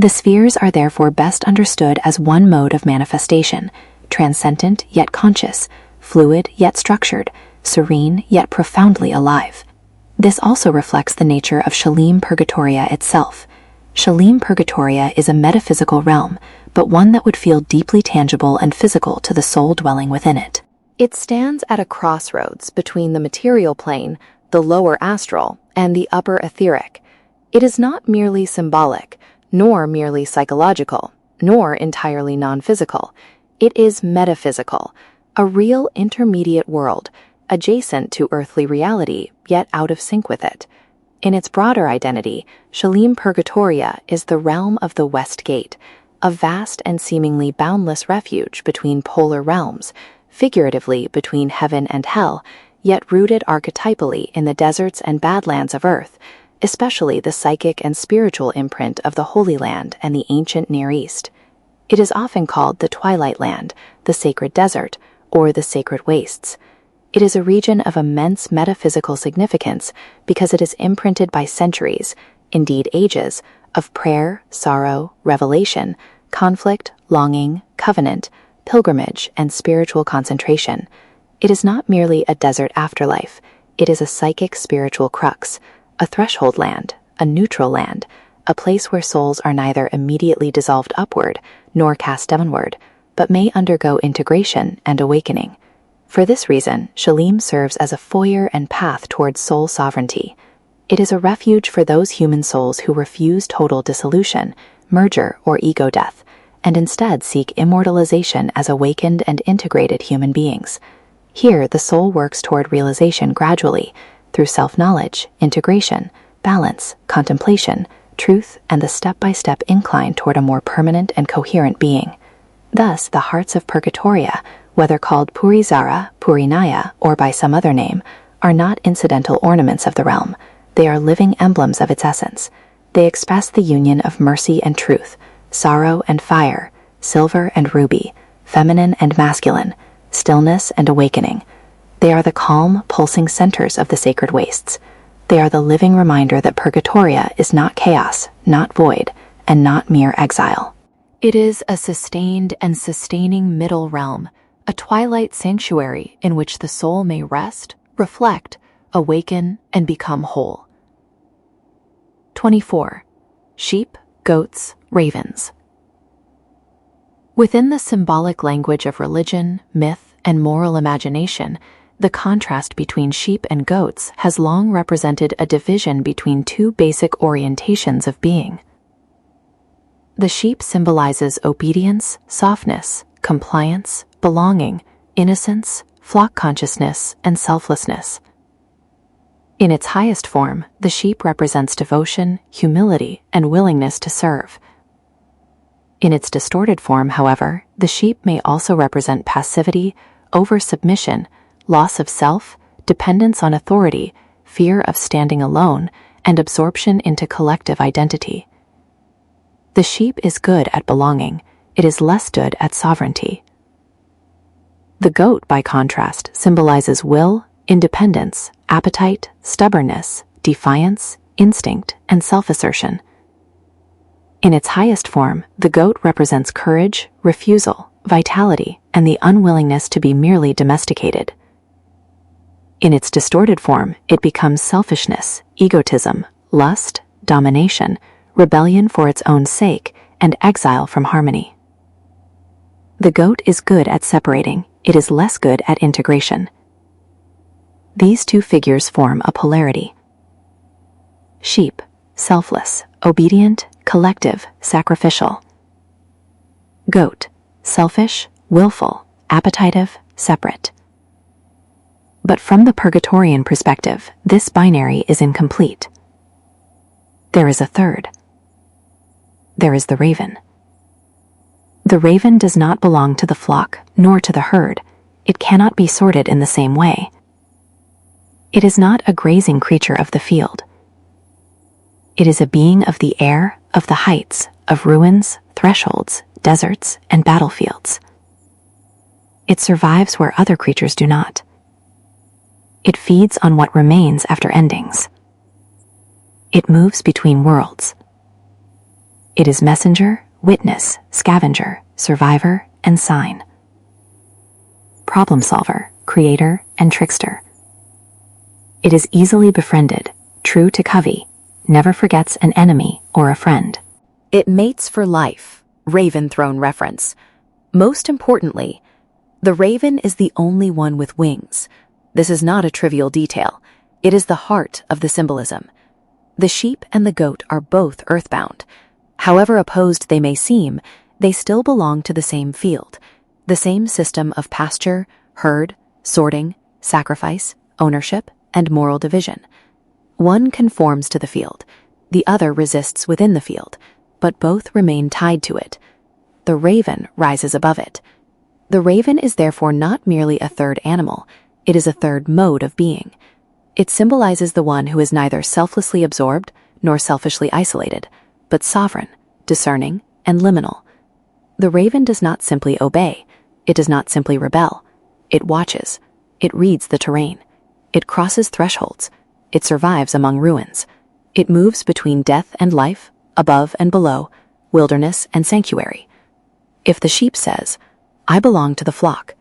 The spheres are therefore best understood as one mode of manifestation, transcendent yet conscious, fluid yet structured, serene yet profoundly alive. This also reflects the nature of Shalim-Purgatoria itself. Shalim-Purgatoria is a metaphysical realm, but one that would feel deeply tangible and physical to the soul dwelling within it. It stands at a crossroads between the material plane, the lower astral, and the upper etheric. It is not merely symbolic, nor merely psychological, nor entirely non-physical. It is metaphysical, a real intermediate world, adjacent to earthly reality, yet out of sync with it. In its broader identity, Shalim-Purgatoria is the realm of the West Gate, a vast and seemingly boundless refuge between polar realms, figuratively between heaven and hell, yet rooted archetypally in the deserts and badlands of Earth, especially the psychic and spiritual imprint of the Holy Land and the ancient Near East. It is often called the Twilight Land, the Sacred Desert, or the Sacred Wastes. It is a region of immense metaphysical significance because it is imprinted by centuries, indeed ages, of prayer, sorrow, revelation, conflict, longing, covenant, pilgrimage, and spiritual concentration. It is not merely a desert afterlife, it is a psychic spiritual crux, a threshold land, a neutral land, a place where souls are neither immediately dissolved upward nor cast downward, but may undergo integration and awakening. For this reason, Shalim serves as a foyer and path towards soul sovereignty. It is a refuge for those human souls who refuse total dissolution, merger, or ego death, and instead seek immortalization as awakened and integrated human beings. Here, the soul works toward realization gradually, through self-knowledge, integration, balance, contemplation, truth, and the step-by-step incline toward a more permanent and coherent being. Thus, the hearts of Purgatoria, whether called Purizara, Purinaya, or by some other name, are not incidental ornaments of the realm. They are living emblems of its essence. They express the union of mercy and truth, sorrow and fire, silver and ruby, feminine and masculine, stillness and awakening. They are the calm, pulsing centers of the sacred wastes. They are the living reminder that Purgatoria is not chaos, not void, and not mere exile. It is a sustained and sustaining middle realm, a twilight sanctuary in which the soul may rest, reflect, awaken, and become whole. 24. Sheep, goats, ravens. Within the symbolic language of religion, myth, and moral imagination, the contrast between sheep and goats has long represented a division between two basic orientations of being. The sheep symbolizes obedience, softness, compliance, belonging, innocence, flock consciousness, and selflessness. In its highest form, the sheep represents devotion, humility, and willingness to serve. In its distorted form, however, the sheep may also represent passivity, over-submission, loss of self, dependence on authority, fear of standing alone, and absorption into collective identity. The sheep is good at belonging, it is less good at sovereignty. The goat, by contrast, symbolizes will, independence, appetite, stubbornness, defiance, instinct, and self-assertion. In its highest form, the goat represents courage, refusal, vitality, and the unwillingness to be merely domesticated. In its distorted form, it becomes selfishness, egotism, lust, domination, rebellion for its own sake, and exile from harmony. The goat is good at separating, it is less good at integration. These two figures form a polarity. Sheep, selfless, obedient, collective, sacrificial. Goat, selfish, willful, appetitive, separate. But from the Purgatorian perspective, this binary is incomplete. There is a third. There is the raven. The raven does not belong to the flock, nor to the herd. It cannot be sorted in the same way. It is not a grazing creature of the field. It is a being of the air, of the heights, of ruins, thresholds, deserts, and battlefields. It survives where other creatures do not. It feeds on what remains after endings. It moves between worlds. It is messenger, witness, scavenger, survivor, and sign. Problem solver, creator, and trickster. It is easily befriended, true to covey, never forgets an enemy or a friend. It mates for life, Raven Throne reference. Most importantly, the raven is the only one with wings. This is not a trivial detail. It is the heart of the symbolism. The sheep and the goat are both earthbound. However opposed they may seem, they still belong to the same field, the same system of pasture, herd, sorting, sacrifice, ownership, and moral division. One conforms to the field, the other resists within the field, but both remain tied to it. the raven rises above it. The raven is therefore not merely a third animal, it is a third mode of being. It symbolizes the one who is neither selflessly absorbed nor selfishly isolated, but sovereign, discerning, and liminal. The raven does not simply obey, it does not simply rebel. It watches, it reads the terrain, it crosses thresholds, it survives among ruins. It moves between death and life, above and below, wilderness and sanctuary. If the sheep says, "I belong to the flock,"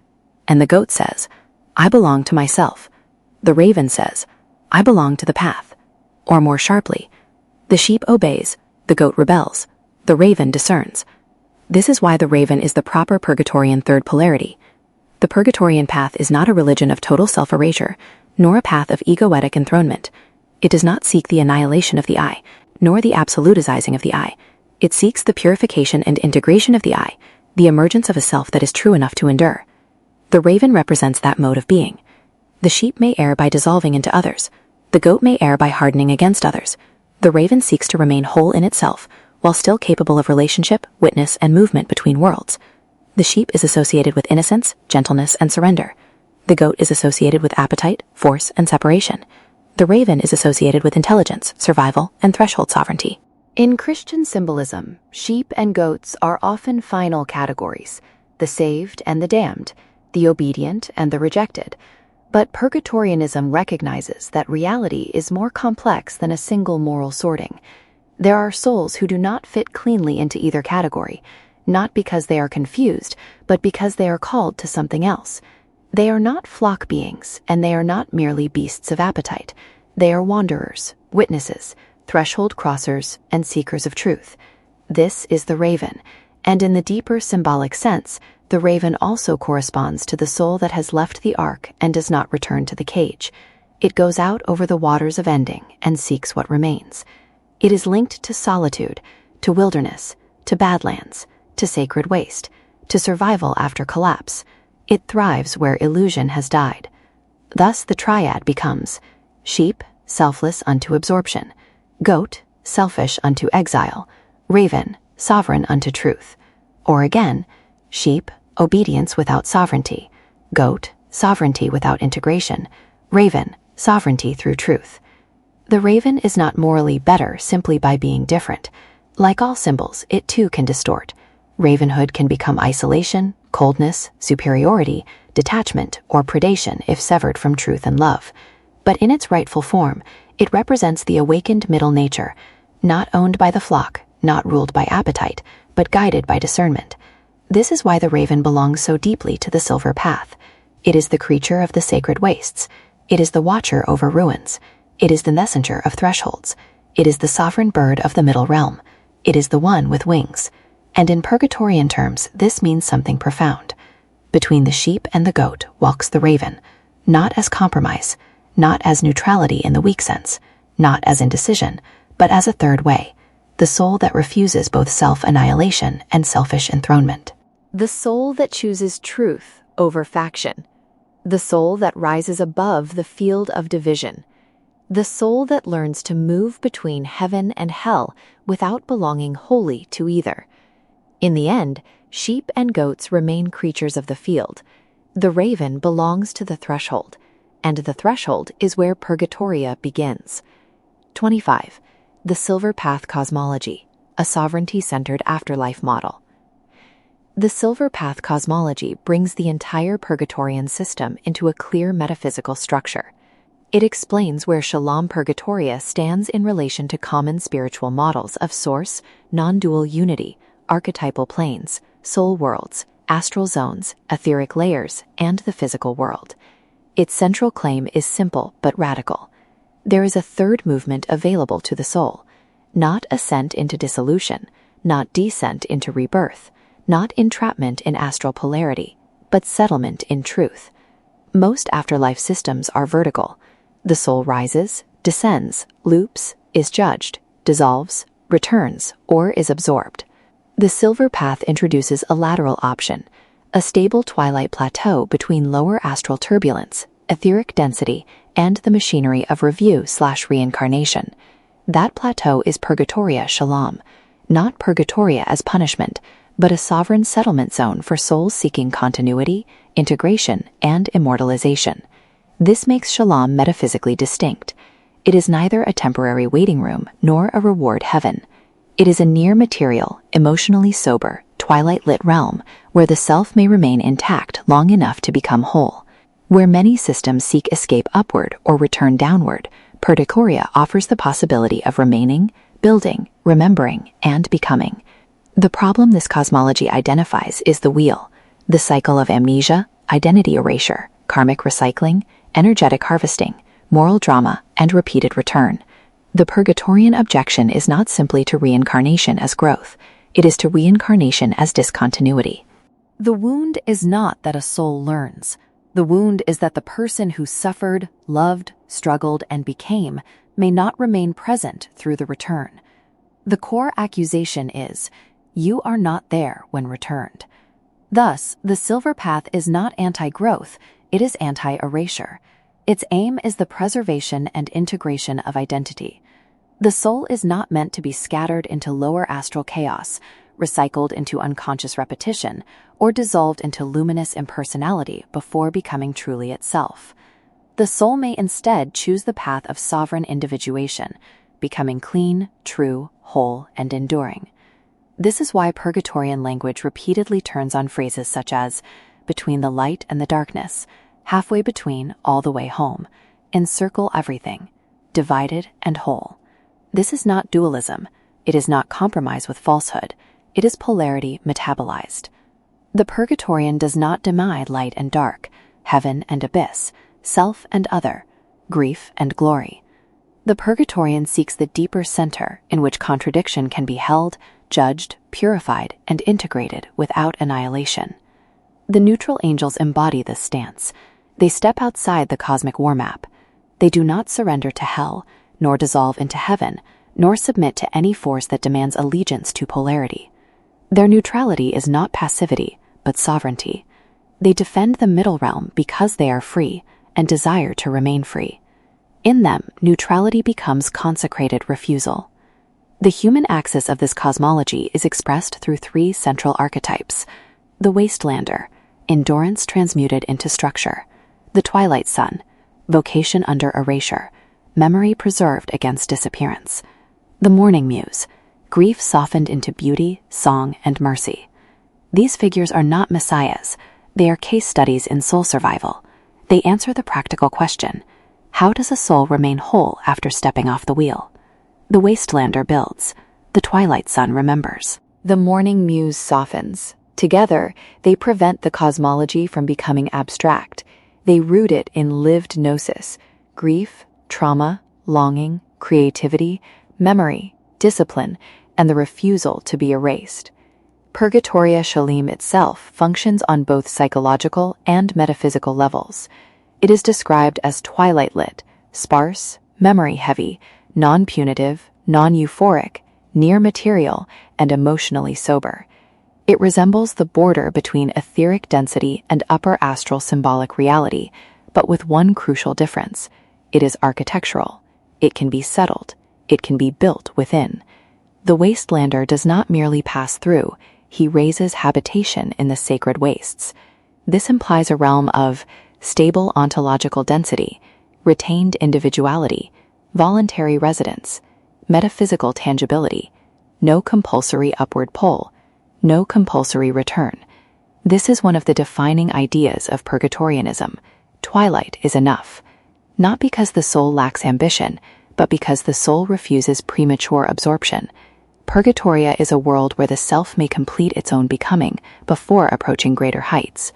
and the goat says, "I belong to myself," the raven says, "I belong to the path." Or more sharply, the sheep obeys, the goat rebels, the raven discerns. This is why the raven is the proper Purgatorian third polarity. The Purgatorian path is not a religion of total self-erasure, nor a path of egoic enthronement. It does not seek the annihilation of the I, nor the absolutizing of the I. It seeks the purification and integration of the I, the emergence of a self that is true enough to endure. The raven represents that mode of being. The sheep may err by dissolving into others. The goat may err by hardening against others. The raven seeks to remain whole in itself, while still capable of relationship, witness, and movement between worlds. The sheep is associated with innocence, gentleness, and surrender. The goat is associated with appetite, force, and separation. The raven is associated with intelligence, survival, and threshold sovereignty. In Christian symbolism, sheep and goats are often final categories, the saved and the damned, the obedient and the rejected. But Purgatorianism recognizes that reality is more complex than a single moral sorting. There are souls who do not fit cleanly into either category, not because they are confused, but because they are called to something else. They are not flock beings, and they are not merely beasts of appetite. They are wanderers, witnesses, threshold crossers, and seekers of truth. This is the raven, and in the deeper symbolic sense, the raven also corresponds to the soul that has left the ark and does not return to the cage. It goes out over the waters of ending and seeks what remains. It is linked to solitude, to wilderness, to badlands, to sacred waste, to survival after collapse. It thrives where illusion has died. Thus the triad becomes sheep, selfless unto absorption; goat, selfish unto exile; raven, sovereign unto truth. Or again, sheep, obedience without sovereignty; goat, sovereignty without integration; raven, sovereignty through truth. The raven is not morally better simply by being different. Like all symbols, it too can distort. Ravenhood can become isolation, coldness, superiority, detachment, or predation if severed from truth and love. But in its rightful form, it represents the awakened middle nature, not owned by the flock, not ruled by appetite, but guided by discernment. This is why the raven belongs so deeply to the Silver Path. It is the creature of the sacred wastes. It is the watcher over ruins. It is the messenger of thresholds. It is the sovereign bird of the middle realm. It is the one with wings. And in Purgatorian terms, this means something profound. Between the sheep and the goat walks the raven, not as compromise, not as neutrality in the weak sense, not as indecision, but as a third way, the soul that refuses both self-annihilation and selfish enthronement. The soul that chooses truth over faction. The soul that rises above the field of division. The soul that learns to move between heaven and hell without belonging wholly to either. In the end, sheep and goats remain creatures of the field. The raven belongs to the threshold, and the threshold is where Purgatoria begins. 25. The Silver Path Cosmology, a sovereignty-centered afterlife model. The Silver Path cosmology brings the entire Purgatorian system into a clear metaphysical structure. It explains where Shalim-Purgatoria stands in relation to common spiritual models of source, non-dual unity, archetypal planes, soul worlds, astral zones, etheric layers, and the physical world. Its central claim is simple but radical. There is a third movement available to the soul, not ascent into dissolution, not descent into rebirth, not entrapment in astral polarity, but settlement in truth. Most afterlife systems are vertical. The soul rises, descends, loops, is judged, dissolves, returns, or is absorbed. The Silver Path introduces a lateral option, a stable twilight plateau between lower astral turbulence, etheric density, and the machinery of review/reincarnation. That plateau is Purgatoria Shalim, not Purgatoria as punishment, but a sovereign settlement zone for souls seeking continuity, integration, and immortalization. This makes Shalim metaphysically distinct. It is neither a temporary waiting room nor a reward heaven. It is a near-material, emotionally sober, twilight-lit realm where the self may remain intact long enough to become whole. Where many systems seek escape upward or return downward, Purgatoria offers the possibility of remaining, building, remembering, and becoming. The problem this cosmology identifies is the wheel, the cycle of amnesia, identity erasure, karmic recycling, energetic harvesting, moral drama, and repeated return. The Purgatorian objection is not simply to reincarnation as growth, it is to reincarnation as discontinuity. The wound is not that a soul learns. The wound is that the person who suffered, loved, struggled, and became may not remain present through the return. The core accusation is, you are not there when returned. Thus, the Silver Path is not anti-growth, it is anti-erasure. Its aim is the preservation and integration of identity. The soul is not meant to be scattered into lower astral chaos, recycled into unconscious repetition, or dissolved into luminous impersonality before becoming truly itself. The soul may instead choose the path of sovereign individuation, becoming clean, true, whole, and enduring. This is why Purgatorian language repeatedly turns on phrases such as, between the light and the darkness, halfway between, all the way home, encircle everything, divided and whole. This is not dualism, it is not compromise with falsehood, it is polarity metabolized. The Purgatorian does not deny light and dark, heaven and abyss, self and other, grief and glory. The Purgatorian seeks the deeper center in which contradiction can be held, judged, purified, and integrated without annihilation. The neutral angels embody this stance. They step outside the cosmic war map. They do not surrender to hell, nor dissolve into heaven, nor submit to any force that demands allegiance to polarity. Their neutrality is not passivity, but sovereignty. They defend the middle realm because they are free and desire to remain free. In them, neutrality becomes consecrated refusal. The human axis of this cosmology is expressed through three central archetypes: the Wastelander, endurance transmuted into structure; the Twilight Sun, vocation under erasure, memory preserved against disappearance; the Morning Muse, grief softened into beauty, song, and mercy. These figures are not messiahs, they are case studies in soul survival. They answer the practical question: how does a soul remain whole after stepping off the wheel? The Wastelander builds, the Twilight Sun remembers. The Morning Muse softens. Together, they prevent the cosmology from becoming abstract. They root it in lived gnosis, grief, trauma, longing, creativity, memory, discipline, and the refusal to be erased. Purgatoria Shalim itself functions on both psychological and metaphysical levels. It is described as twilight-lit, sparse, memory-heavy, non-punitive, non-euphoric, near-material, and emotionally sober. It resembles the border between etheric density and upper astral symbolic reality, but with one crucial difference. It is architectural. It can be settled. It can be built within. The Wastelander does not merely pass through, he raises habitation in the sacred wastes. This implies a realm of stable ontological density, retained individuality, voluntary residence, metaphysical tangibility, no compulsory upward pull, no compulsory return. This is one of the defining ideas of Purgatorianism. Twilight is enough, not because the soul lacks ambition, but because the soul refuses premature absorption. Purgatoria is a world where the self may complete its own becoming before approaching greater heights.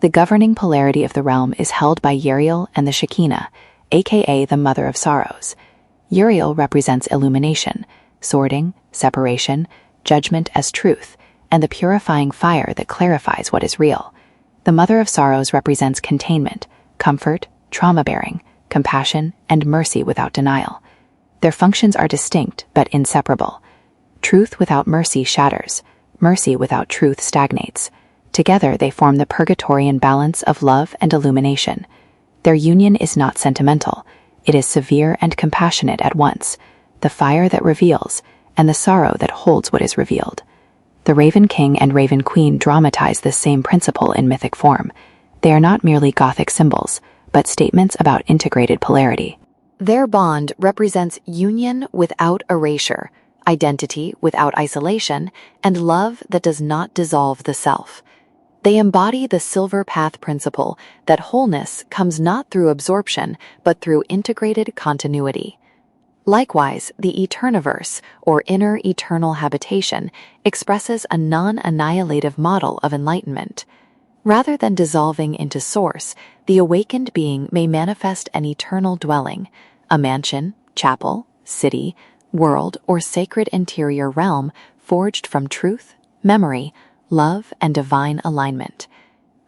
The governing polarity of the realm is held by Uriel and the Shekhinah, aka the Mother of Sorrows. Uriel represents illumination, sorting, separation, judgment as truth, and the purifying fire that clarifies what is real. The Mother of Sorrows represents containment, comfort, trauma-bearing, compassion, and mercy without denial. Their functions are distinct but inseparable. Truth without mercy shatters, mercy without truth stagnates. Together they form the Purgatorian balance of love and illumination. Their union is not sentimental, it is severe and compassionate at once, the fire that reveals and the sorrow that holds what is revealed. The Raven King and Raven Queen dramatize this same principle in mythic form. They are not merely Gothic symbols, but statements about integrated polarity. Their bond represents union without erasure, identity without isolation, and love that does not dissolve the self. They embody the Silver Path principle that wholeness comes not through absorption, but through integrated continuity. Likewise, the Eterna-verse, or inner eternal habitation, expresses a non-annihilative model of enlightenment. Rather than dissolving into source, the awakened being may manifest an eternal dwelling, a mansion, chapel, city, world, or sacred interior realm forged from truth, memory, love, and divine alignment.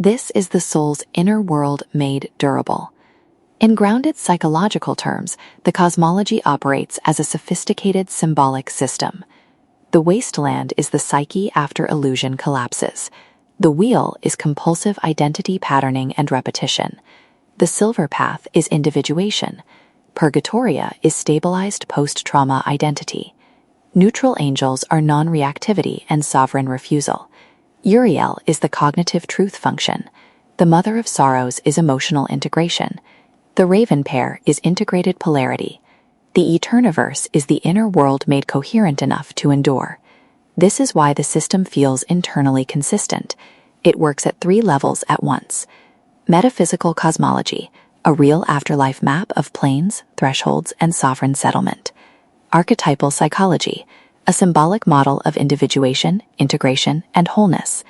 This is the soul's inner world made durable. In grounded psychological terms, the cosmology operates as a sophisticated symbolic system. The wasteland is the psyche after illusion collapses. The wheel is compulsive identity patterning and repetition. The Silver Path is individuation. Purgatoria is stabilized post-trauma identity. Neutral angels are non-reactivity and sovereign refusal. Uriel is the cognitive truth function. The mother of sorrows is emotional integration. The Raven pair is integrated polarity. The Eterna-verse is the inner world made coherent enough to endure. This is why the system feels internally consistent. It works at 3 levels at once. Metaphysical cosmology, a real afterlife map of planes, thresholds, and sovereign settlement. Archetypal psychology, a symbolic model of individuation, integration, and wholeness.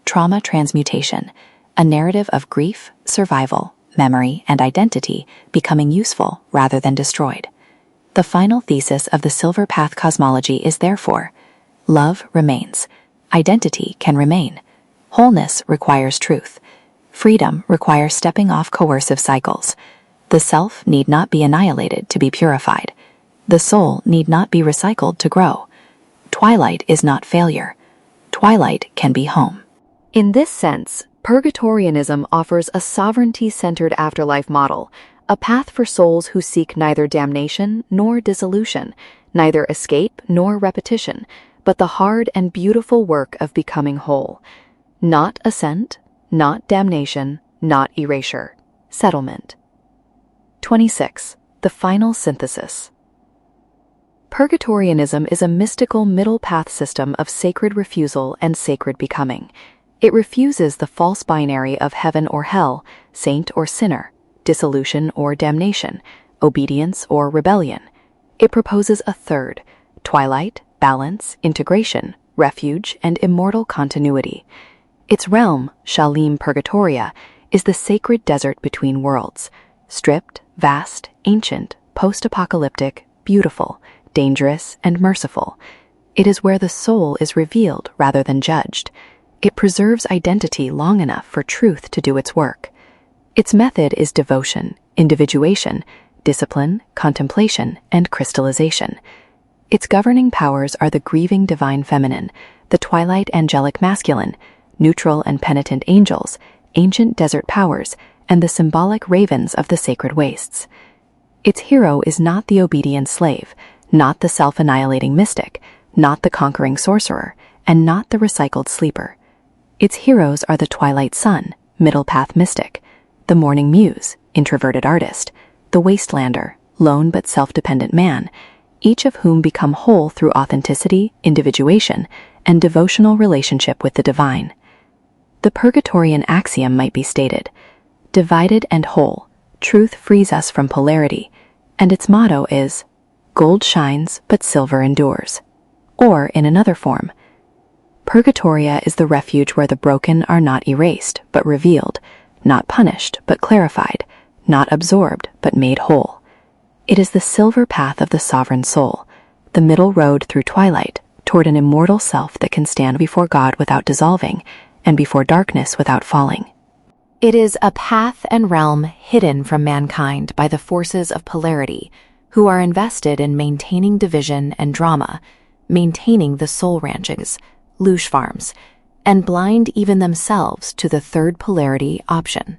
Trauma transmutation, a narrative of grief, survival, memory, and identity becoming useful rather than destroyed. The final thesis of the Silver Path cosmology is therefore, love remains, identity can remain, wholeness requires truth, freedom requires stepping off coercive cycles. The self need not be annihilated to be purified. The soul need not be recycled to grow. Twilight is not failure. Twilight can be home. In this sense, Purgatorianism offers a sovereignty-centered afterlife model, a path for souls who seek neither damnation nor dissolution, neither escape nor repetition, but the hard and beautiful work of becoming whole. Not ascent, not damnation, not erasure. Settlement. 26. The final synthesis. Purgatorianism is a mystical middle path system of sacred refusal and sacred becoming. It refuses the false binary of heaven or hell, saint or sinner, dissolution or damnation, obedience or rebellion. It proposes a third, twilight, balance, integration, refuge, and immortal continuity. Its realm, Shalim-Purgatoria, is the sacred desert between worlds, stripped, vast, ancient, post-apocalyptic, beautiful, dangerous, and merciful. It is where the soul is revealed rather than judged. It preserves identity long enough for truth to do its work. Its method is devotion, individuation, discipline, contemplation, and crystallization. Its governing powers are the grieving divine feminine, the twilight angelic masculine, neutral and penitent angels, ancient desert powers, and the symbolic ravens of the sacred wastes. Its hero is not the obedient slave, not the self-annihilating mystic, not the conquering sorcerer, and not the recycled sleeper. Its heroes are the twilight sun, middle path mystic, the morning muse, introverted artist, the wastelander, lone but self-dependent man, each of whom become whole through authenticity, individuation, and devotional relationship with the divine. The Purgatorian axiom might be stated, divided and whole, truth frees us from polarity, and its motto is, gold shines but silver endures. Or, in another form, Purgatoria is the refuge where the broken are not erased but revealed, not punished but clarified, not absorbed but made whole. It is the silver path of the sovereign soul, the middle road through twilight toward an immortal self that can stand before God without dissolving, and before darkness without falling. It is a path and realm hidden from mankind by the forces of polarity, who are invested in maintaining division and drama, maintaining the soul ranches, loosh farms, and blind even themselves to the third polarity option.